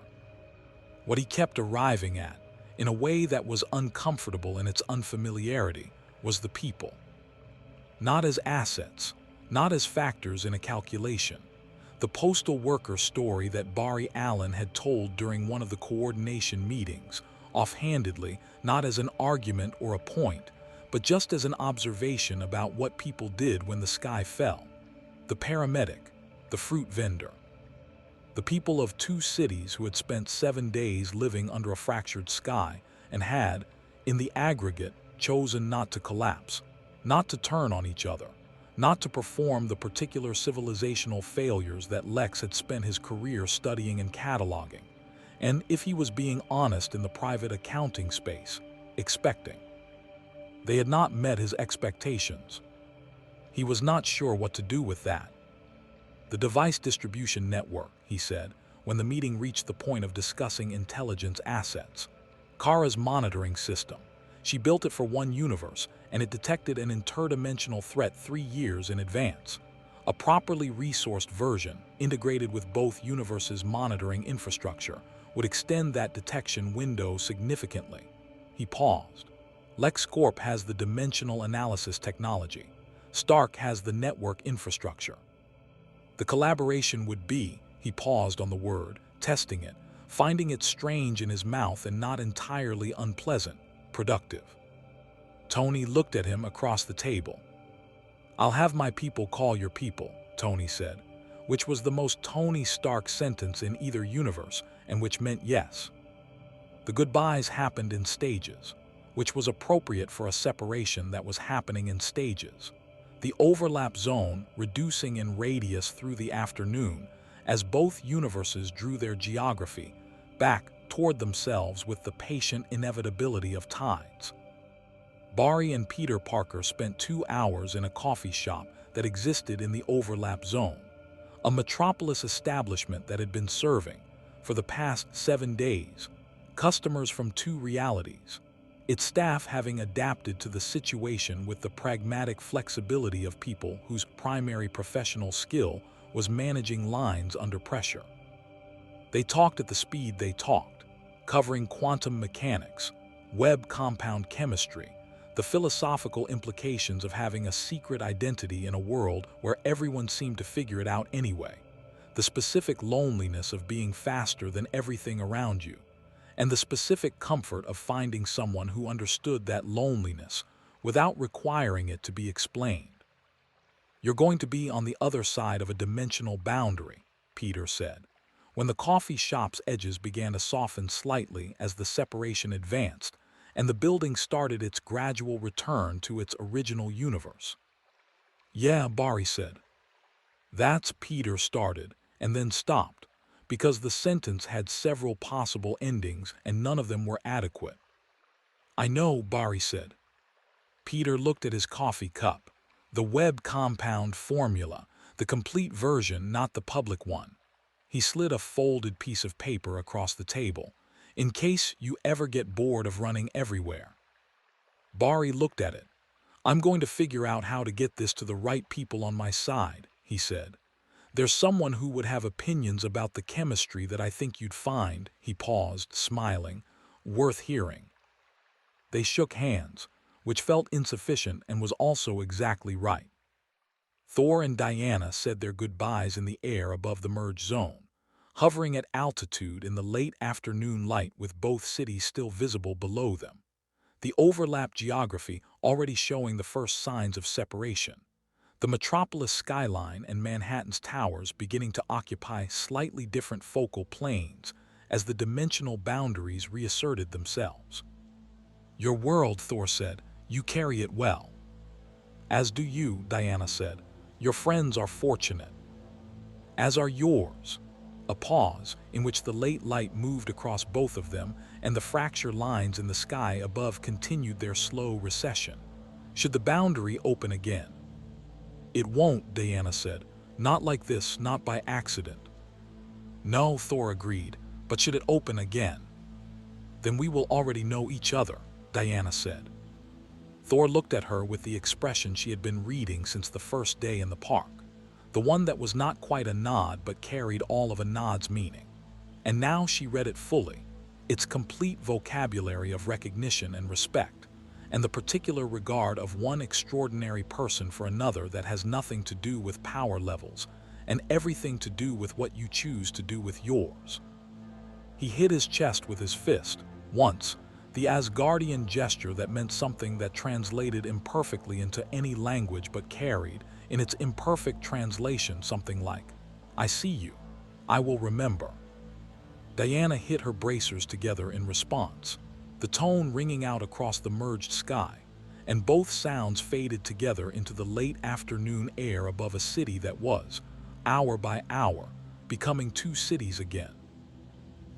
What he kept arriving at, in a way that was uncomfortable in its unfamiliarity, was the people. Not as assets, not as factors in a calculation. The postal worker story that Barry Allen had told during one of the coordination meetings, offhandedly, not as an argument or a point, but just as an observation about what people did when the sky fell. The paramedic, the fruit vendor. The people of 2 cities who had spent 7 days living under a fractured sky and had, in the aggregate, chosen not to collapse, not to turn on each other, not to perform the particular civilizational failures that Lex had spent his career studying and cataloging, and, if he was being honest in the private accounting space, expecting. They had not met his expectations. He was not sure what to do with that. The device distribution network, he said, when the meeting reached the point of discussing intelligence assets. Kara's monitoring system. She built it for one universe, and it detected an interdimensional threat 3 years in advance. A properly resourced version, integrated with both universes' monitoring infrastructure, would extend that detection window significantly. He paused. LexCorp has the dimensional analysis technology. Stark has the network infrastructure. The collaboration would be, he paused on the word, testing it, finding it strange in his mouth and not entirely unpleasant, productive. Tony looked at him across the table. "I'll have my people call your people," Tony said, which was the most Tony Stark sentence in either universe and which meant yes. The goodbyes happened in stages, which was appropriate for a separation that was happening in stages. The overlap zone reducing in radius through the afternoon as both universes drew their geography back toward themselves with the patient inevitability of tides. Barry and Peter Parker spent 2 hours in a coffee shop that existed in the overlap zone, a Metropolis establishment that had been serving, for the past 7 days, customers from 2 realities, its staff having adapted to the situation with the pragmatic flexibility of people whose primary professional skill was managing lines under pressure. They talked at the speed they talked, covering quantum mechanics, web compound chemistry, the philosophical implications of having a secret identity in a world where everyone seemed to figure it out anyway, the specific loneliness of being faster than everything around you, and the specific comfort of finding someone who understood that loneliness without requiring it to be explained. "You're going to be on the other side of a dimensional boundary," Peter said, when the coffee shop's edges began to soften slightly as the separation advanced and the building started its gradual return to its original universe. "Yeah," Barry said. "That's," Peter started, and then stopped, because the sentence had several possible endings and none of them were adequate. "I know," Barry said. Peter looked at his coffee cup. The web compound formula, the complete version, not the public one. He slid a folded piece of paper across the table, in case you ever get bored of running everywhere. Barry looked at it. "I'm going to figure out how to get this to the right people on my side," he said. "There's someone who would have opinions about the chemistry that I think you'd find," he paused, smiling, "worth hearing." They shook hands, which felt insufficient and was also exactly right. Thor and Diana said their goodbyes in the air above the merge zone, hovering at altitude in the late afternoon light with both cities still visible below them. The overlap geography already showing the first signs of separation. The Metropolis skyline and Manhattan's towers beginning to occupy slightly different focal planes as the dimensional boundaries reasserted themselves. "Your world," Thor said, "you carry it well." "As do you," Diana said. "Your friends are fortunate." "As are yours." A pause, in which the late light moved across both of them, and the fracture lines in the sky above continued their slow recession. "Should the boundary open again?" "It won't," Diana said. "Not like this, not by accident." "No," Thor agreed, "but should it open again?" "Then we will already know each other," Diana said. Thor looked at her with the expression she had been reading since the first day in the park. The one that was not quite a nod but carried all of a nod's meaning. And now she read it fully, its complete vocabulary of recognition and respect, and the particular regard of one extraordinary person for another that has nothing to do with power levels, and everything to do with what you choose to do with yours. He hit his chest with his fist, once, the Asgardian gesture that meant something that translated imperfectly into any language but carried, in its imperfect translation, something like, "I see you. I will remember." Diana hit her bracers together in response, the tone ringing out across the merged sky, and both sounds faded together into the late afternoon air above a city that was, hour by hour, becoming 2 cities again.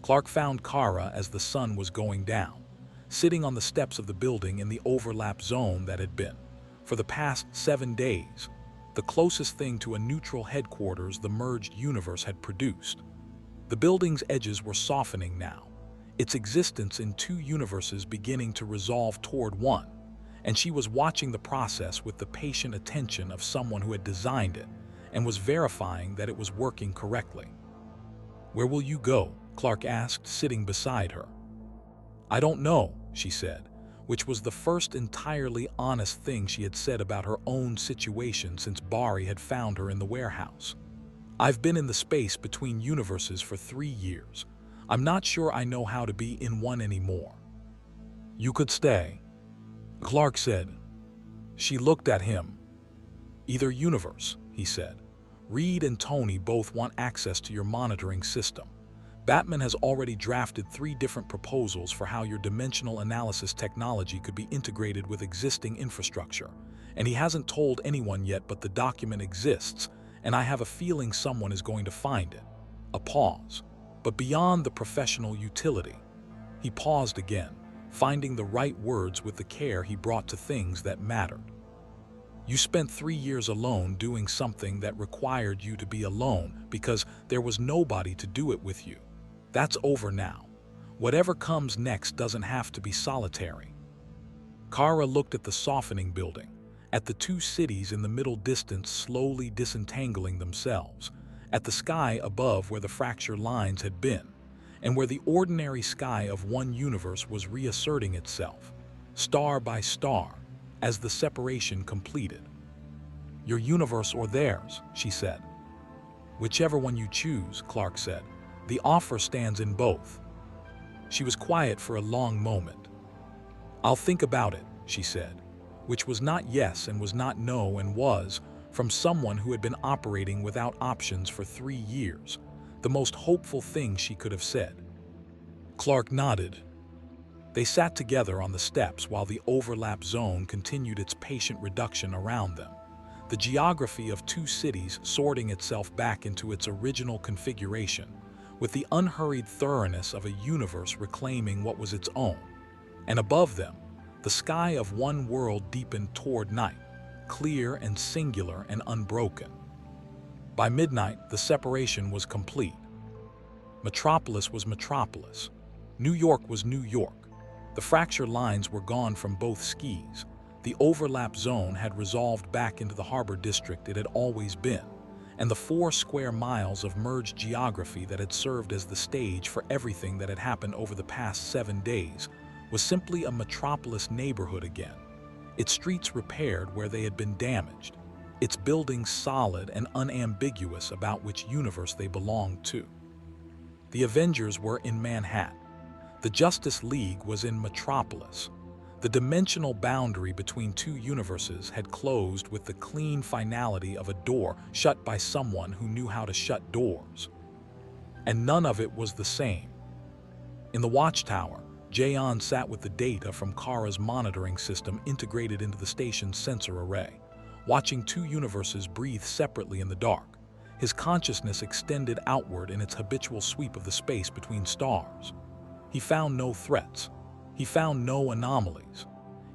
Clark found Kara as the sun was going down, sitting on the steps of the building in the overlap zone that had been, for the past 7 days, the closest thing to a neutral headquarters the merged universe had produced. The building's edges were softening now, its existence in two universes beginning to resolve toward one, and she was watching the process with the patient attention of someone who had designed it and was verifying that it was working correctly. "Where will you go?" Clark asked, sitting beside her. "I don't know," she said, which was the first entirely honest thing she had said about her own situation since Bari had found her in the warehouse. "I've been in the space between universes for 3 years. I'm not sure I know how to be in one anymore." "You could stay," Clark said. She looked at him. "Either universe," he said. "Reed and Tony both want access to your monitoring system. Batman has already drafted 3 different proposals for how your dimensional analysis technology could be integrated with existing infrastructure, and he hasn't told anyone yet, but the document exists, and I have a feeling someone is going to find it." A pause. "But beyond the professional utility." He paused again, finding the right words with the care he brought to things that mattered. "You spent 3 years alone doing something that required you to be alone because there was nobody to do it with you. That's over now. Whatever comes next doesn't have to be solitary." Kara looked at the softening building, at the 2 cities in the middle distance slowly disentangling themselves, at the sky above where the fracture lines had been, and where the ordinary sky of one universe was reasserting itself, star by star, as the separation completed. "Your universe or theirs," she said. "Whichever one you choose," Clark said. "The offer stands in both." She was quiet for a long moment. "I'll think about it," she said, which was not yes and was not no and was, from someone who had been operating without options for 3 years, the most hopeful thing she could have said. Clark nodded. They sat together on the steps while the overlap zone continued its patient reduction around them, the geography of 2 cities sorting itself back into its original configuration, with the unhurried thoroughness of a universe reclaiming what was its own. And above them, the sky of one world deepened toward night, clear and singular and unbroken. By midnight, the separation was complete. Metropolis was Metropolis. New York was New York. The fracture lines were gone from both skis. The overlap zone had resolved back into the harbor district it had always been, and the 4 square miles of merged geography that had served as the stage for everything that had happened over the past 7 days was simply a Metropolis neighborhood again, its streets repaired where they had been damaged, its buildings solid and unambiguous about which universe they belonged to. The Avengers were in Manhattan. The Justice League was in Metropolis. The dimensional boundary between 2 universes had closed with the clean finality of a door shut by someone who knew how to shut doors. And none of it was the same. In the watchtower, Jayon sat with the data from Kara's monitoring system integrated into the station's sensor array, watching 2 universes breathe separately in the dark. His consciousness extended outward in its habitual sweep of the space between stars. He found no threats. He found no anomalies.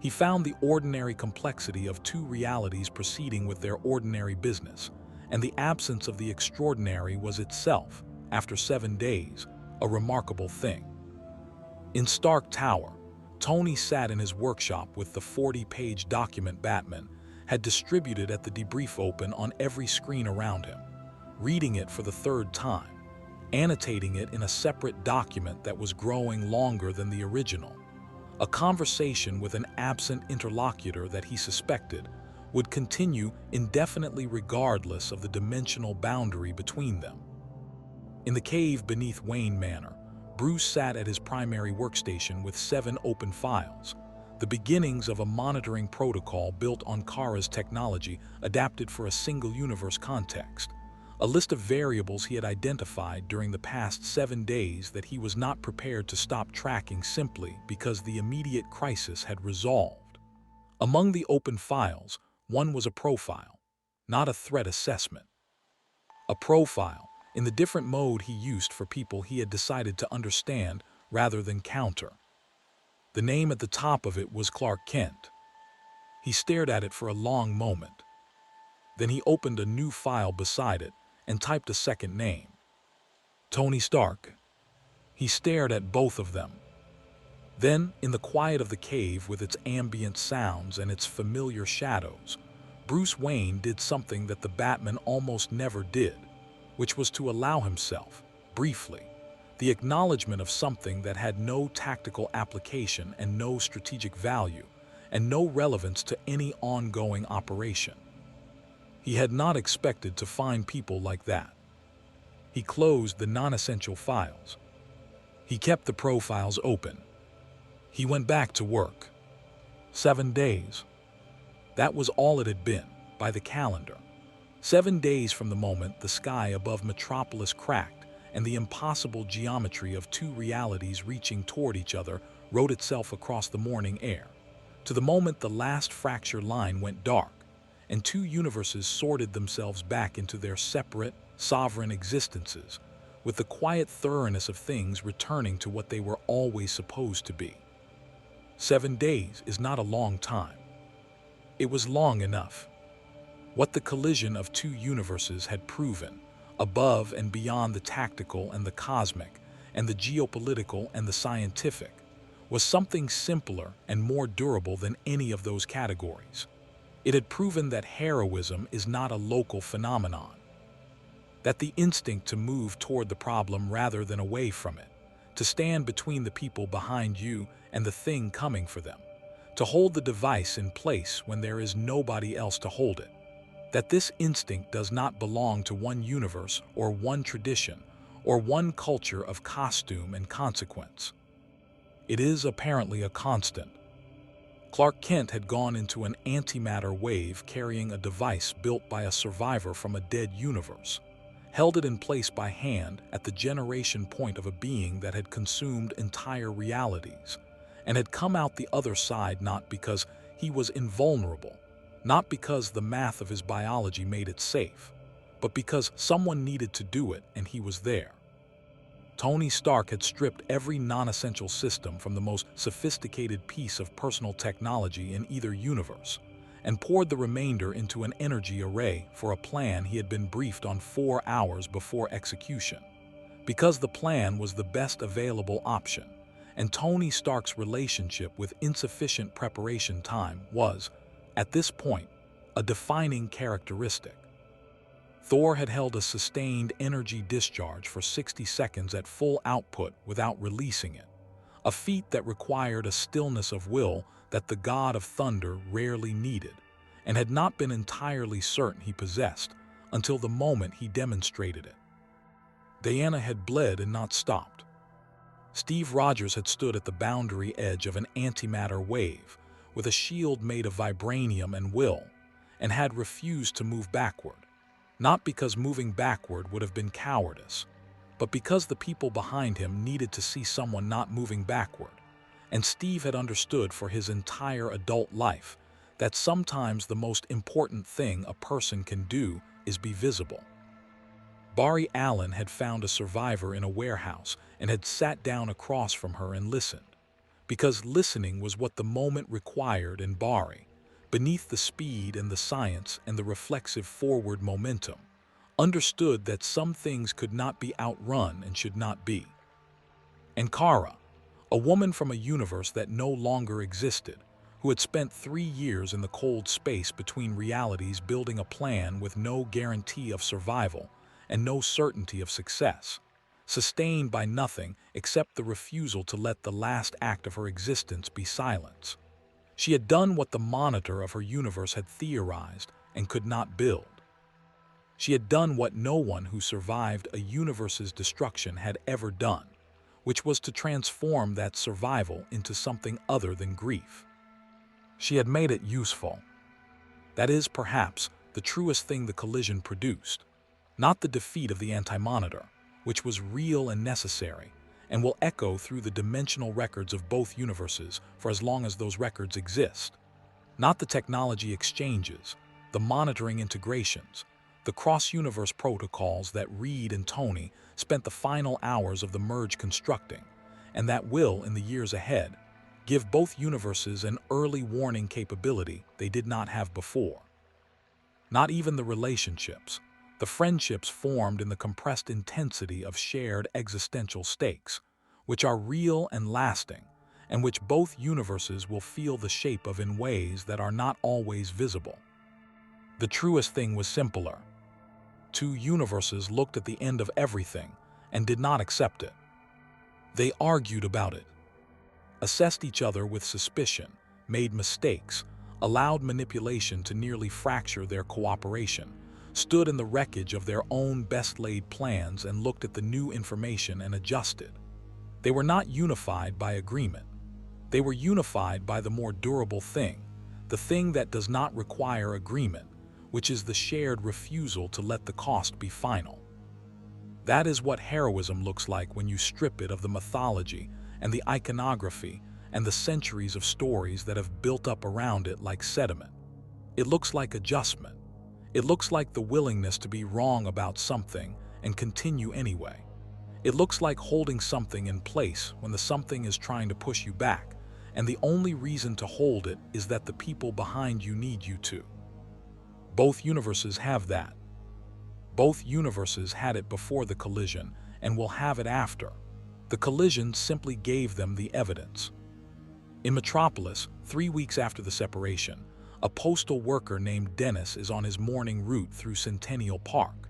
He found the ordinary complexity of 2 realities proceeding with their ordinary business, and the absence of the extraordinary was itself, after 7 days, a remarkable thing. In Stark Tower, Tony sat in his workshop with the 40-page document Batman had distributed at the debrief open on every screen around him, reading it for the 3rd time, annotating it in a separate document that was growing longer than the original. A conversation with an absent interlocutor that he suspected would continue indefinitely regardless of the dimensional boundary between them. In the cave beneath Wayne Manor, Bruce sat at his primary workstation with 7 open files, the beginnings of a monitoring protocol built on Kara's technology adapted for a single universe context, a list of variables he had identified during the past 7 days that he was not prepared to stop tracking simply because the immediate crisis had resolved. Among the open files, one was a profile, not a threat assessment. A profile, in the different mode he used for people he had decided to understand rather than counter. The name at the top of it was Clark Kent. He stared at it for a long moment. Then he opened a new file beside it and typed a second name. Tony Stark. He stared at both of them. Then, in the quiet of the cave with its ambient sounds and its familiar shadows, Bruce Wayne did something that the Batman almost never did, which was to allow himself, briefly, the acknowledgement of something that had no tactical application and no strategic value, and no relevance to any ongoing operation. He had not expected to find people like that. He closed the non-essential files. He kept the profiles open. He went back to work. 7 days. That was all it had been, by the calendar. 7 days from the moment the sky above Metropolis cracked and the impossible geometry of two realities reaching toward each other wrote itself across the morning air, to the moment the last fracture line went dark, and two universes sorted themselves back into their separate, sovereign existences, with the quiet thoroughness of things returning to what they were always supposed to be. 7 days is not a long time. It was long enough. What the collision of two universes had proven, above and beyond the tactical and the cosmic, and the geopolitical and the scientific, was something simpler and more durable than any of those categories. It had proven that heroism is not a local phenomenon, that the instinct to move toward the problem rather than away from it, to stand between the people behind you and the thing coming for them, to hold the device in place when there is nobody else to hold it, that this instinct does not belong to one universe or one tradition or one culture of costume and consequence. It is apparently a constant. Clark Kent had gone into an antimatter wave carrying a device built by a survivor from a dead universe, held it in place by hand at the generation point of a being that had consumed entire realities, and had come out the other side not because he was invulnerable, not because the math of his biology made it safe, but because someone needed to do it and he was there. Tony Stark had stripped every non-essential system from the most sophisticated piece of personal technology in either universe, and poured the remainder into an energy array for a plan he had been briefed on 4 hours before execution, because the plan was the best available option, and Tony Stark's relationship with insufficient preparation time was, at this point, a defining characteristic. Thor had held a sustained energy discharge for 60 seconds at full output without releasing it, a feat that required a stillness of will that the god of thunder rarely needed, and had not been entirely certain he possessed until the moment he demonstrated it. Diana had bled and not stopped. Steve Rogers had stood at the boundary edge of an antimatter wave with a shield made of vibranium and will, and had refused to move backward, not because moving backward would have been cowardice, but because the people behind him needed to see someone not moving backward, and Steve had understood for his entire adult life that sometimes the most important thing a person can do is be visible. Barry Allen had found a survivor in a warehouse and had sat down across from her and listened, because listening was what the moment required, and Barry, beneath the speed and the science and the reflexive forward momentum, understood that some things could not be outrun and should not be. And Kara, a woman from a universe that no longer existed, who had spent 3 years in the cold space between realities building a plan with no guarantee of survival and no certainty of success, sustained by nothing except the refusal to let the last act of her existence be silence. She had done what the monitor of her universe had theorized and could not build. She had done what no one who survived a universe's destruction had ever done, which was to transform that survival into something other than grief. She had made it useful. That is, perhaps, the truest thing the collision produced, not the defeat of the anti-monitor, which was real and necessary, and will echo through the dimensional records of both universes for as long as those records exist. Not the technology exchanges, the monitoring integrations, the cross-universe protocols that Reed and Tony spent the final hours of the merge constructing, and that will, in the years ahead, give both universes an early warning capability they did not have before. not even the relationships, the friendships formed in the compressed intensity of shared existential stakes, which are real and lasting, and which both universes will feel the shape of in ways that are not always visible. The truest thing was simpler. Two universes looked at the end of everything and did not accept it. They argued about it, assessed each other with suspicion, made mistakes, allowed manipulation to nearly fracture their cooperation, stood in the wreckage of their own best-laid plans and looked at the new information and adjusted. They were not unified by agreement. They were unified by the more durable thing, the thing that does not require agreement, which is the shared refusal to let the cost be final. That is what heroism looks like when you strip it of the mythology and the iconography and the centuries of stories that have built up around it like sediment. It looks like adjustment. It looks like the willingness to be wrong about something and continue anyway. It looks like holding something in place when the something is trying to push you back, and the only reason to hold it is that the people behind you need you to. Both universes have that. Both universes had it before the collision and will have it after. The collision simply gave them the evidence. In Metropolis, 3 weeks after the separation, a postal worker named Dennis is on his morning route through Centennial Park.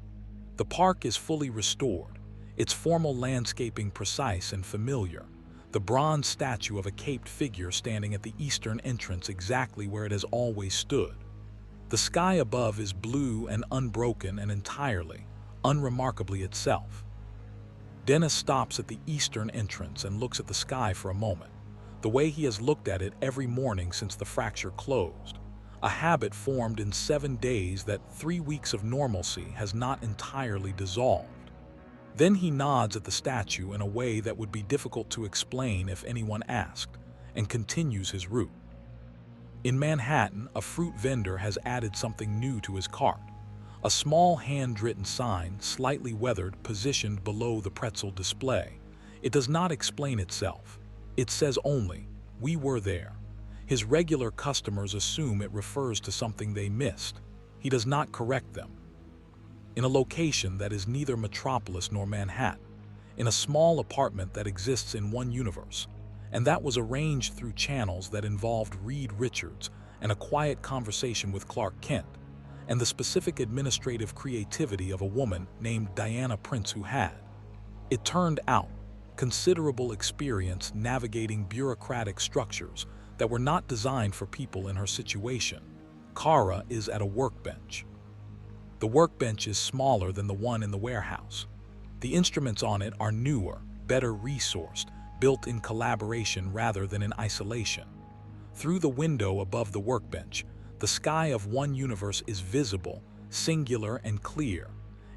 The park is fully restored, its formal landscaping precise and familiar, the bronze statue of a caped figure standing at the eastern entrance exactly where it has always stood. The sky above is blue and unbroken and entirely, unremarkably itself. Dennis stops at the eastern entrance and looks at the sky for a moment, the way he has looked at it every morning since the fracture closed, a habit formed in 7 days that 3 weeks of normalcy has not entirely dissolved. Then he nods at the statue in a way that would be difficult to explain if anyone asked, and continues his route. In Manhattan, a fruit vendor has added something new to his cart. A small hand-written sign, slightly weathered, positioned below the pretzel display. It does not explain itself. It says only, "We were there." His regular customers assume it refers to something they missed. He does not correct them. In a location that is neither Metropolis nor Manhattan, in a small apartment that exists in one universe, and that was arranged through channels that involved Reed Richards and a quiet conversation with Clark Kent, and the specific administrative creativity of a woman named Diana Prince who had, it turned out, considerable experience navigating bureaucratic structures that were not designed for people in her situation. Kara is at a workbench. The workbench is smaller than the one in the warehouse. The instruments on it are newer, better resourced, built in collaboration rather than in isolation. Through the window above the workbench, the sky of one universe is visible, singular and clear,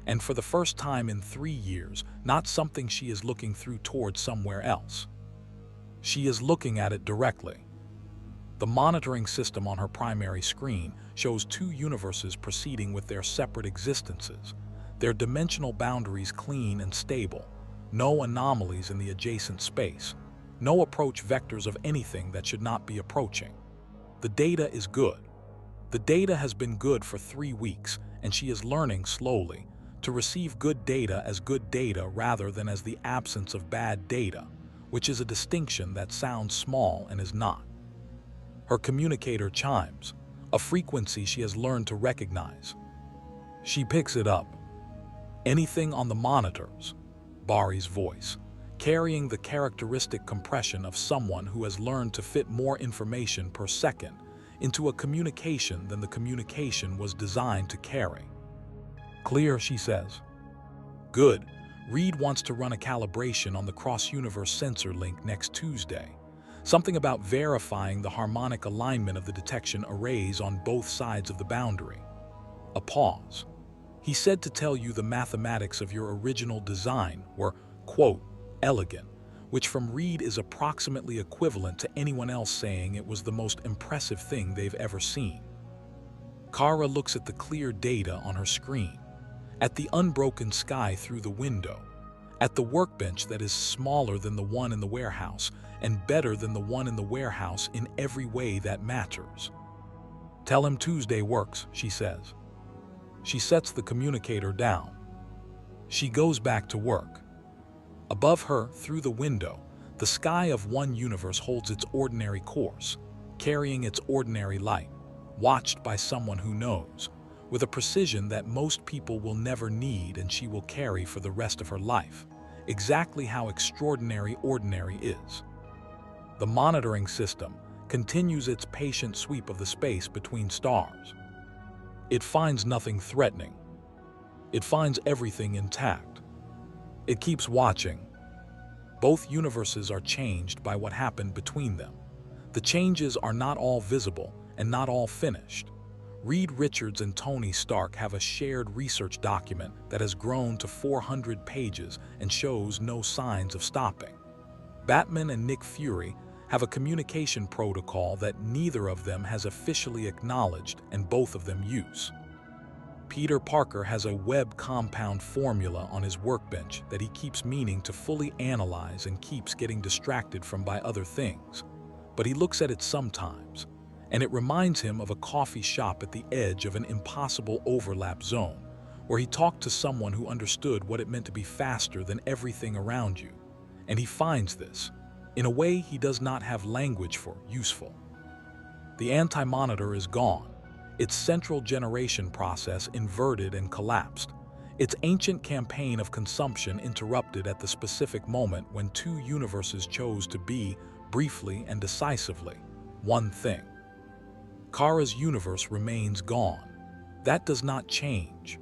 and for the first time in 3 years, not something she is looking through towards somewhere else. She is looking at it directly. The monitoring system on her primary screen shows 2 universes proceeding with their separate existences, their dimensional boundaries clean and stable, no anomalies in the adjacent space, no approach vectors of anything that should not be approaching. The data is good. The data has been good for 3 weeks, and she is learning slowly to receive good data as good data rather than as the absence of bad data, which is a distinction that sounds small and is not. Her communicator chimes, a frequency she has learned to recognize. She picks it up. "Anything on the monitors?" Bari's voice, carrying the characteristic compression of someone who has learned to fit more information per second into a communication than the communication was designed to carry. "Clear," she says. "Good. Reed wants to run a calibration on the cross-universe sensor link next Tuesday. Something about verifying the harmonic alignment of the detection arrays on both sides of the boundary." A pause. "He said to tell you the mathematics of your original design were, quote, elegant, which from Reed is approximately equivalent to anyone else saying it was the most impressive thing they've ever seen." Kara looks at the clear data on her screen, at the unbroken sky through the window, at the workbench that is smaller than the one in the warehouse and better than the one in the warehouse in every way that matters. "Tell him Tuesday works," she says. She sets the communicator down. She goes back to work. Above her, through the window, the sky of one universe holds its ordinary course, carrying its ordinary light, watched by someone who knows, with a precision that most people will never need and she will carry for the rest of her life, exactly how extraordinary ordinary is. The monitoring system continues its patient sweep of the space between stars. It finds nothing threatening. It finds everything intact. It keeps watching. Both universes are changed by what happened between them. The changes are not all visible and not all finished. Reed Richards and Tony Stark have a shared research document that has grown to 400 pages and shows no signs of stopping. Batman and Nick Fury have a communication protocol that neither of them has officially acknowledged and both of them use. Peter Parker has a web compound formula on his workbench that he keeps meaning to fully analyze and keeps getting distracted from by other things. But he looks at it sometimes, and it reminds him of a coffee shop at the edge of an impossible overlap zone, where he talked to someone who understood what it meant to be faster than everything around you. And he finds this, in a way he does not have language for, useful. The anti-monitor is gone, its central generation process inverted and collapsed, its ancient campaign of consumption interrupted at the specific moment when two universes chose to be, briefly and decisively, one thing. Kara's universe remains gone. That does not change.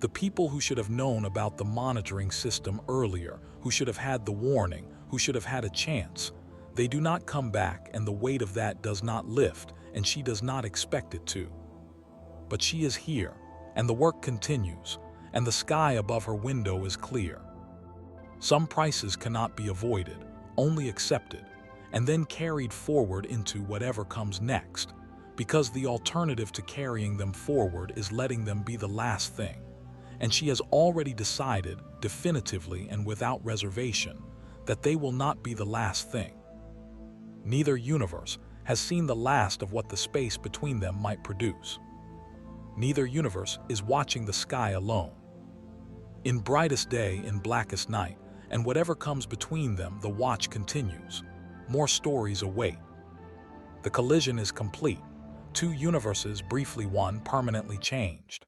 The people who should have known about the monitoring system earlier, who should have had the warning, who should have had a chance, they do not come back, and the weight of that does not lift, and she does not expect it to. But she is here, and the work continues, and the sky above her window is clear. Some prices cannot be avoided, only accepted, and then carried forward into whatever comes next, because the alternative to carrying them forward is letting them be the last thing. And she has already decided, definitively and without reservation, that they will not be the last thing. Neither universe has seen the last of what the space between them might produce. Neither universe is watching the sky alone. In brightest day, in blackest night, and whatever comes between them, the watch continues. More stories await. The collision is complete. Two universes, briefly one, permanently changed.